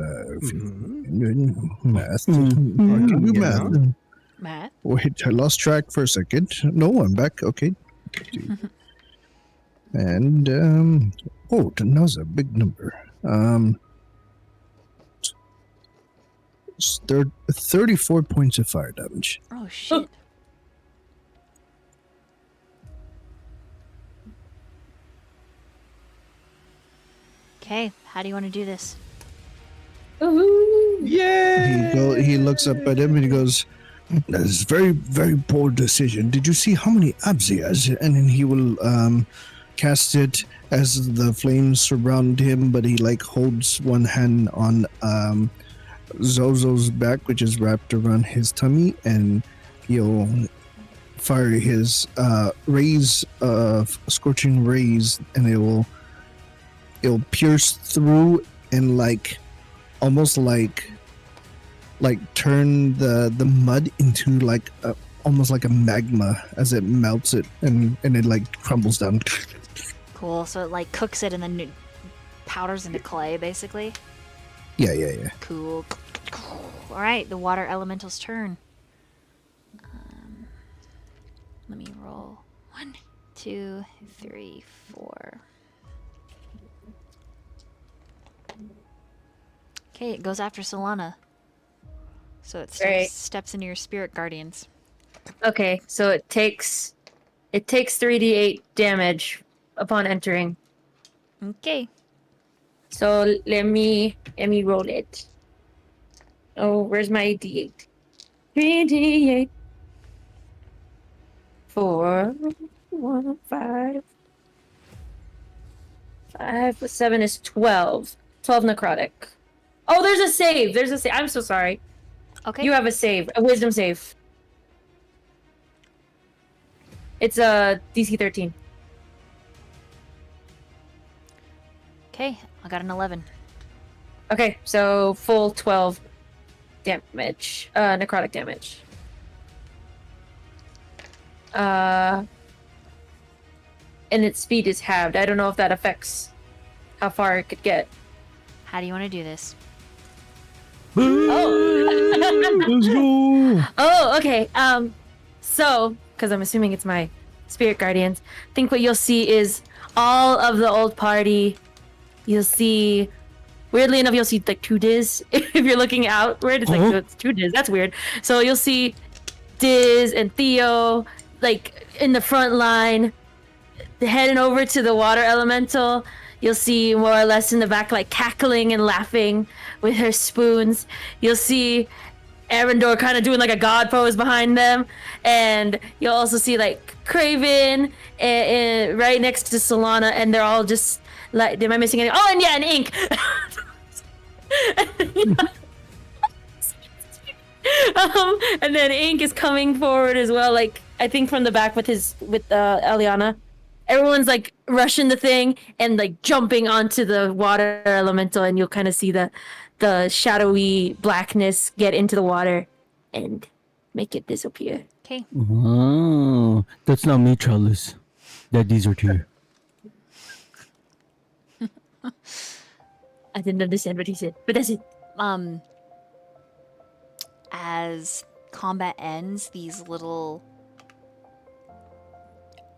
math. I can do math. Matt. Wait, I lost track for a second. No, I'm back. Okay. And oh, that was a big number. 34 points of fire damage. Oh shit. Okay, how do you want to do this? He looks up at him and he goes, "That is very, very poor decision. Did you see how many abs he has?" And then he will cast it as the flames surround him, but he like holds one hand on Zozo's back, which is wrapped around his tummy, and he'll fire his rays of scorching rays, and it'll pierce through and like almost like turn the mud into like almost like a magma as it melts it and it like crumbles down. Cool. So it like cooks it and then it powders into clay, basically. Yeah. Cool. All right, the water elemental's turn. Let me roll. 1, 2, 3, 4. Okay, it goes after Solana. So it Right. steps into your spirit guardians. okay. So it takes 3d8 damage upon entering. Okay. So let me roll it. Oh, where's my D8? 3d8. 4, 1, 5. 5 plus 7 is 12. 12 necrotic. Oh, there's a save. There's a save. I'm so sorry. Okay. You have a save. A wisdom save. It's a DC 13. Okay, I got an 11. Okay, so full 12 damage. Necrotic damage. And its speed is halved. I don't know if that affects how far it could get. How do you want to do this? Oh. Let's go. Oh, okay. So, because I'm assuming it's my spirit guardians, I think what you'll see is all of the old party. You'll see, weirdly enough, you'll see like two Diz. If you're looking outward, it's like it's two Diz. That's weird. So you'll see Diz and Theo like in the front line, heading over to the water elemental. You'll see more or less in the back, like cackling and laughing with her spoons. You'll see Arendor kind of doing like a god pose behind them, and you'll also see like Craven and right next to Solana, and they're all just like, am I missing anything? Oh, and yeah, and Ink. And then Ink is coming forward as well, like I think from the back with Eliana. Everyone's like rushing the thing and like jumping onto the water elemental, and you'll kind of see the shadowy blackness get into the water and make it disappear. Okay. Oh, that's not me, Chalice. That desert here. I didn't understand what he said, but that's it. As combat ends, these little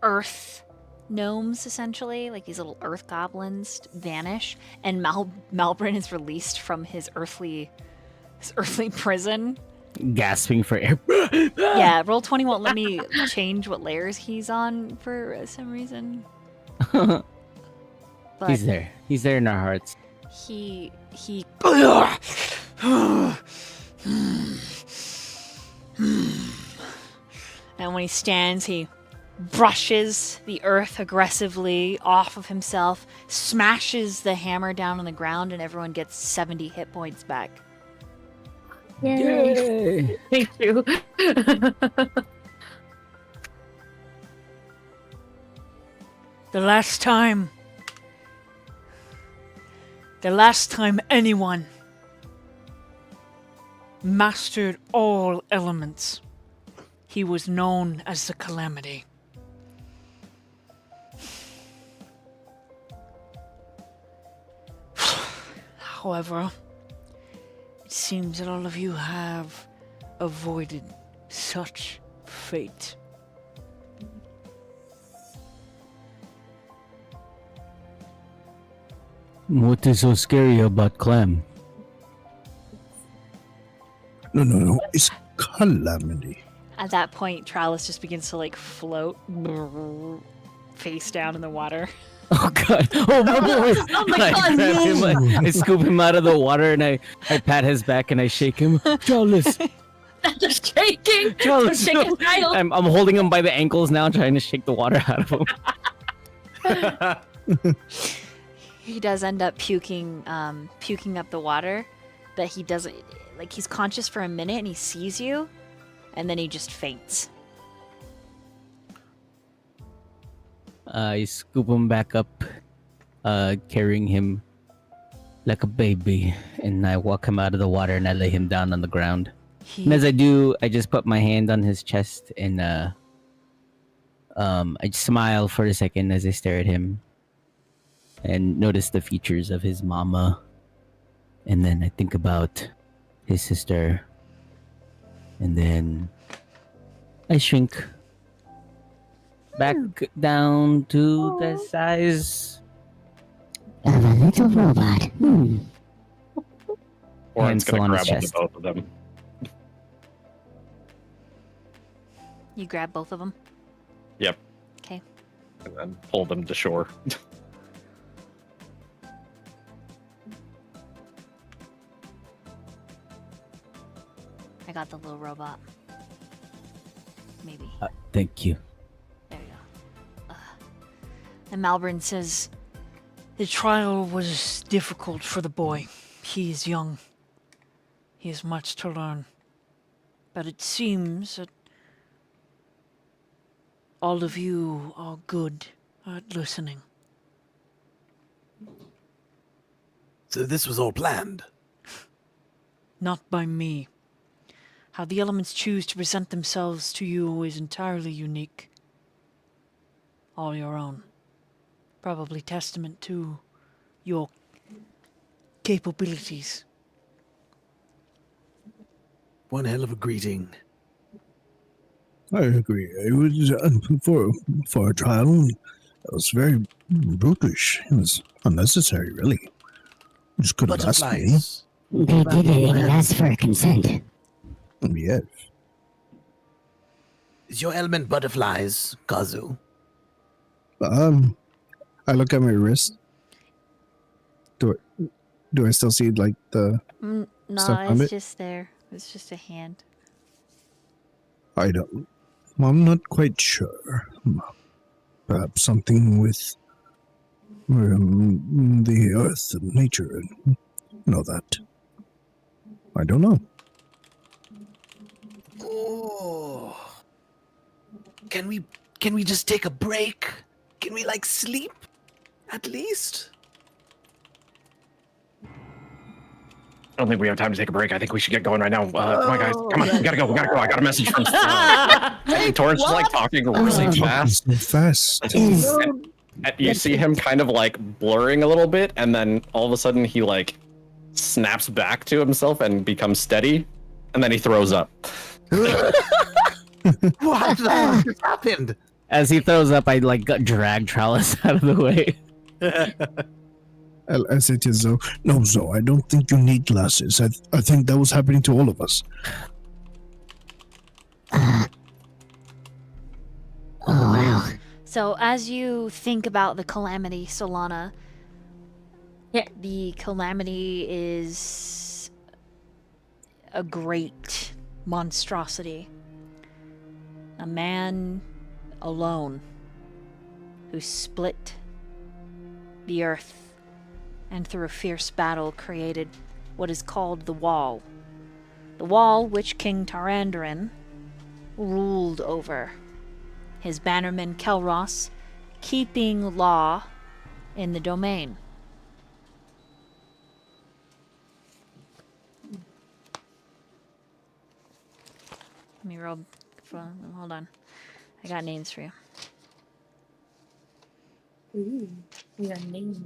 earth gnomes, essentially, like these little earth goblins, vanish, and Malbrin is released from his earthly prison. Gasping for air. Yeah, Roll20 won't let me change what layers he's on for some reason. But He's there. He's there in our hearts. he and when he stands, he brushes the earth aggressively off of himself, smashes the hammer down on the ground, and everyone gets 70 hit points back. Yay! Thank you. The last time anyone mastered all elements, he was known as the Calamity. However, it seems that all of you have avoided such fate. What is so scary about Clem? No. It's calamity. At that point, Tralis just begins to like float face down in the water. Oh god! Oh my boy! Oh my I God, grab him, no. I scoop him out of the water, and I pat his back and I shake him. Chalice, Just shaking. Chalice. Shake his child. I'm holding him by the ankles now, trying to shake the water out of him. He does end up puking up the water, but he doesn't, like, he's conscious for a minute and he sees you, and then he just faints. I scoop him back up, carrying him like a baby, and I walk him out of the water and I lay him down on the ground. And as I do, I just put my hand on his chest and I smile for a second as I stare at him and notice the features of his mama. And then I think about his sister. And then I shrink back down to the size Of a little robot. Orin's Hand's still gonna on his grab onto chest. both of them. You grab both of them. Yep. Okay. And then pull them to shore. I got the little robot. Maybe. Thank you. There you go. And Malbrin says, The trial was difficult for the boy. He is young. He has much to learn. But it seems that all of you are good at listening. So this was all planned. Not by me. How the elements choose to present themselves to you is entirely unique. All your own. Probably testament to your capabilities. One hell of a greeting. I agree. It was for a trial. It was very brutish. It was unnecessary, really. You just could have asked me. Butterflies. They didn't even ask for consent. Yes. Is your element butterflies, Kazu? I look at my wrist. Do I still see like the no, stuff on it's it? just there. It's just a hand. I don't. I'm not quite sure. Perhaps something with the earth and nature and that. I don't know. Oh. Can we just take a break? Can we like sleep? At least? I don't think we have time to take a break. I think we should get going right now. Come on, guys. Come on. We gotta go. I got a message from Torrance is like talking really fast. So fast. And you see him kind of like blurring a little bit, and then all of a sudden he like snaps back to himself and becomes steady, and then he throws up. What the fuck just happened? As he throws up, I like drag Trellis out of the way. I say to Zoe, no, Zoe, I don't think you need glasses. I think that was happening to all of us. Oh, wow. So as you think about the calamity, Solana, the calamity is a great monstrosity. A man alone who split the earth and through a fierce battle created what is called the Wall. The Wall which King Tarandarin ruled over. His bannerman Kelros keeping law in the domain. Let me roll. Hold on. I got names for you. Ooh, we got names.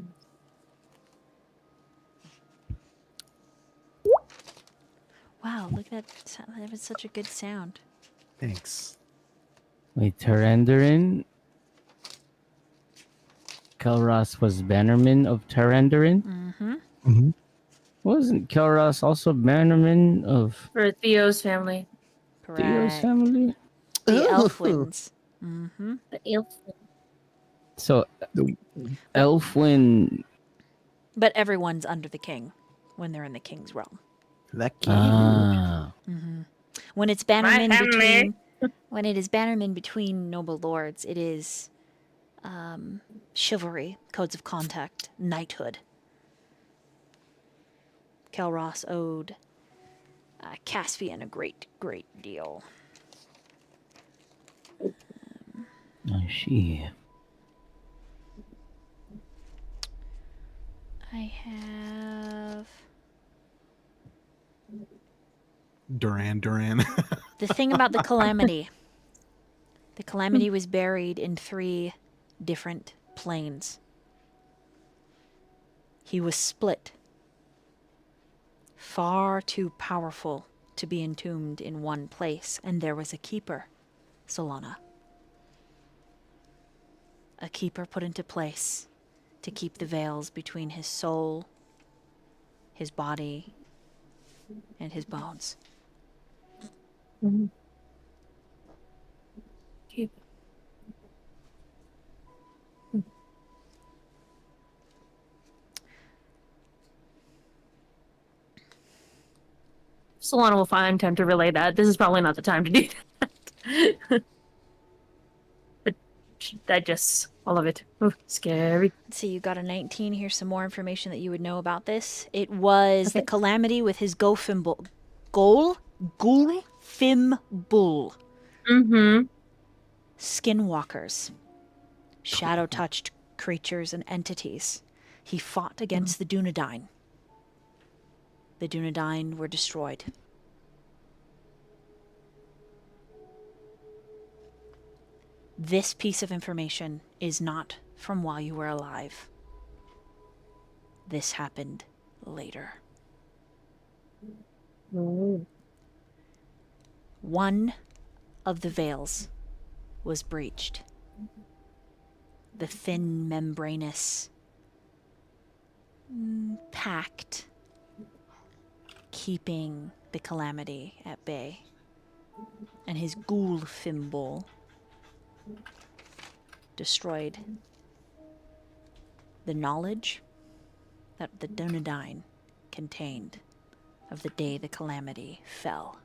Wow, look at that. That was such a good sound. Thanks. Wait, Tarandarin? Kelros was Bannerman of Tarandarin? Mm-hmm. Mm-hmm. Wasn't Kelros also Bannerman of For Theo's family. Theo's Correct. family? The Ooh. Elfwins. Mm-hmm. The elf. So, Elfwin. But everyone's under the king when they're in the king's realm. Lucky. Ah. Mm-hmm. When it's bannerman family. between, when it is bannerman between noble lords, it is chivalry, codes of contact, knighthood. Kelros owed Caspian a great deal. I see. I have Duran. the thing about the calamity. The calamity was buried in 3 different planes. He was split. Far too powerful to be entombed in one place, and there was a keeper, Solana. A keeper put into place to keep the veils between his soul, his body, and his bones. Mm-hmm. Keep. Solana will find time to relay that. This is probably not the time to do that. But digest all of it. Ooh, scary. Let's see, you got a 19. Here's some more information that you would know about this. It was the Okay. Calamity with his Gulfimbull. Gulfimbull. Mm-hmm. Skinwalkers. Shadow-touched creatures and entities. He fought against the Dunedain. The Dunedain were destroyed. This piece of information is not from while you were alive. This happened later. One of the veils was breached. The thin membranous pact keeping the Calamity at bay. And his Gulfimbull destroyed the knowledge that the Dunedain contained of the day the Calamity fell.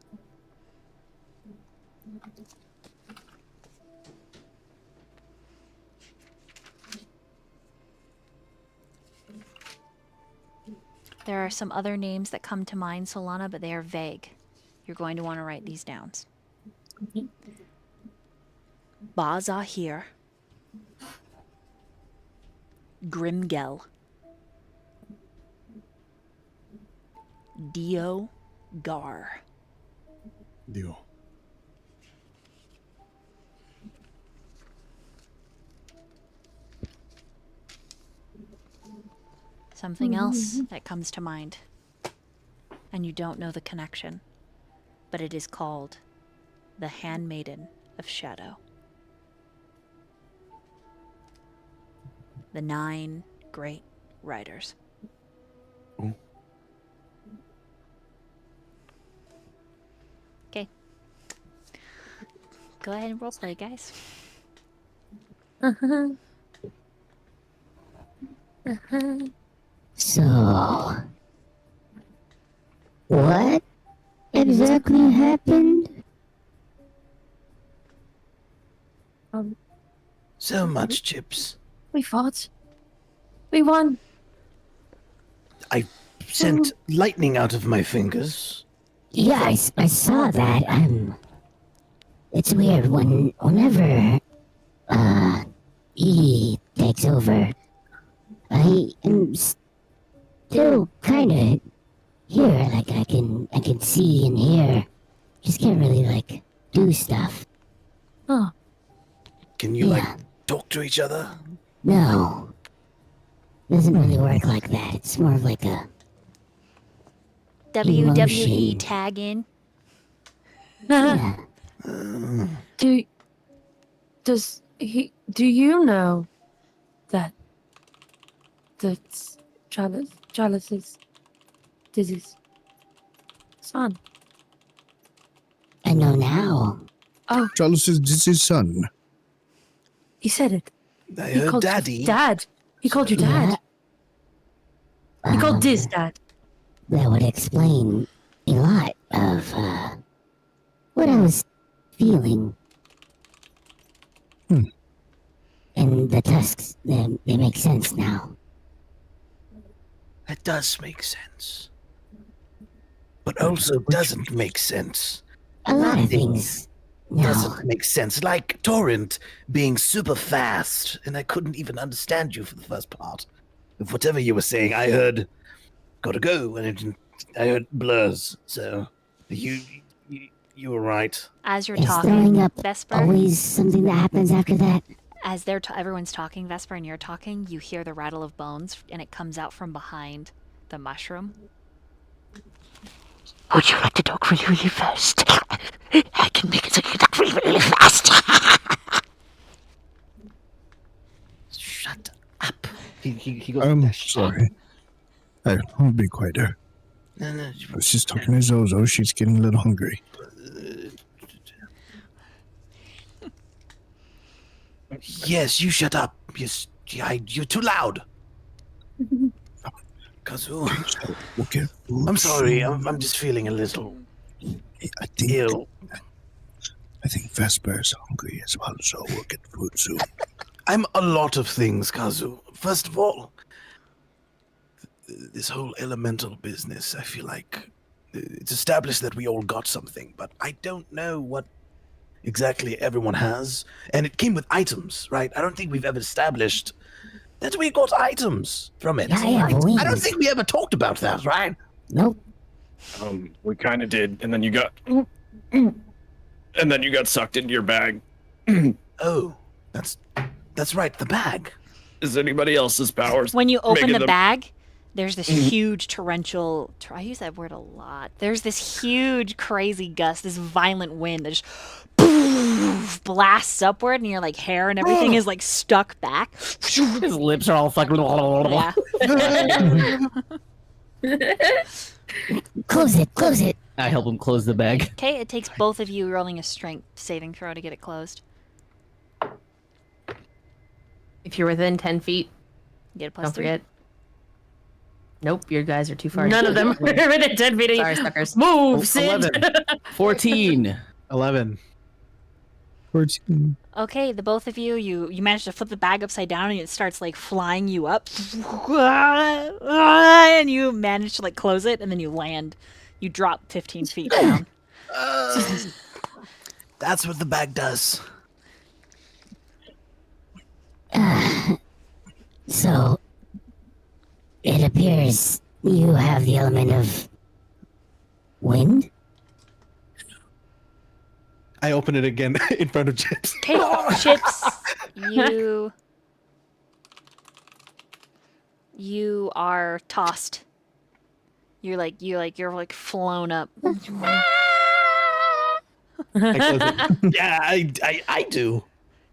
There are some other names that come to mind, Solana, but they are vague. You're going to want to write these down. Ba-Zahir, Grimgel, Dio Gar. Dio. Something else that comes to mind, and you don't know the connection, but it is called the Handmaiden of Shadow. The 9 great riders. Oh. Okay. Go ahead and roleplay, guys. So, what exactly happened? So much, Chips. We fought. We won. I sent lightning out of my fingers. Yeah, I saw that. It's weird whenever E takes over. I am still kind of here, like I can see and hear. Just can't really like do stuff. Oh. Can you, Yeah. talk to each other? No, doesn't really work like that. It's more of like a WWE Emotion. tag in. yeah. Do you know that that's Chalice's Dizzy's son? I know now. Oh, Charles is his son. he said it. I He heard called Daddy. you Dad. He called you Dad. He called Diz Dad. That would explain a lot of what I was feeling. And the tusks, they make sense now. That does make sense. But also doesn't make sense. A lot of Nothing things. No. Doesn't make sense. Like Torrent being super fast, and I couldn't even understand you for the first part of whatever you were saying. I heard "gotta go," and I heard blurs. So you were right. As you're Is throwing talking, up Vesper, always something that happens after that? as everyone's talking, Vesper, and you're talking, you hear the rattle of bones, and it comes out from behind the mushroom. Would you like to talk really, really fast? I can make it so you can talk really, really fast. Shut up. He goes. Sorry. I'll be quieter. No, I was just talking to Zozo. She's getting a little hungry. Yes, you shut up. Yes, you're too loud. Kazu, Okay. I'm sorry. I'm just feeling a little I think Ew. I think Vesper is hungry as well, so we'll get food soon. I'm a lot of things, Kazu. First of all, this whole elemental business, I feel like it's established that we all got something, but I don't know what exactly everyone has. And it came with items, right? I don't think we've ever established that we got items from it. Yeah, I have right? wings. I don't think we ever talked about that, right? Nope. We kind of did, and then you got, sucked into your bag. Oh, that's right, the bag. Is anybody else's powers? When you open making the them- bag, there's this huge torrential. I use that word a lot. There's this huge, crazy gust, this violent wind that just blasts upward, and your like hair and everything is like stuck back. His lips are all fucking. Yeah. Close it. Close it. I help him close the bag. Okay, it takes both of you rolling a strength saving throw to get it closed. If you're within 10 feet, Get a plus don't 3. forget. Nope, your guys are too far. None of them are within 10 feet. Sorry, suckers. Move, Sid. 11. 14. 11. 14. Okay, the both of you, you manage to flip the bag upside down and it starts like flying you up. And you manage to like close it and then you land. You drop 15 feet down. That's what the bag does. So, it appears you have the element of wind? I open it again in front of Chips. Okay, Chips, you are tossed. You're flown up. I close it. Yeah, I do.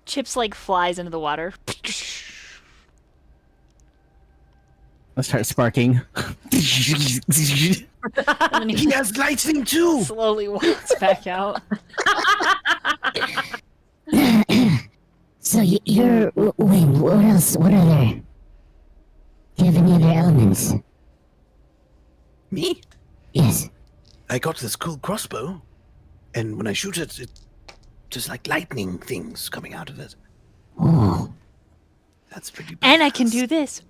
Chips like flies into the water. I start sparking. And then He he has lightning too. slowly walks back out. So you're wind. What else? What other? Do you have any other elements? Me? Yes. I got this cool crossbow, and when I shoot it, it just like lightning things coming out of it. Oh. That's pretty. And I can badass. do this.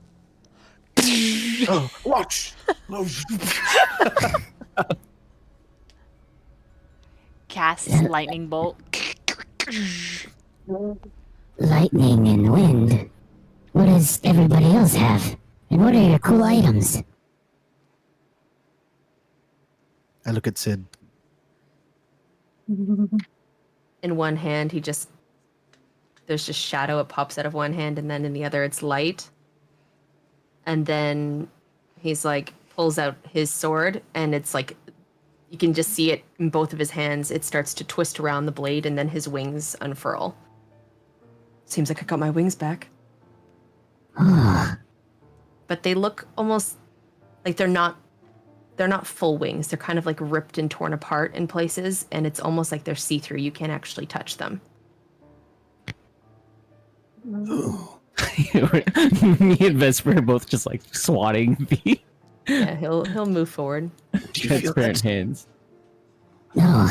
Oh, watch. Oh, Cast lightning bolt. Lightning and wind. What does everybody else have? And what are your cool items? I look at Sid. In one hand, there's just shadow. It pops out of one hand, and then in the other, it's light. And then he's like, pulls out his sword, and it's like, you can just see it in both of his hands. It starts to twist around the blade, and then his wings unfurl. Seems like I got my wings back. Oh. But they look almost like they're not full wings. They're kind of like ripped and torn apart in places, and it's almost like they're see-through. You can't actually touch them. Me and Vesper are both just like swatting the Yeah, he'll move forward. transparent hands. No.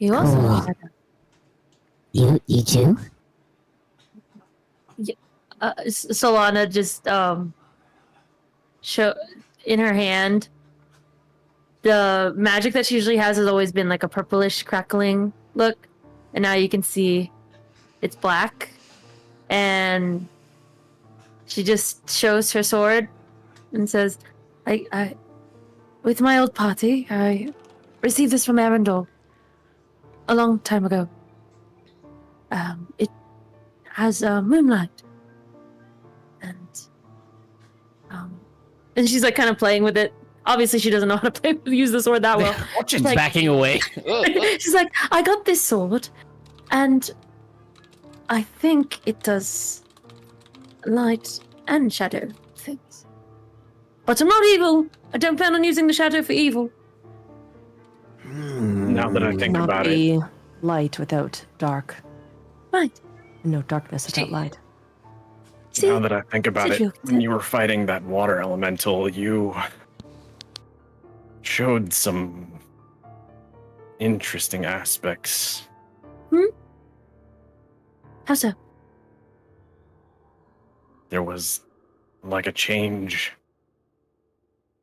You also Oh. You too? Solana just show in her hand. The magic that she usually has always been like a purplish crackling look, and now you can see it's black. And she just shows her sword and says, "I, with my old party, I received this from Arundel a long time ago. It has moonlight." And she's like kind of playing with it. Obviously, she doesn't know how to use the sword that well. She's like- backing away. She's like, "I got this sword, and I think it does light and shadow things. But I'm not evil. I don't plan on using the shadow for evil." Now that I think Not about it, be light without dark. Right. And no darkness without light. See, now that I think about it, Sidriel, when you were fighting that water elemental, you showed some interesting aspects. How so? There was like a change.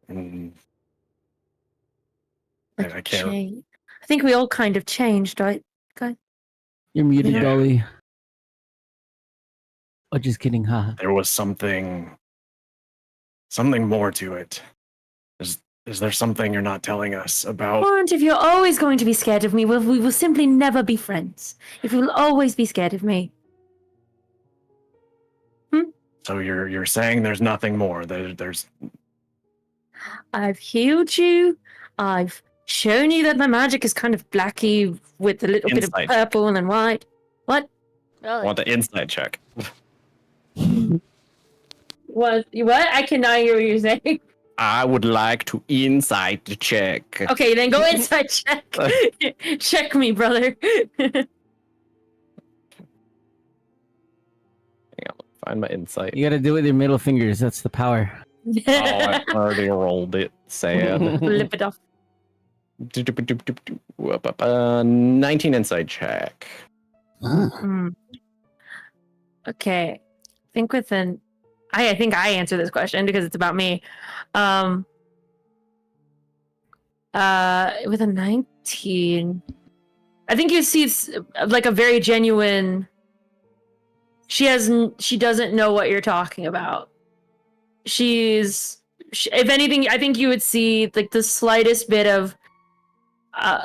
And I can't. I think we all kind of changed, right? You're muted, Yeah. Dolly. Oh, just kidding, haha. There was something more to it. Is there something you're not telling us about? Torrent, if you're always going to be scared of me, we will simply never be friends. If you will always be scared of me. So you're saying there's nothing more. There's I've healed you. I've shown you that my magic is kind of blacky with a little bit of Insight. purple and then white. What? Really? want the insight check. What? I cannot hear what you're saying. I would like to insight check. Okay, then go inside check. Check me, brother. Hang on, find my insight. You gotta do it with your middle fingers. That's the power. Oh, I already rolled it. Sad. Flip it off. 19 insight check. Huh. Okay. I think I answer this question because it's about me. With a 19, I think you see it's like a very genuine. She doesn't know what you're talking about. If anything, I think you would see like the slightest bit of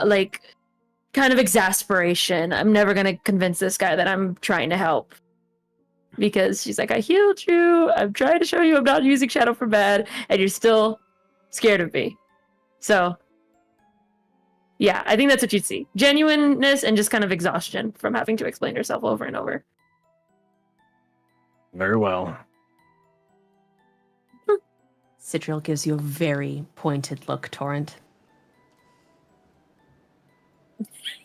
like kind of exasperation. I'm never gonna convince this guy that I'm trying to help. Because she's like, I healed you. I'm trying to show you I'm not using Shadow for bad, and you're still scared of me. So, yeah, I think that's what you'd see. Genuineness and just kind of exhaustion from having to explain herself over and over. Very well. Sidriel gives you a very pointed look, Torrent.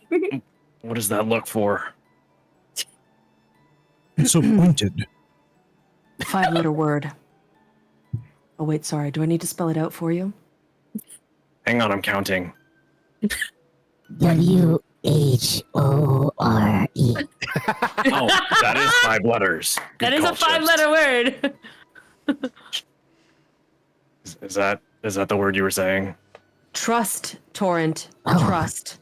What does that look for? It's so pointed. 5-letter word. Oh, wait, sorry. Do I need to spell it out for you? Hang on, I'm counting. WHORE. Oh, that is 5 letters. That Good is call, a 5-letter word. Is that the word you were saying? Trust, Torrent. Oh. Trust.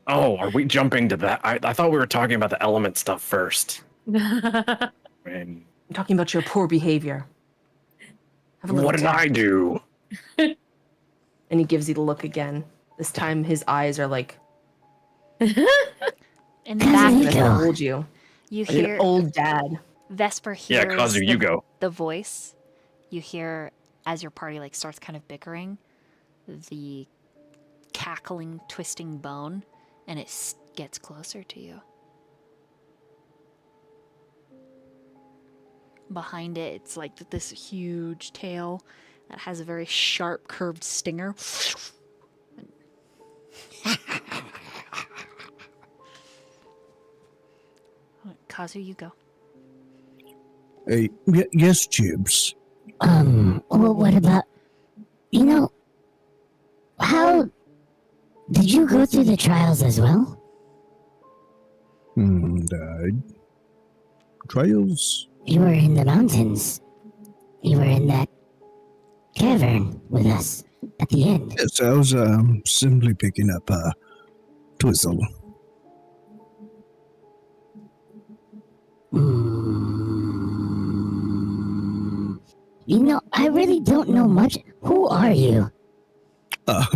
Oh, are we jumping to that? I thought we were talking about the element stuff first. I mean, I'm talking about your poor behavior. Have a little what did tact. I do? And he gives you the look again. This time his eyes are like, In the Cousin back, I'm gonna Go. hold you. you Like hear an old dad. Vesper Yeah, hears Kazu, you go. the voice. You hear as your party like starts kind of bickering, the cackling, twisting bone, and it gets closer to you. Behind it, it's like this huge tail that has a very sharp, curved stinger. Kazu, you go. Yes, Jibs. Well, what about, how did you go through the trials as well? Trials? You were in the mountains. You were in that cavern with us at the end. Yes, I was simply picking up Twizzle. I really don't know much. Who are you? Well,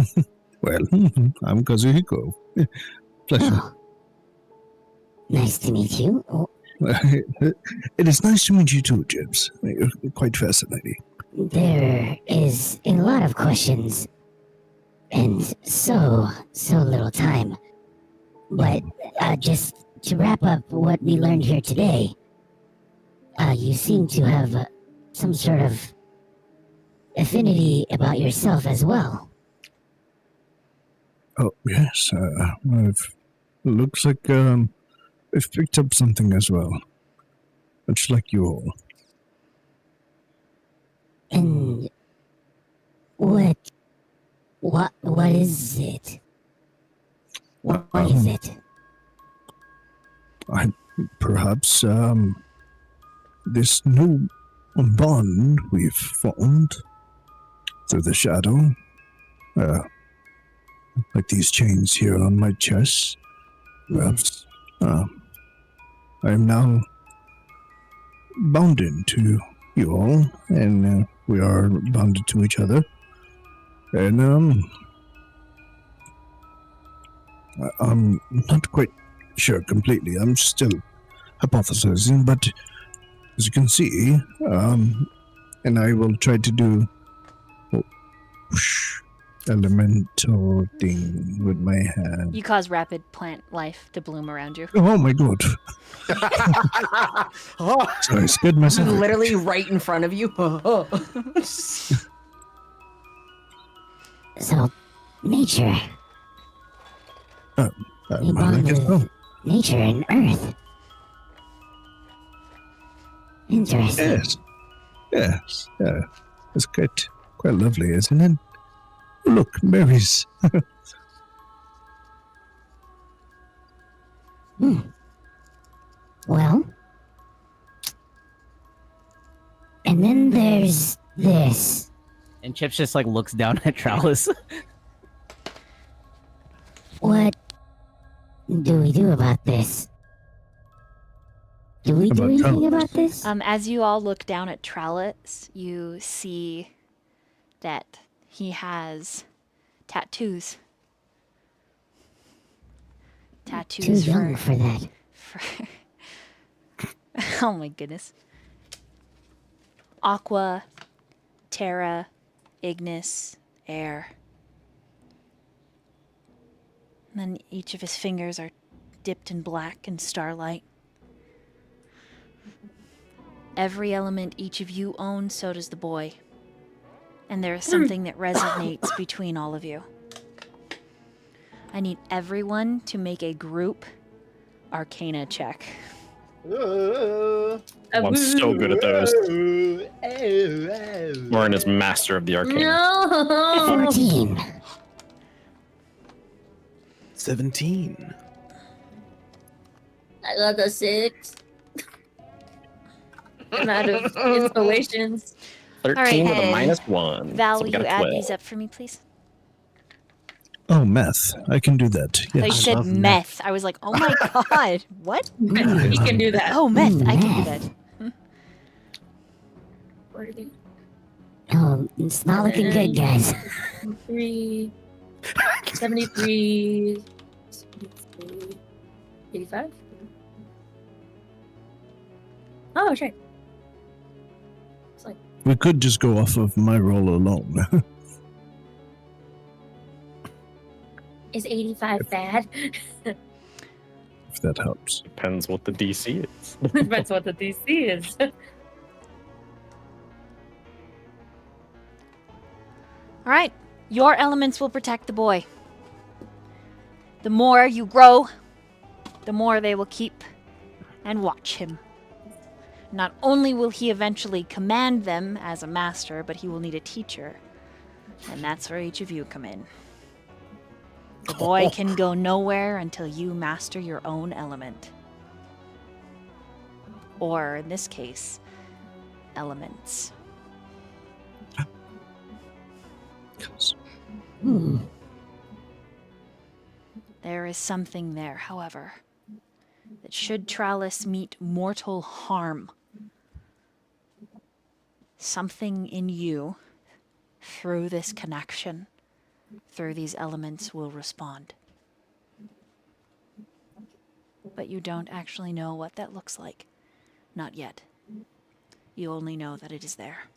I'm Kazuhiko. Pleasure. Oh. Nice to meet you. Oh, It is nice to meet you too, Jibs. You're quite fascinating. there is a lot of questions and so little time. But just to wrap up what we learned here today, you seem to have some sort of affinity about yourself as well. Oh, yes. Looks like I've picked up something as well. Much like you all. And what What is it? What is it? Perhaps this new bond we've formed through the shadow, like these chains here on my chest. Perhaps I am now bounded to you all, and we are bounded to each other. And I'm not quite sure completely. I'm still hypothesizing, but as you can see, and I will try to do whoosh, elemental thing with my hand. You cause rapid plant life to bloom around you. Oh my god! Sorry, I scared myself. Literally right in front of you. So, nature. I We bond guess with so. nature and earth. Interesting. Yes. It's quite lovely, isn't it? Look, berries. Well, and then there's this. And Chips just like looks down at Trellis. What do we do about this? Do we do About anything Trellis? about this? As you all look down at Trowlitz, you see that he has tattoos. Too Tattoos young for that. Oh my goodness. Aqua, Terra, Ignis, Air. And then each of his fingers are dipped in black and starlight. Every element each of you owns, so does the boy. And there is something that resonates between all of you. I need everyone to make a group Arcana check. Oh, I'm so good at those. Lauren is master of the arcana. No. 14. 17. I got a 6. I'm out of inspirations. 13 with a hey. -1. Val, so will we got you a add 12. these up for me, please? Oh, math. I can do that. Oh, you Yes. said love meth. I was like, oh my god, what? He can do that. Oh, meth. I can do that. Oh, it's not looking good, guys. 3, 73, 85. Oh, that's right. It's like We could just go off of my roll alone. is 85 bad? if that helps. Depends what the DC is. Depends what the DC is. All right, your elements will protect the boy. The more you grow, the more they will keep and watch him. Not only will he eventually command them as a master, but he will need a teacher. And that's where each of you come in. The boy can go nowhere until you master your own element. Or, in this case, elements. Hmm. There is something there, however, that should Trallis meet mortal harm, something in you, through this connection, through these elements, will respond. But you don't actually know what that looks like. Not yet. You only know that it is there.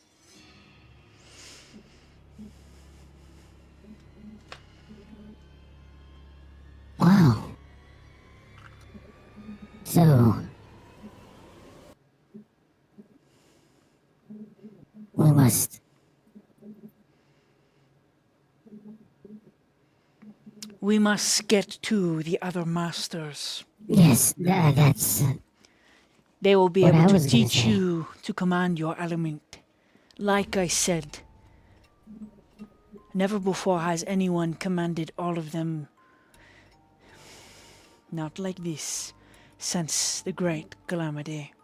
Wow. So, we must. We must get to the other masters. Yes, that's. They will be What I able to was gonna teach say. you to command your element. Like I said, Never before has anyone commanded all of them. Not like this, since the great calamity.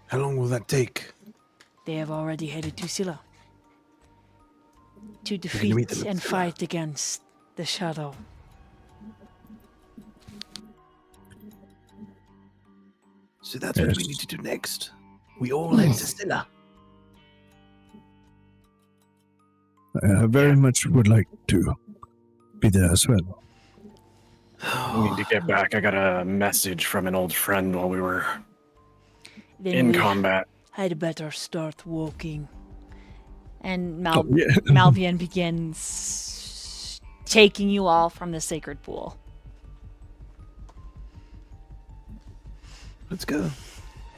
How long will that take? They have already headed to Scylla to gonna meet defeat them at and Scylla. fight against the Shadow. So that's what we Yes. need to do next. We all head to Yes. Scylla. I very much would like to be there as well. We need to get back. I got a message from an old friend while we were Then in we combat. I'd better start walking. and Oh, yeah. Malvian begins taking you all from the sacred pool. Let's go.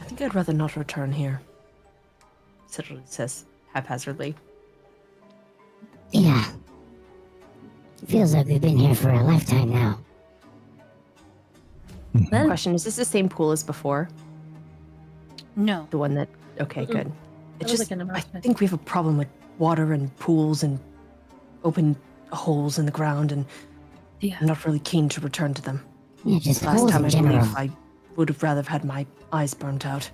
I think I'd rather not return here. Citadel says haphazardly. Yeah. Feels like we've been here for a lifetime now. Question: is this the same pool as before? No. The one that? Okay, Mm-mm. good. That It's was just like an I announcement. think we have a problem with water and pools and open holes in the ground, and Yeah. I'm not really keen to return to them. Yeah, just Last holes time in I general. believe I would have rather have had my eyes burnt out.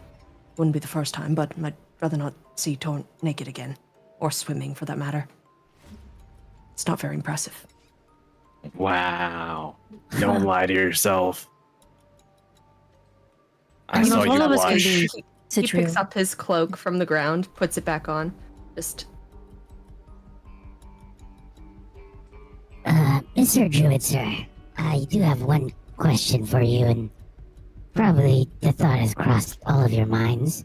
Wouldn't be the first time, but I'd rather not see torn naked again, or swimming for that matter. It's not very impressive. Wow. Don't lie to yourself. I You know, saw all you of us can blush. be He picks Citrial. up his cloak from the ground, puts it back on. Just Mr. Druid, sir, I do have one question for you, and probably the thought has crossed all of your minds.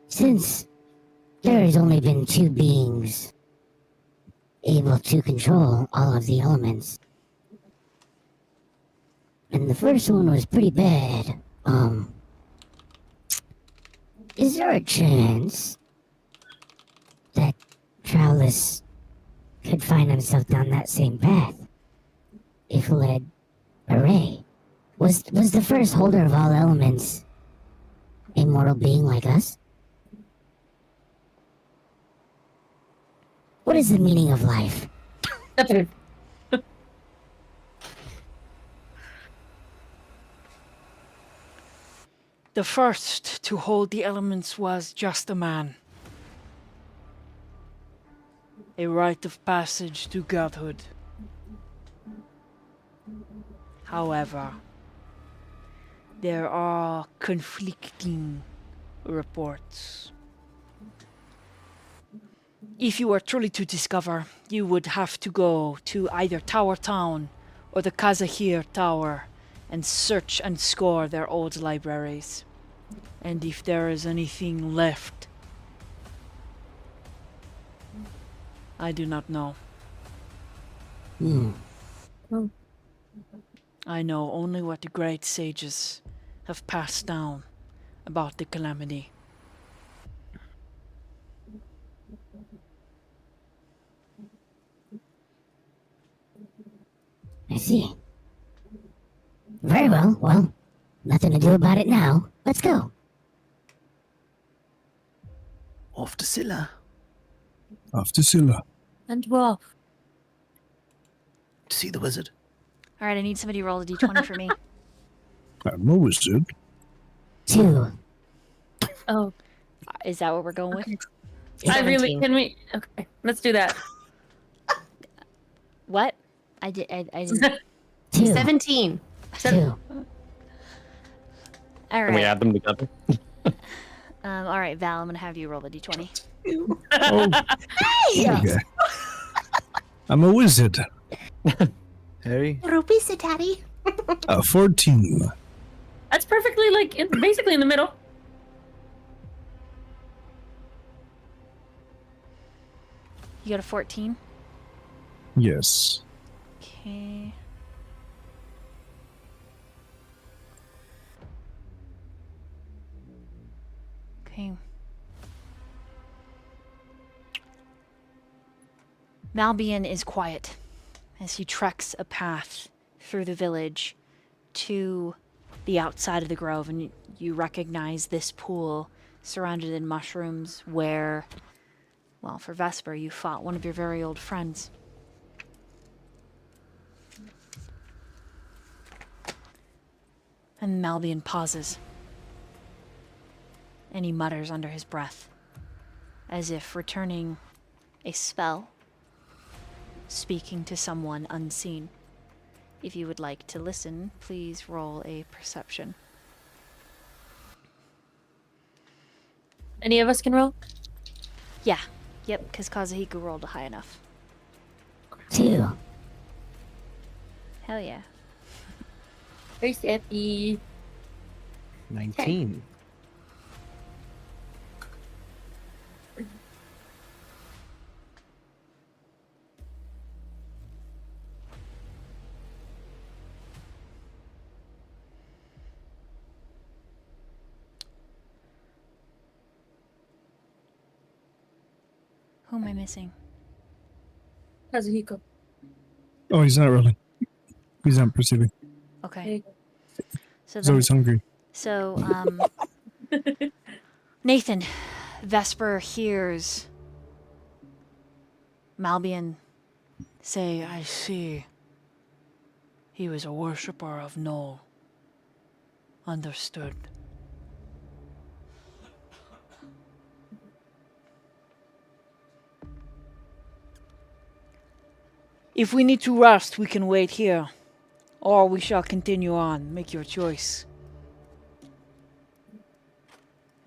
Since there has only been two beings able to control all of the elements, and the first one was pretty bad, is there a chance that Trowlis could find himself down that same path if led Array? Was the first holder of all elements a mortal being like us? What is the meaning of life? The first to hold the elements was just a man. A rite of passage to godhood. However, there are conflicting reports. If you were truly to discover, you would have to go to either Tower Town or the Kazahir Tower and search and score their old libraries. And if there is anything left, I do not know. I know only what the great sages have passed down about the calamity. I see. Very well. Well, nothing to do about it now. Let's go. Off to Scylla. Off to Scylla. And well, To see the wizard. All right, I need somebody to roll a d20 for me. I'm a wizard. 2. oh, Is that what we're going with? I really 17. can we? Okay, let's do that. What? I didn't. 2. 17. 2. All Can we right. add them together? All right, Val, I'm gonna have you roll the d20. Oh, okay. I'm a wizard. Harry? Rupisa, Daddy. 14. That's perfectly basically in the middle. You got a 14. Yes. Okay. Okay. Malbian is quiet as he treks a path through the village to the outside of the grove, and you recognize this pool surrounded in mushrooms where, well, for Vesper, you fought one of your very old friends. And Malbian pauses. And he mutters under his breath, as if returning a spell, speaking to someone unseen. If you would like to listen, please roll a perception. Any of us can roll? Yeah. Yep, because Kazuhiko rolled high enough. 2. Hell yeah. Where's Effie? 19. Who am I missing? Kazuhiko. Oh, he's not rolling. He's not perceiving. Okay. So He's always hungry. So, Nathan, Vesper hears Malbian say, I see. He was a worshipper of Null. Understood. If we need to rest, we can wait here. Or we shall continue on. Make your choice.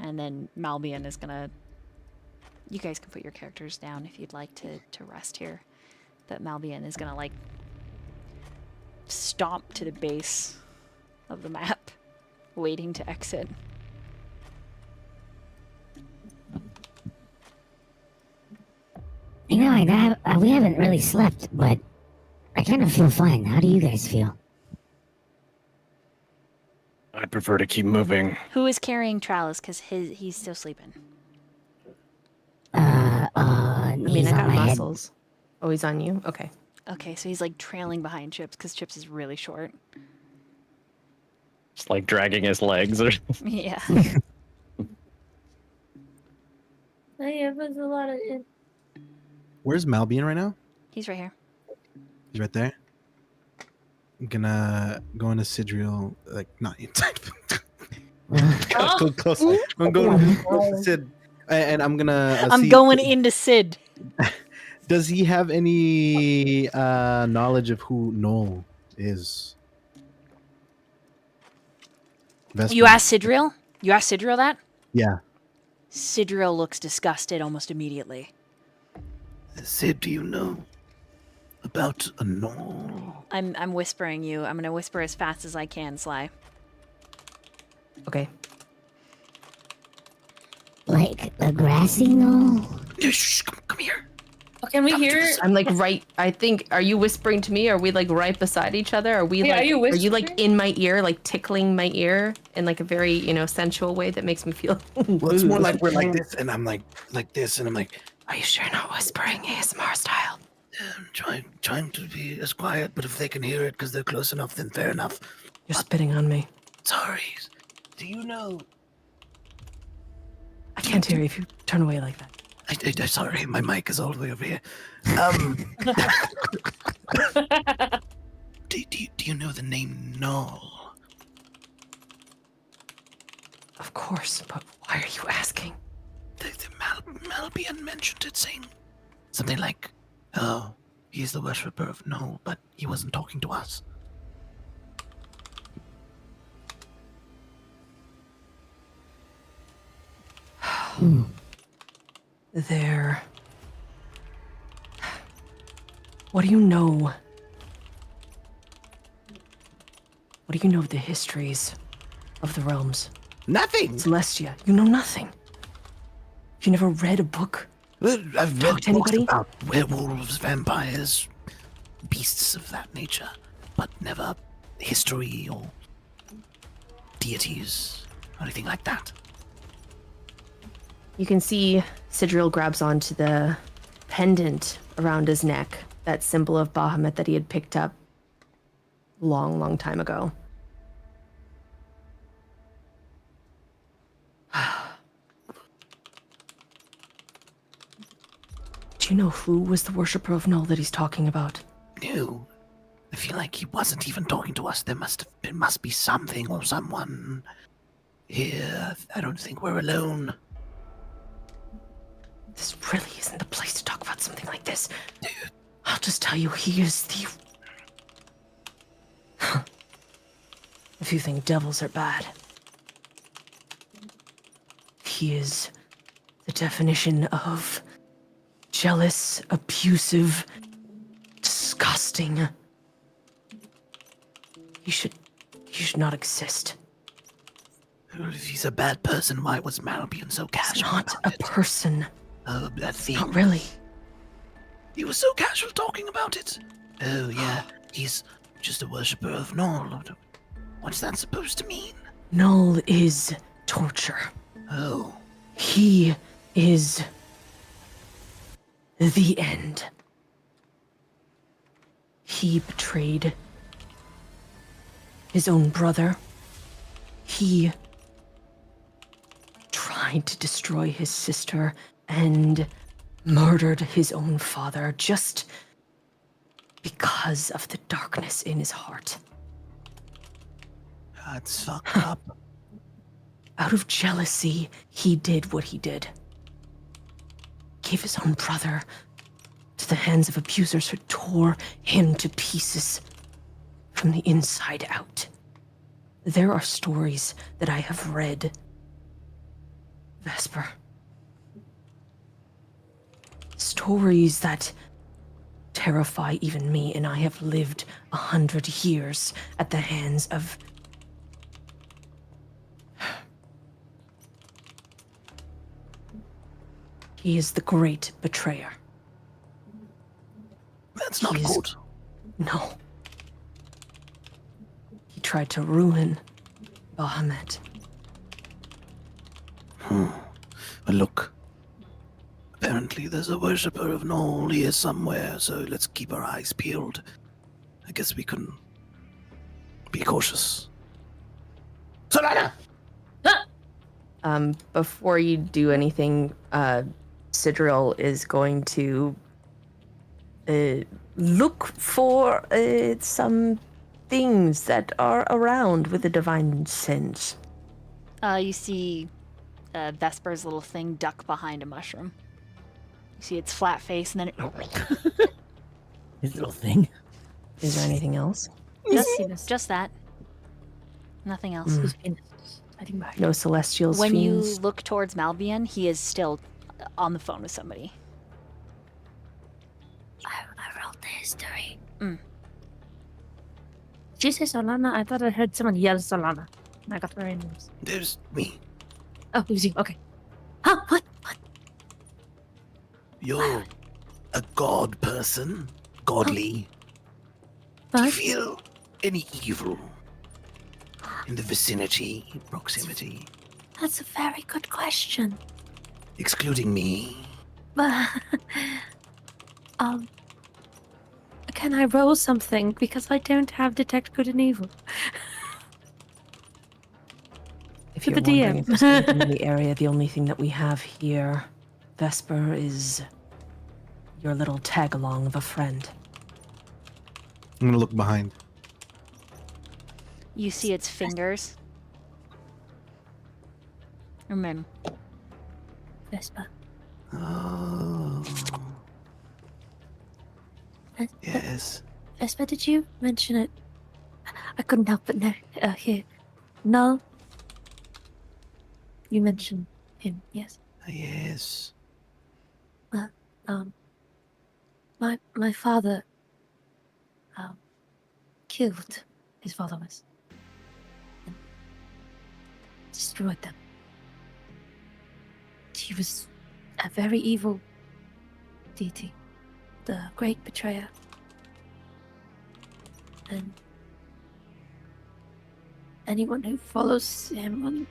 and then Malbian is gonna. You guys can put your characters down if you'd like to rest here. But Malbian is gonna like stomp to the base of the map, waiting to exit. You know, we haven't really slept, but I kind of feel fine. How do you guys feel? I prefer to keep moving. Who is carrying Tralis? Because he's still sleeping. I mean, he's I on got my head. muscles. Oh, he's on you? Okay. Okay, so he's like trailing behind Chips because Chips is really short. Just like dragging his legs or Yeah. Yeah, there's a lot of it. Where's Malbian right now? He's right here. He's right there. I'm gonna go into Sidriel, like not inside. Go close. I'm going to Sid, and I'm gonna. I'm see- going into Sid. Does he have any knowledge of who Noel is? Vesper. You asked Sidriel? You asked Sidriel that? Yeah. Sidriel looks disgusted almost immediately. Sid, do you know about a Noel? I'm whispering you. I'm gonna whisper as fast as I can, Sly. Okay. Like a grassy knoll? Shh, come here. Oh, can we hear? I'm like right. I think. Are you whispering to me? Are we like right beside each other? Are we Yeah, like? are you Are you like whispering? in my ear, like tickling my ear in like a very sensual way that makes me feel? Well, it's more like we're like this, and I'm like this, and I'm like, Are you sure you're not whispering ASMR style? I'm trying to be as quiet, but if they can hear it because they're close enough, then fair enough. You're spitting on me. Sorry. Do you know? I can't hear you if you turn away like that. I sorry, my mic is all the way over here. Do you know the name Null? Of course, but why are you asking? Malbian mentioned it, saying something like, "Oh, he's the worshipper of Null," but he wasn't talking to us. There. What do you know? What do you know of the histories of the realms? Nothing. Celestia, you know nothing. You never read a book? Well, I've Talk read to books anybody? about werewolves, vampires, beasts of that nature, but never history or deities or anything like that. You can see Sidriel grabs onto the pendant around his neck, that symbol of Bahamut that he had picked up long, long time ago. Do you know who was the worshipper of Null that he's talking about? No. I feel like he wasn't even talking to us. There must be something or someone here. I don't think we're alone. This really isn't the place to talk about something like this. I'll just tell you, he is the... If you think devils are bad, he is the definition of jealous, abusive, disgusting. He should not exist. Well, if he's a bad person, why was Malbian so He's casual not about a it? person. Oh, that thing. Not really. He was so casual talking about it. Oh, yeah. He's just a worshipper of Null. What's that supposed to mean? Null is torture. Oh. He is the end. He betrayed his own brother. He tried to destroy his sister and murdered his own father just because of the darkness in his heart. That's fucked up. Out of jealousy, he did what he did. Gave his own brother to the hands of abusers who tore him to pieces from the inside out. There are stories that I have read, Vesper. Stories that terrify even me, and I have lived 100 years at the hands of... He is the great betrayer. That's not He's- good. No. He tried to ruin Bahamut. Well, look. Apparently there's a worshipper of Null here somewhere, so let's keep our eyes peeled. I guess we can be cautious. Solana! Before you do anything, Sidril is going to look for some things that are around with a divine sense. You see Vesper's little thing duck behind a mushroom. You see its flat face, and then it His little thing. Is there anything else? just that. Nothing else. No celestials, When you fiends? look towards Malbian, he is still on the phone with somebody. I rolled the history. Mm. Did you say Solana? I thought I heard someone yell Solana. And I got very nervous. There's me. Oh, it was you. Okay. Huh? What? You're a god person. Godly. Do you What? feel any evil in the vicinity, proximity, That's a very good question. excluding me? Can I roll something? Because I don't have detect good and evil. If To you're the wondering DM. if there's anything in the area, the only thing that we have here, Vesper, is your little tag-along of a friend. I'm gonna look behind. You see its fingers. Remember, Vesper. Oh, Ves- yes. Vesper, did you mention it? I couldn't help but know. Here. Null. You mentioned him, yes? Yes. My father killed his followers and destroyed them. He was a very evil deity, the great betrayer. And anyone who follows him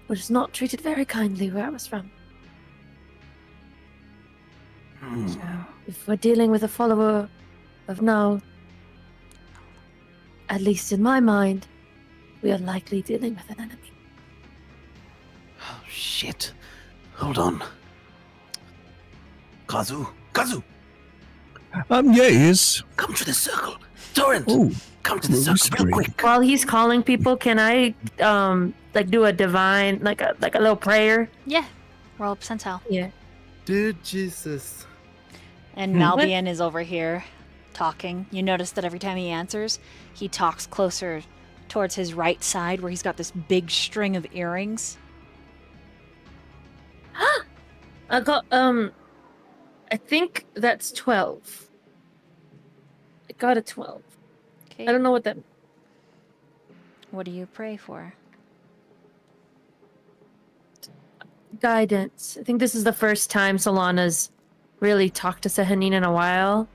was not treated very kindly where I was from. Hmm. So, if we're dealing with a follower of Null, at least in my mind, we are likely dealing with an enemy. Oh, shit. Hold on. Kazu, Kazu! Yes. Come to the circle. Torrent, Oh, come to the well, circle real great. quick. While he's calling people, can I like do a divine like a little prayer? Yeah. Roll percentile. Yeah. Dude, Jesus. And Malbian is over here talking. You notice that every time he answers, he talks closer towards his right side where he's got this big string of earrings. I got I think that's 12. I got a 12. Okay. I don't know what that What do you pray for? guidance. I think this is the first time Solana's really talked to Sehanin in a while.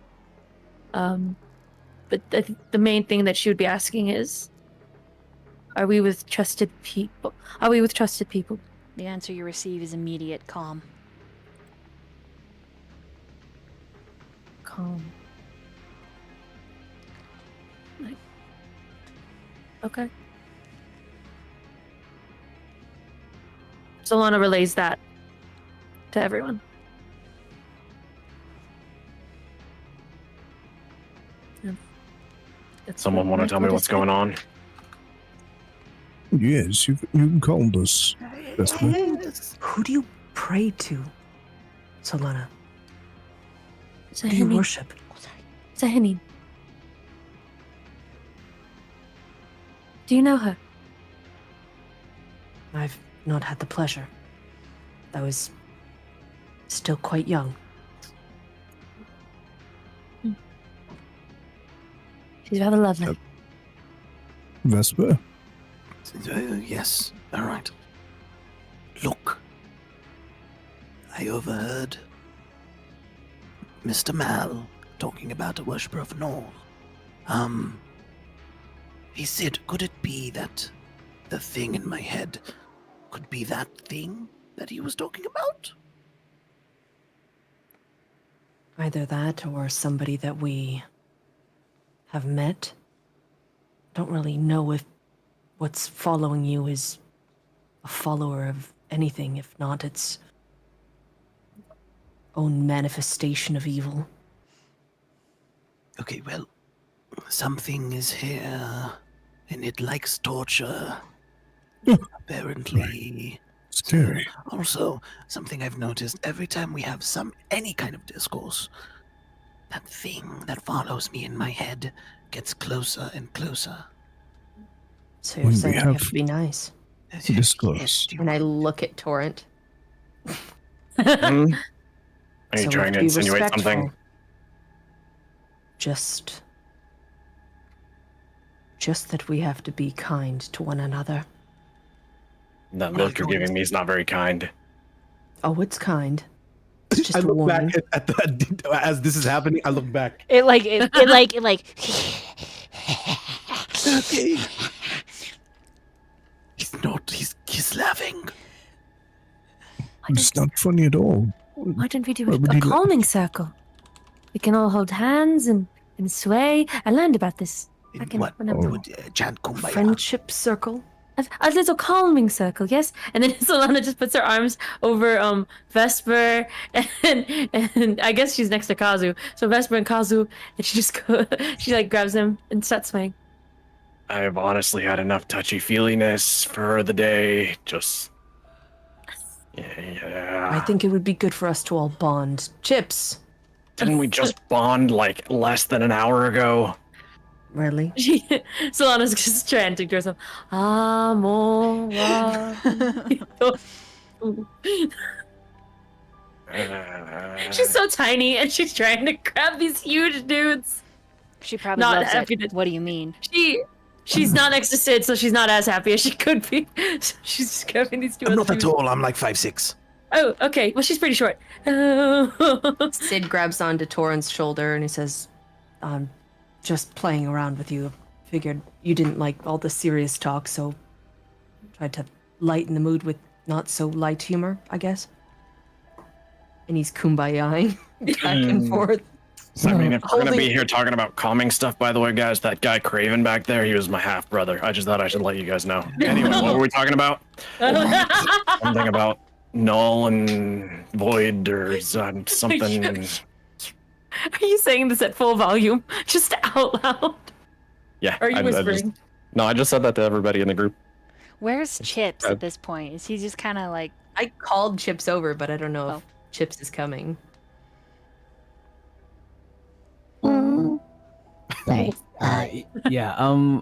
But I think the main thing that she would be asking is, are we with trusted people? Are we with trusted people? The answer you receive is immediate calm. Calm. Like, okay. Solana relays that to everyone. Yeah. That's Someone what want to I tell me wanted what's say. going on? Yes, you called us. Vesper. Who do you pray to, Solana? Who do you Sehanin. worship? Sehanin. Do you know her? I've not had the pleasure. I was still quite young. She's rather lovely. Vesper. Yes, all right. Look, I overheard Mr. Mal talking about a worshipper of Nol. He said, could it be that the thing in my head could be that thing that he was talking about? Either that or somebody that we have met. Don't really know if what's following you is a follower of anything. If not, its own manifestation of evil. Okay, well, something is here, and it likes torture. Apparently. Scary. Also, something I've noticed every time we have any kind of discourse, that thing that follows me in my head gets closer and closer. So you're When we saying I have have to be nice. discourse. And I look at Torrent. Hmm? Are you So we have trying to be insinuate something? respectful. Just that we have to be kind to one another. That milk you're giving me is not very kind. Oh, it's kind. It's just I a look warning. back at that as this is happening. I look back. It like Okay. He's laughing. It's not funny at all. Why don't we do Why would a he calming circle? We can all hold hands and sway. I learned about this. I can What remember. would chant kumbaya? Friendship circle. A little calming circle, yes. And then Solana just puts her arms over Vesper and I guess she's next to Kazu. So Vesper and Kazu, and she like grabs him and starts swaying. I've honestly had enough touchy-feeliness for the day. Just... Yeah. I think it would be good for us to all bond. Chips. Didn't we just bond like less than an hour ago? Really? Solana's just chanting to herself. Amor. She's so tiny and she's trying to grab these huge dudes. she probably Not loves happy it. to- What do you mean? She's not next to Sid, so she's not as happy as she could be. So she's just grabbing these two I'm other not that dudes. tall. I'm like 5'6". Oh, okay. Well, she's pretty short. Sid grabs onto Torrent's shoulder and he says, I'm just playing around with you. Figured you didn't like all the serious talk, so tried to lighten the mood with not so light humor, I guess. and he's kumbayaing back and forth. I mean, if we're gonna Holding- be here talking about calming stuff, by the way, guys, that guy Craven back there, he was my half brother. I just thought I should let you guys know. Anyway, what were we talking about? Something about null and void or something. Are you saying this at full volume, just out loud? Yeah. Or are you I whispering? I just said that to everybody in the group. Where's Chips at this point? Is he just kind of like? I called Chips over, but I don't know Oh. if Chips is coming. Sorry. Yeah.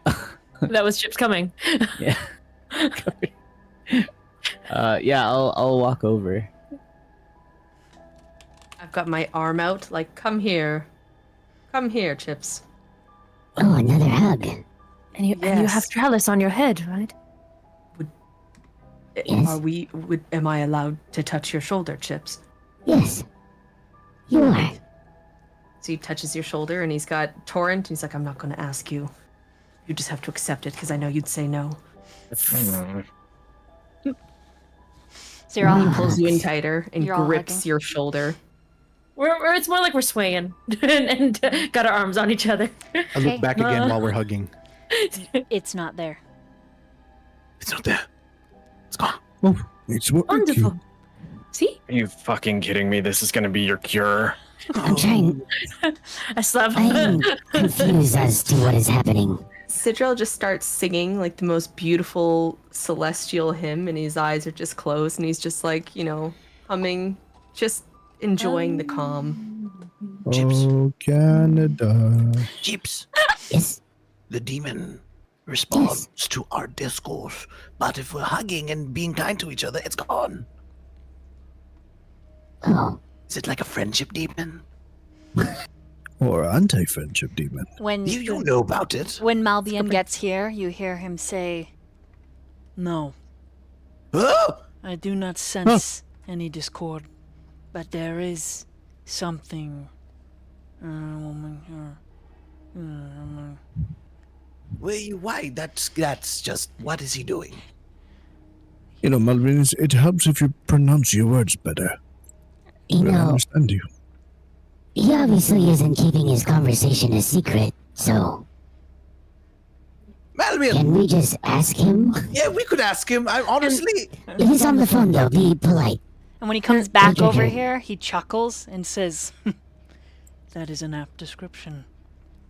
That was Chips coming. Yeah. Yeah. I'll walk over. I've got my arm out, like, come here. Come here, Chips. Oh, another hug. And you have Yes. Trellis on your head, right? Yes. Am I allowed to touch your shoulder, Chips? Yes. You are. So he touches your shoulder, and he's got Torrent, and he's like, I'm not going to ask you. You just have to accept it, because I know you'd say no. So you're all He pulls you in tighter and You're all grips hugging? your shoulder. It's more like we're swaying and got our arms on each other. I Okay. look back again while we're hugging. It's not there. It's not there. It's gone. It's working. Wonderful. See? Are you fucking kidding me? This is gonna be your cure. I'm trying. I slap I am confused as to what is happening. Sidrel just starts singing like the most beautiful celestial hymn, and his eyes are just closed, and he's just like, humming, just enjoying the calm. Chips. Oh, Canada. Chips. Yes. The demon responds to our discourse, but if we're hugging and being kind to each other, it's gone. Oh. Is it like a friendship demon? Or anti-friendship demon. When You know about it. when Malbian gets here, you hear him say, No, Oh! I do not sense any discord, but there is something. Why? That's just. What is he doing? You know, Melvin, it helps if you pronounce your words better. You But I know, understand you. he obviously isn't keeping his conversation a secret, so Malvin! can we just ask him? Yeah, we could ask him. I honestly. If he's on the phone, though, be polite. and when he comes back Take your over turn. here, he chuckles and says, That is an apt description.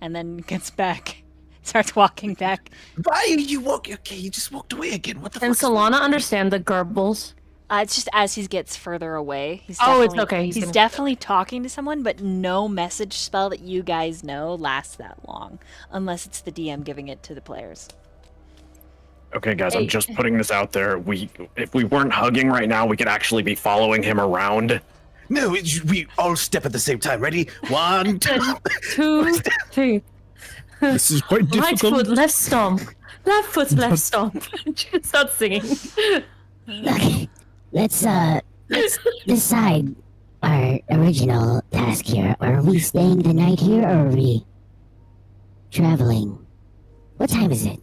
and then gets back, starts walking back. Why are you walking? Okay, you just walked away again. What the And fuck? Solana understand the gurbles. It's just as he gets further away. He's Oh, it's definitely- okay, he's He's gonna- definitely talking to someone, but no message spell that you guys know lasts that long, unless it's the DM giving it to the players. Okay, guys, Hey. I'm just putting this out there. If we weren't hugging right now, we could actually be following him around. No, we all step at the same time. Ready? 1, 2. 2, 3. This is quite Right difficult. foot, left stomp. Left foot, left stomp. Start singing. Okay, let's decide our original task here. Are we staying the night here, or are we traveling? What time is it?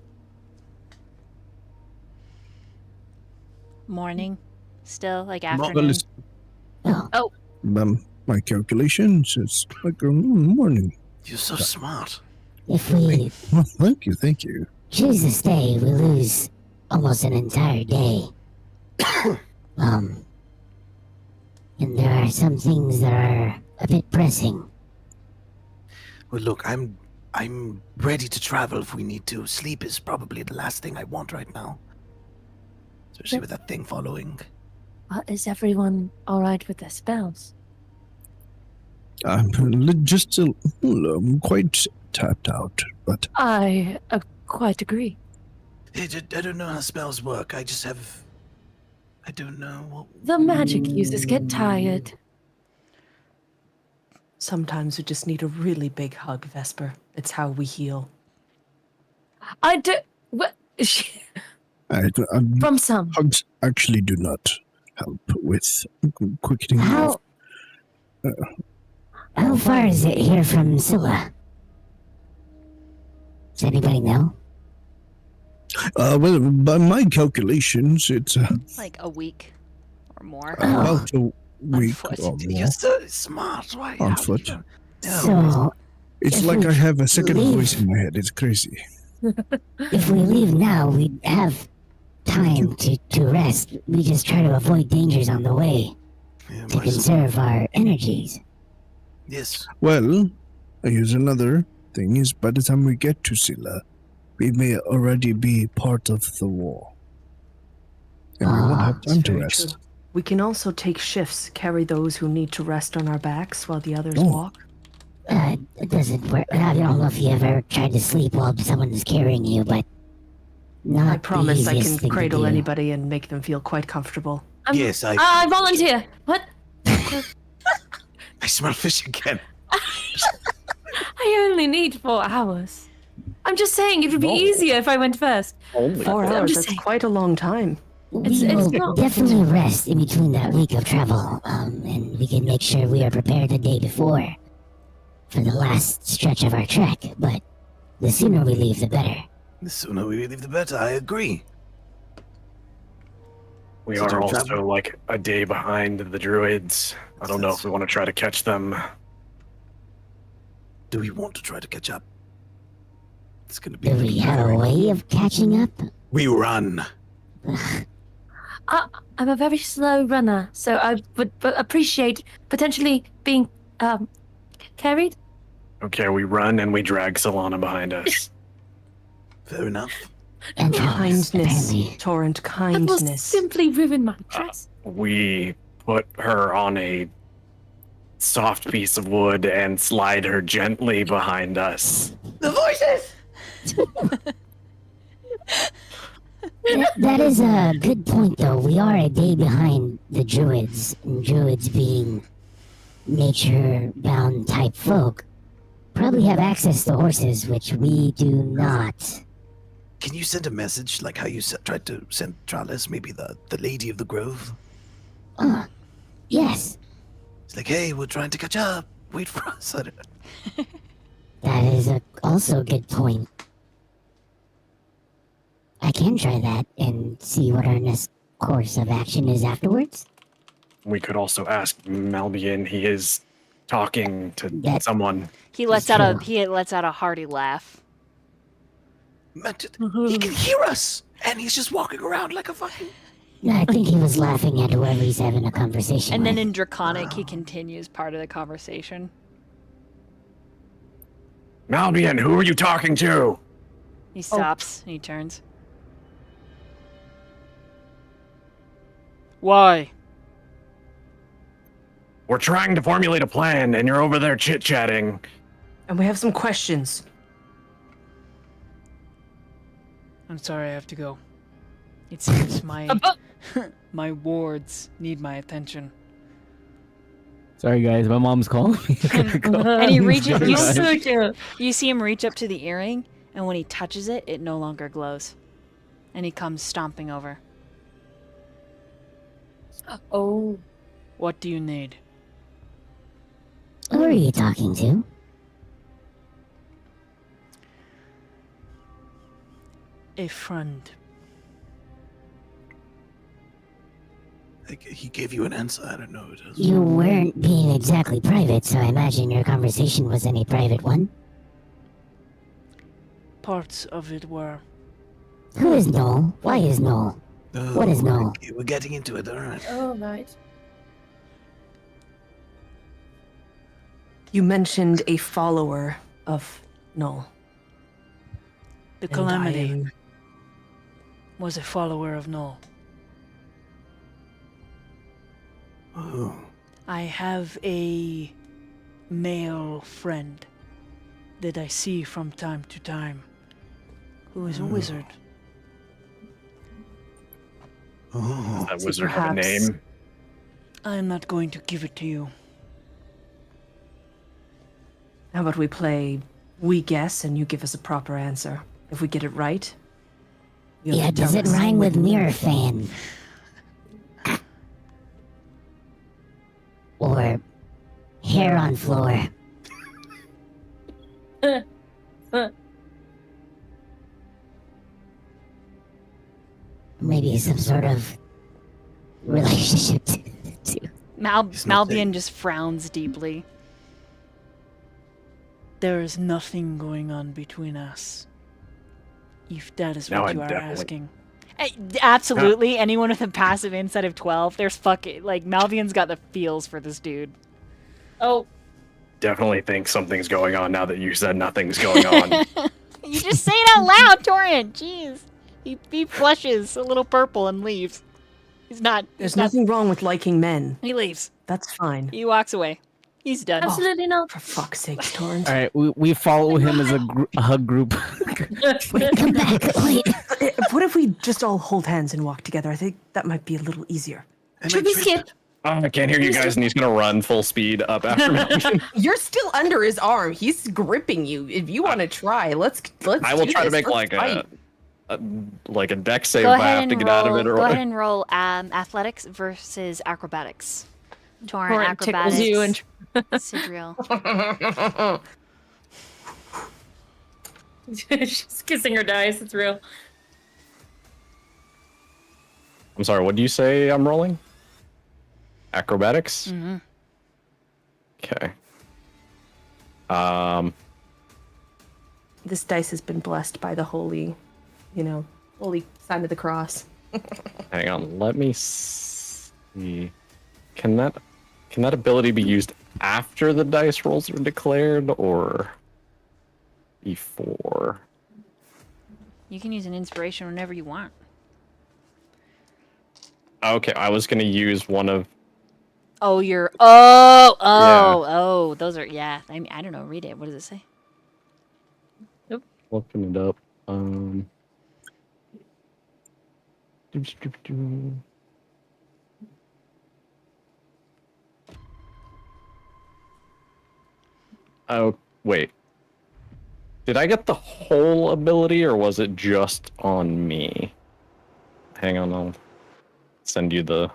Morning, still like Well, afternoon. it's, Oh, my calculations, it's like morning. You're so smart. if we Well, thank you. choose to stay, we lose almost an entire day. And there are some things that are a bit pressing. Well, look, I'm ready to travel if we need to. Sleep is probably the last thing I want right now. Especially with that thing following. Is everyone all right with their spells? I'm just quite tapped out, but I quite agree. I don't know how spells work. I just have. I don't know. The magic users get tired. Sometimes we just need a really big hug, Vesper. It's how we heal. I do. What? From some. hugs actually do not help with quickening. How far is it here from Scylla? Does anybody know? Well, by my calculations, it's Like a week or more. about a week foot. or more You're so smart. Why? on how do you foot. know? So, It's if like we I have a second leave- voice in my head. It's crazy. if we leave now, we'd have time to rest. We just try to avoid dangers on the way Yeah, to my- conserve our energies. Yes. Well, here's another thing: is by the time we get to Silla, we may already be part of the war, and we won't have Ah, time to Very rest. true. We can also take shifts, carry those who need to rest on our backs while the others Oh. walk. it doesn't work. I don't know if you ever tried to sleep while someone is carrying you, but not I promise the I easiest can thing to cradle do. anybody and make them feel quite comfortable. Yes, I volunteer. What? I smell fish again. I only need 4 hours. I'm just saying it would be easier if I went first. Only 4 I'm hours, just that's saying. quite a long time. We It's will not- definitely rest in between that week of travel, and we can make sure we are prepared the day before for the last stretch of our trek. But the sooner we leave, the better. The sooner we leave, the better. I agree. We So are don't also travel. like a day behind the druids. I don't know if we want to try to catch them. Do we want to try to catch up? It's gonna be. Do we have a way of catching up? We run. I'm a very slow runner, so I would appreciate potentially being carried. Okay, we run and we drag Solana behind us. Fair enough. And Kindness, apparently. Torrent, That will kindness. simply ruin my dress. We put her on a soft piece of wood and slide her gently behind us. The voices. That is a good point, though. We are a day behind the druids, and druids being nature-bound type folk probably have access to horses, which we do not. Can you send a message like how you tried to send Tralis, maybe the lady of the grove? Yes, It's like, hey, we're trying to catch up. Wait for us. I don't know. that is also a good point. I can try that and see what our next course of action is afterwards. We could also ask Malbian. He is talking to That- someone. He lets It's out a true. he lets out a hearty laugh. He can hear us, and he's just walking around like a fucking. I think he was laughing at whoever he's having a conversation And then with. in Draconic, he continues part of the conversation. Malbian, who are you talking to? He stops and he turns. Why? We're trying to formulate a plan, and you're over there chit-chatting. And we have some questions. I'm sorry, I have to go. It seems my my wards need my attention. Sorry, guys. My mom's calling me. I gotta go. And he reaches. Sorry, You, guys. So cute. you see him reach up to the earring, and when he touches it, it no longer glows. And he comes stomping over. Oh. What do you need? Who are you talking to? A friend. Like, he gave you an answer. I don't know. You weren't being exactly private, so I imagine your conversation wasn't a private one. Parts of it were. Who is Noel? Why is Noel? What is Noel? Okay, we're getting into it. All right. Oh, right. You mentioned a follower of Null. The and Calamity I am- was a follower of Null. Oh. I have a male friend that I see from time to time who is a wizard. Oh. That So wizard have a perhaps- name. I am not going to give it to you. How about we play we guess and you give us a proper answer? If we get it right, you'll Yeah, tell does it us. rhyme with mirror fan? Or hair on floor? Maybe some sort of relationship to He's not saying- Malbian just frowns deeply. There is nothing going on between us. If that is Now what I you are definitely- asking. Absolutely, anyone with a passive insight of 12, there's fucking like Malvian's got the feels for this dude. Oh. definitely think something's going on now that you said nothing's going on. You just say it out loud, Torian. Jeez. He flushes a little purple and leaves. He's not. There's nothing wrong with liking men. He leaves. That's fine. He walks away. He's done. Absolutely not. For fuck's sake, Torrent. All right, we follow him as a hug group. Come back. Wait. What if we just all hold hands and walk together? I think that might be a little easier. Should we skip? Oh, I can't hear you guys, and he's gonna run full speed up after me. You're still under his arm. He's gripping you. If you want to try, let's. I will do try to this. make Let's like a dex save Go if I ahead have to and get out of roll. it or Go what. ahead and roll athletics versus acrobatics. Torrent Torrent tickles acrobatics. you and Sidriel. she's kissing her dice. It's real. I'm sorry, what do you say I'm rolling? Acrobatics? Mm-hmm. Okay. This dice has been blessed by the holy sign of the cross. Hang on, let me see. Can that ability be used after the dice rolls are declared or before? You can use an inspiration whenever you want. Okay, I was gonna use one of. Oh, you're. Yeah. Oh. Those are. Yeah. I mean, I don't know. Read it. What does it say? Looking it up. Oh, wait. Did I get the whole ability or was it just on me? Hang on, I'll send you the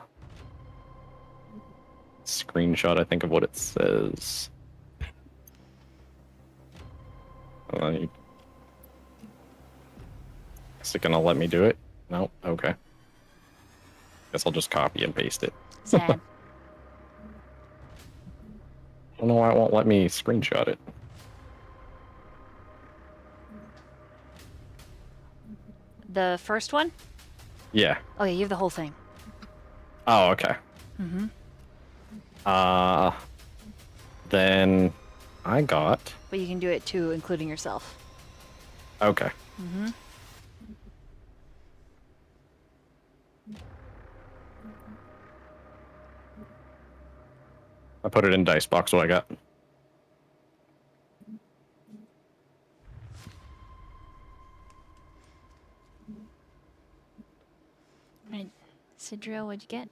screenshot, I think, of what it says. Is it gonna let me do it? No? Okay. Guess I'll just copy and paste it. Sad. I don't know why it won't let me screenshot it. The first one? Yeah. Oh, yeah, you have the whole thing. Oh, okay. Mm-hmm. Then I got. But you can do it too, including yourself. Okay. Mm-hmm. I put it in dice box. What I got? Right. Sidriel, what'd you get?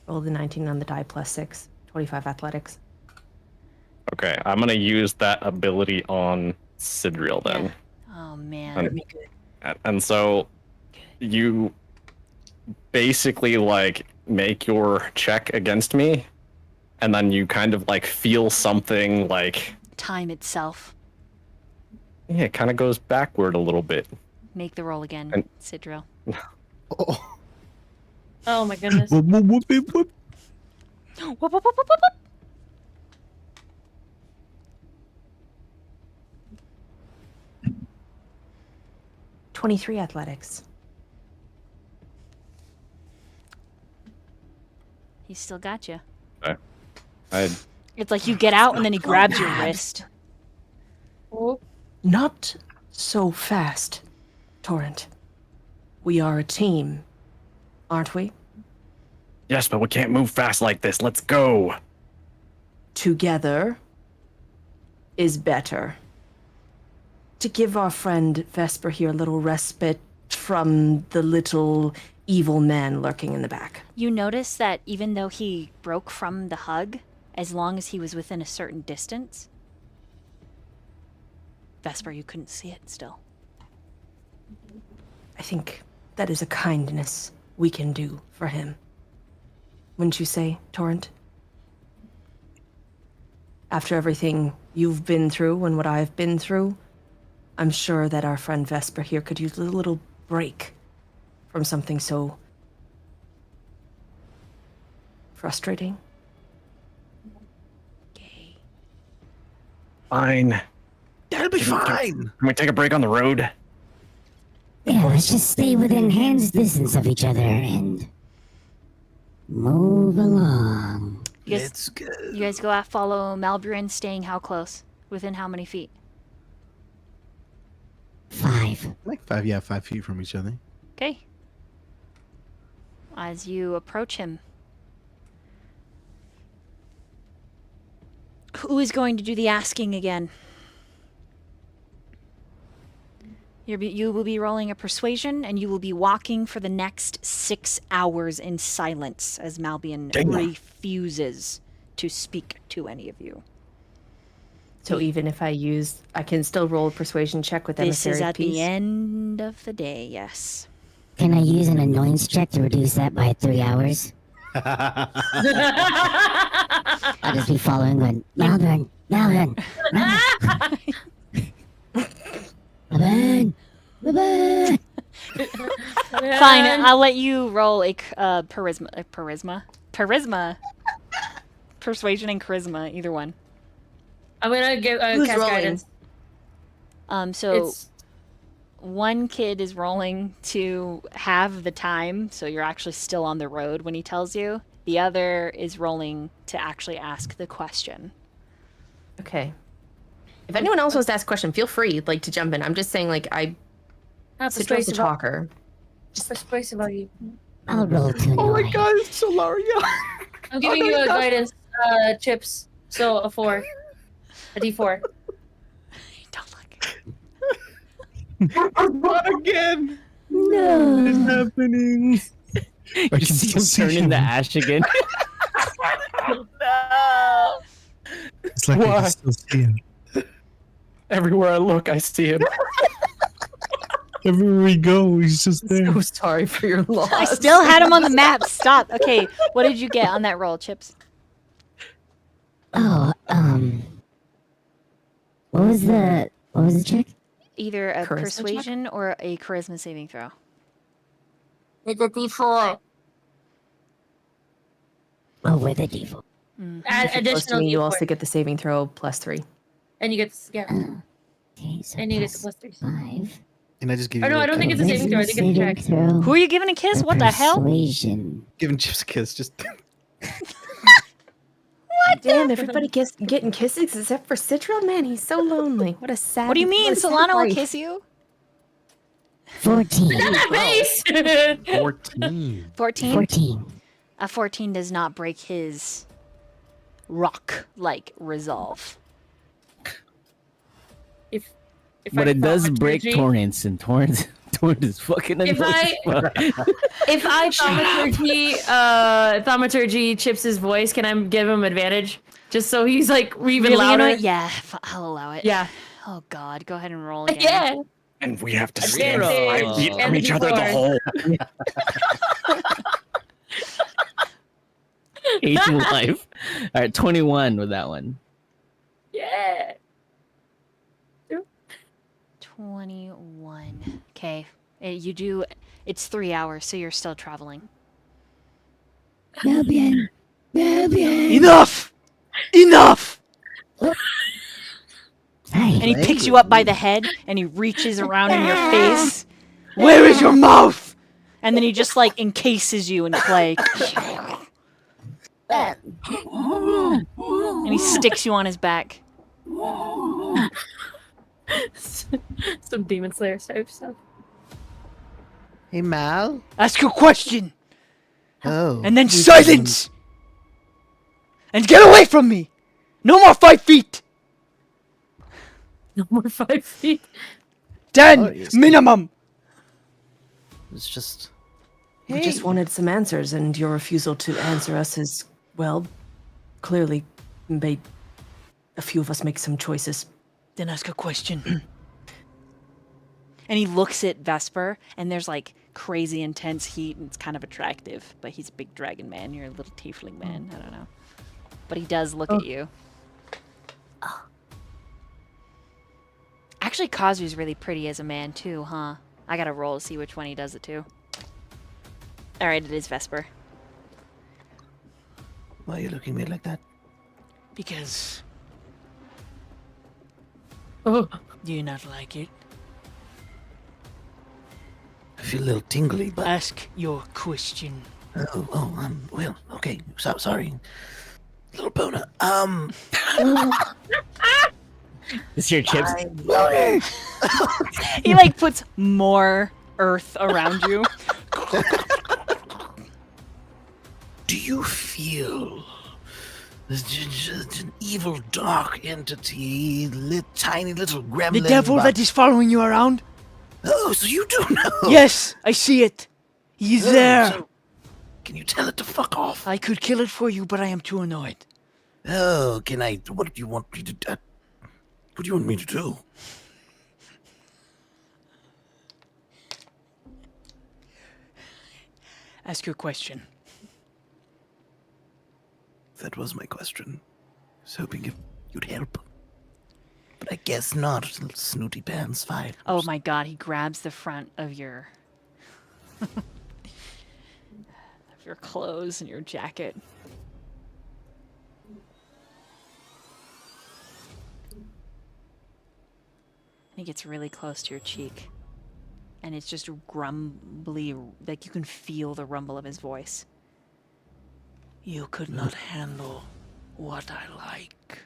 Roll the 19 on the die plus 6. 25 athletics. Okay, I'm gonna use that ability on Sidriel then. Yeah. Oh, man. And so you basically like make your check against me, and then you kind of like feel something like Time itself. yeah, it kind of goes backward a little bit. Make the roll again, And- Sidriel. Oh my goodness. Whoop, whoop, whoop, whoop, whoop. Whoop, whoop, whoop, whoop, whoop, whoop. 23 athletics. He's still got you. I It's like you get out and then he grabs your wrist. Not so fast, Torrent. We are a team, aren't we? Yes, but we can't move fast like this. Let's go. Together is better. To give our friend Vesper here a little respite from the little evil man lurking in the back. You notice that even though he broke from the hug, as long as he was within a certain distance, Vesper, you couldn't see it still. I think that is a kindness we can do for him. Wouldn't you say, Torrent? After everything you've been through and what I've been through, I'm sure that our friend Vesper here could use a little break from something so frustrating. fine. Tell be fine. Can we take a break on the road? Yeah, let's just stay within hand's distance of each other and move along. Let's go. You guys go out, follow Malburin, staying how close? Within how many feet? 5. Like 5 feet from each other. Okay. As you approach him, who is going to do the asking again? You will be rolling a persuasion, and you will be walking for the next 6 hours in silence as Malbian refuses to speak to any of you. So even if I can still roll a persuasion check with This emissary is at piece. the end of the day, yes. Can I use an annoyance check to reduce that by 3 hours? I'll just be following going, Malvern, Malvern, Malvern. Malvern, Malvern. Fine, I'll let you roll a charisma. Persuasion and charisma, either one. I'm gonna give Who's cast rolling? guidance. So It's one kid is rolling to have the time, so you're actually still on the road when he tells you. The other is rolling to actually ask the question. Okay. If anyone else wants to ask a question, feel free to jump in. I'm just saying I'm not Citra's a persuasive. talker. Just persuasive about you. I'll roll to Oh my annoy. god, it's Solaria. I'm giving you a guidance, Chips. So a 4, a D4. Don't look. What again? No. What is happening? I You can see him still turn see into him. ash again. It's like I Why? can still see him. Everywhere I look, I see him. Everywhere we go, he's just there. So sorry for your loss. I still had him on the map. Stop. Okay, what did you get on that roll, Chips? Oh, what was the check? Either a Charisma check? persuasion or a charisma saving throw. It's a D4. Oh, with a default. Add If you're close to additional me, you D4. also get the saving throw +3. And you get Okay, so and you get the plus +3. 5. And I just give Or you no, a I don't think kind it's a of saving throw. I think it's a check. Throw. Who are you giving a kiss? or What the hell? Persuasion. giving Chips a kiss. Just Damn, everybody getting kisses except for Citra? Man, he's so lonely. What a sad What do you mean? what a sad Solana will life. kiss you? 14. Not that face! 14. 14? 14. A 14 does not break his rock-like resolve. if But I it does thaumaturgy- break Torrance, and Torrance is fucking If annoying. If I thaumaturgy Chips' voice, can I give him advantage? Just so he's even Really louder? annoying? Yeah, I'll allow it. Yeah. Oh god, go ahead and roll again. Yeah. And we have to I stand can't 5 say- feet and from the each other the D4. whole. 8 to life. All right, 21 with that one. Yeah. 21. Okay. It's 3 hours, so you're still traveling. Muy bien. Muy bien. Enough! Enough! Hi. And he picks you up by the head and he reaches around in your face. Where is your mouth? And then he just encases you in clay. And he sticks you on his back. Some Demon Slayer type stuff. Hey, Mal. Ask your question! Oh. And then silence! And get away from me! No more 5 feet! No more 5 feet. 10 Oh, yes. minimum! It's just. We just wanted some answers, and your refusal to answer us has, well, clearly made a few of us make some choices. Then ask a question. And he looks at Vesper, and there's crazy intense heat, and it's kind of attractive. But he's a big dragon man. You're a little tiefling man. I don't know. But he does look at you. Actually, Kazu's really pretty as a man, too, huh? I gotta roll to see which one he does it to. Alright, it is Vesper. Why are you looking at me like that? Because Oh. Do you not like it? I feel a little tingly, but Ask your question. well, okay. Sorry, little boner. It's your chips. He like puts more earth around you. Do you feel an evil, dark entity, tiny little gremlin? The devil that is following you around? Oh, so you do know? Yes, I see it. He's there. So can you tell it to fuck off? I could kill it for you, but I am too annoyed. Oh, can I? What do you want me to do? What do you want me to do? Ask your question. That was my question. I was hoping you'd help. But I guess not, little snooty pants fight. Oh my god, he grabs the front of your of your clothes and your jacket. He gets really close to your cheek. And it's just grumbly, like you can feel the rumble of his voice. You could not handle what I like.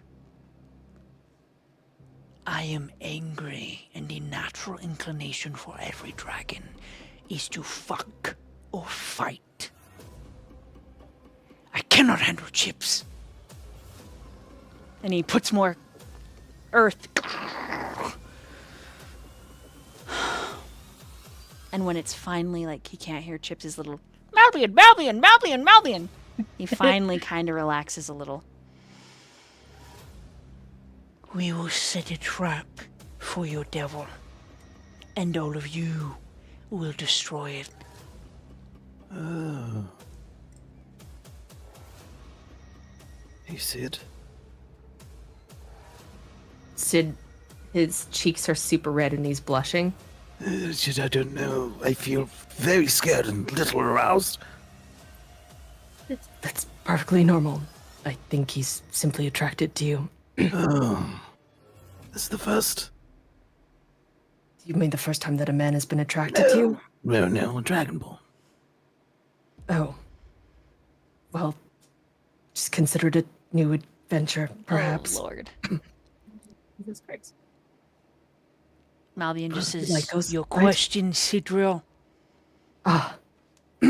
I am angry, and the natural inclination for every dragon is to fuck or fight. I cannot handle chips. And he puts more earth. And when it's finally like he can't hear Chips' little Malbian, he finally kind of relaxes a little. We will set a trap for your devil, and all of you will destroy it. Oh. Hey, Sid. Sid, his cheeks are super red and he's blushing. I don't know. I feel very scared and a little aroused. That's perfectly normal. I think he's simply attracted to you. Oh. This is the first? You mean the first time that a man has been attracted to you? No, a Dragon Ball. Oh. Well, just consider it a new adventure, perhaps. Oh, Lord. Jesus Christ. Malbian just says, Like those Your right? question, Sidril. Ah. He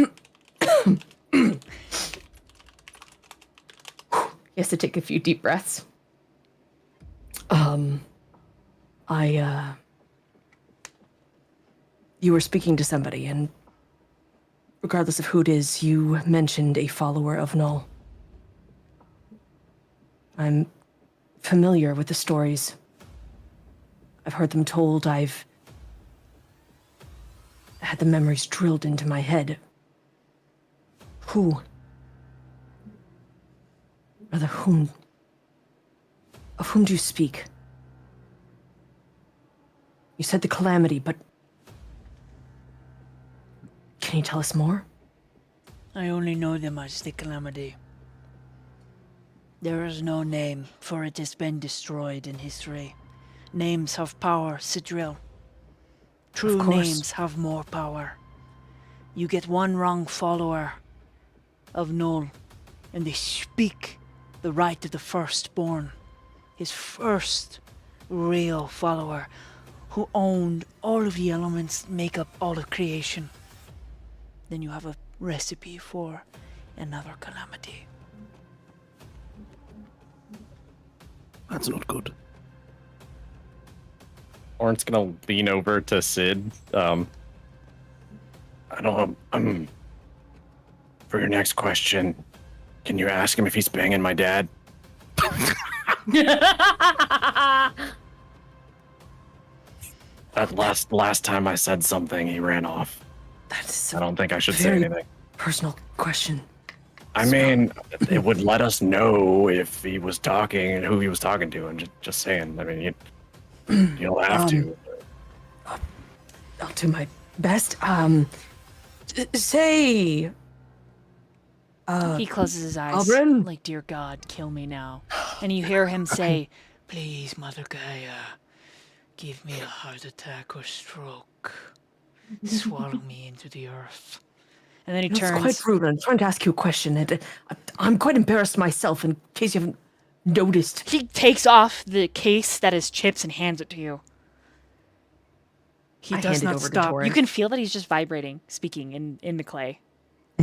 has to take a few deep breaths. You were speaking to somebody, and regardless of who it is, you mentioned a follower of Null. I'm familiar with the stories. I've heard them told. I've had the memories drilled into my head. Who? Rather, whom? Of whom do you speak? You said the Calamity, but can you tell us more? I only know them as the Calamity. There is no name, for it has been destroyed in history. Names have power, Sidril. True course. names have more power. You get one wrong follower of Null, and they speak the right of the firstborn, his first real follower, who owned all of the elements that make up all of creation. Then you have a recipe for another Calamity. That's not good. Orin's gonna lean over to Sid. I don't know. For your next question, can you ask him if he's banging my dad? That last time I said something, he ran off. That's I don't think I should say very anything. personal question. I mean, it would let us know if he was talking and who he was talking to, and just saying. I mean, you don't have to. I'll do my best. Say. He closes his eyes, Albrin? like, dear God, kill me now. And you hear him say, Please, Mother Gaia, Give me a heart attack or stroke. Swallow me into the earth. And then he That's turns. quite rude. I'm trying to ask you a question. I'm quite embarrassed myself in case you haven't noticed. He takes off the case that is Chips and hands it to you. He I does hand it not over to stop. Torrent. You can feel that he's just vibrating, speaking in the clay.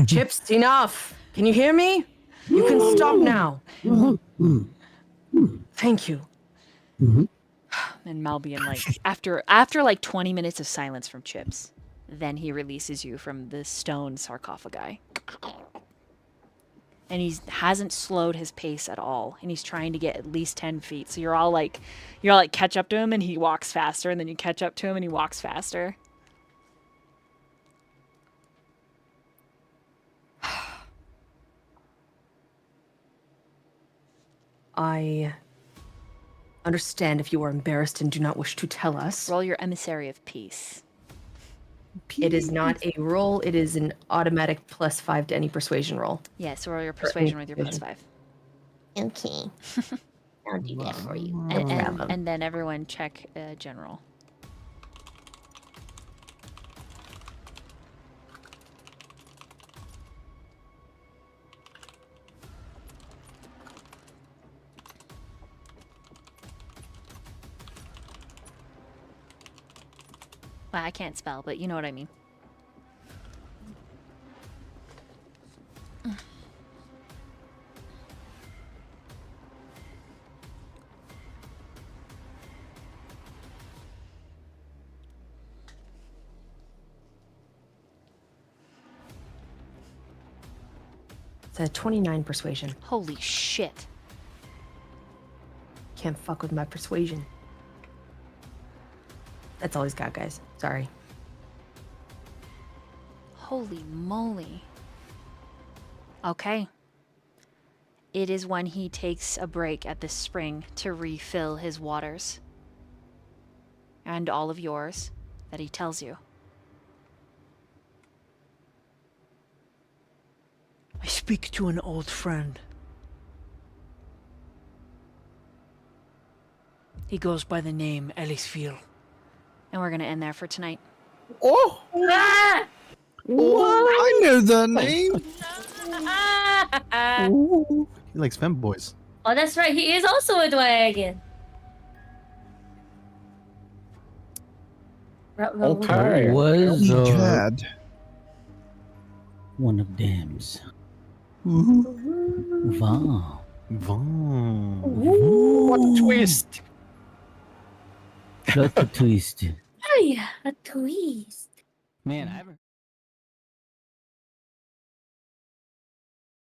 Chips, enough. Can you hear me? You can stop now. Thank you. And Malbian, like after like 20 minutes of silence from Chips, then he releases you from the stone sarcophagi. And he hasn't slowed his pace at all, and he's trying to get at least 10 feet. So you're all like catch up to him, and he walks faster, and then you catch up to him, and he walks faster. I understand if you are embarrassed and do not wish to tell us. Roll your emissary of peace. It is not a roll. It is an automatic +5 to any persuasion roll. Yeah, so roll your persuasion with your persuasion. +5. Okay. I'll do that for you. And then everyone check general. Well, I can't spell, but you know what I mean. It's a 29 persuasion. Holy shit. Can't fuck with my persuasion. That's all he's got, guys. Sorry. Holy moly. Okay. It is when he takes a break at this spring to refill his waters. And all of yours that he tells you. I speak to an old friend. He goes by the name Elisfil. And we're going to end there for tonight. Oh! Ah! I know that name. He likes femboys. Oh, that's right. He is also a dragon. Okay. Was Chad. one of them's. Mm-hmm. Wow. What a twist! Plot twist. Oh yeah, a twist. Man, I haven't.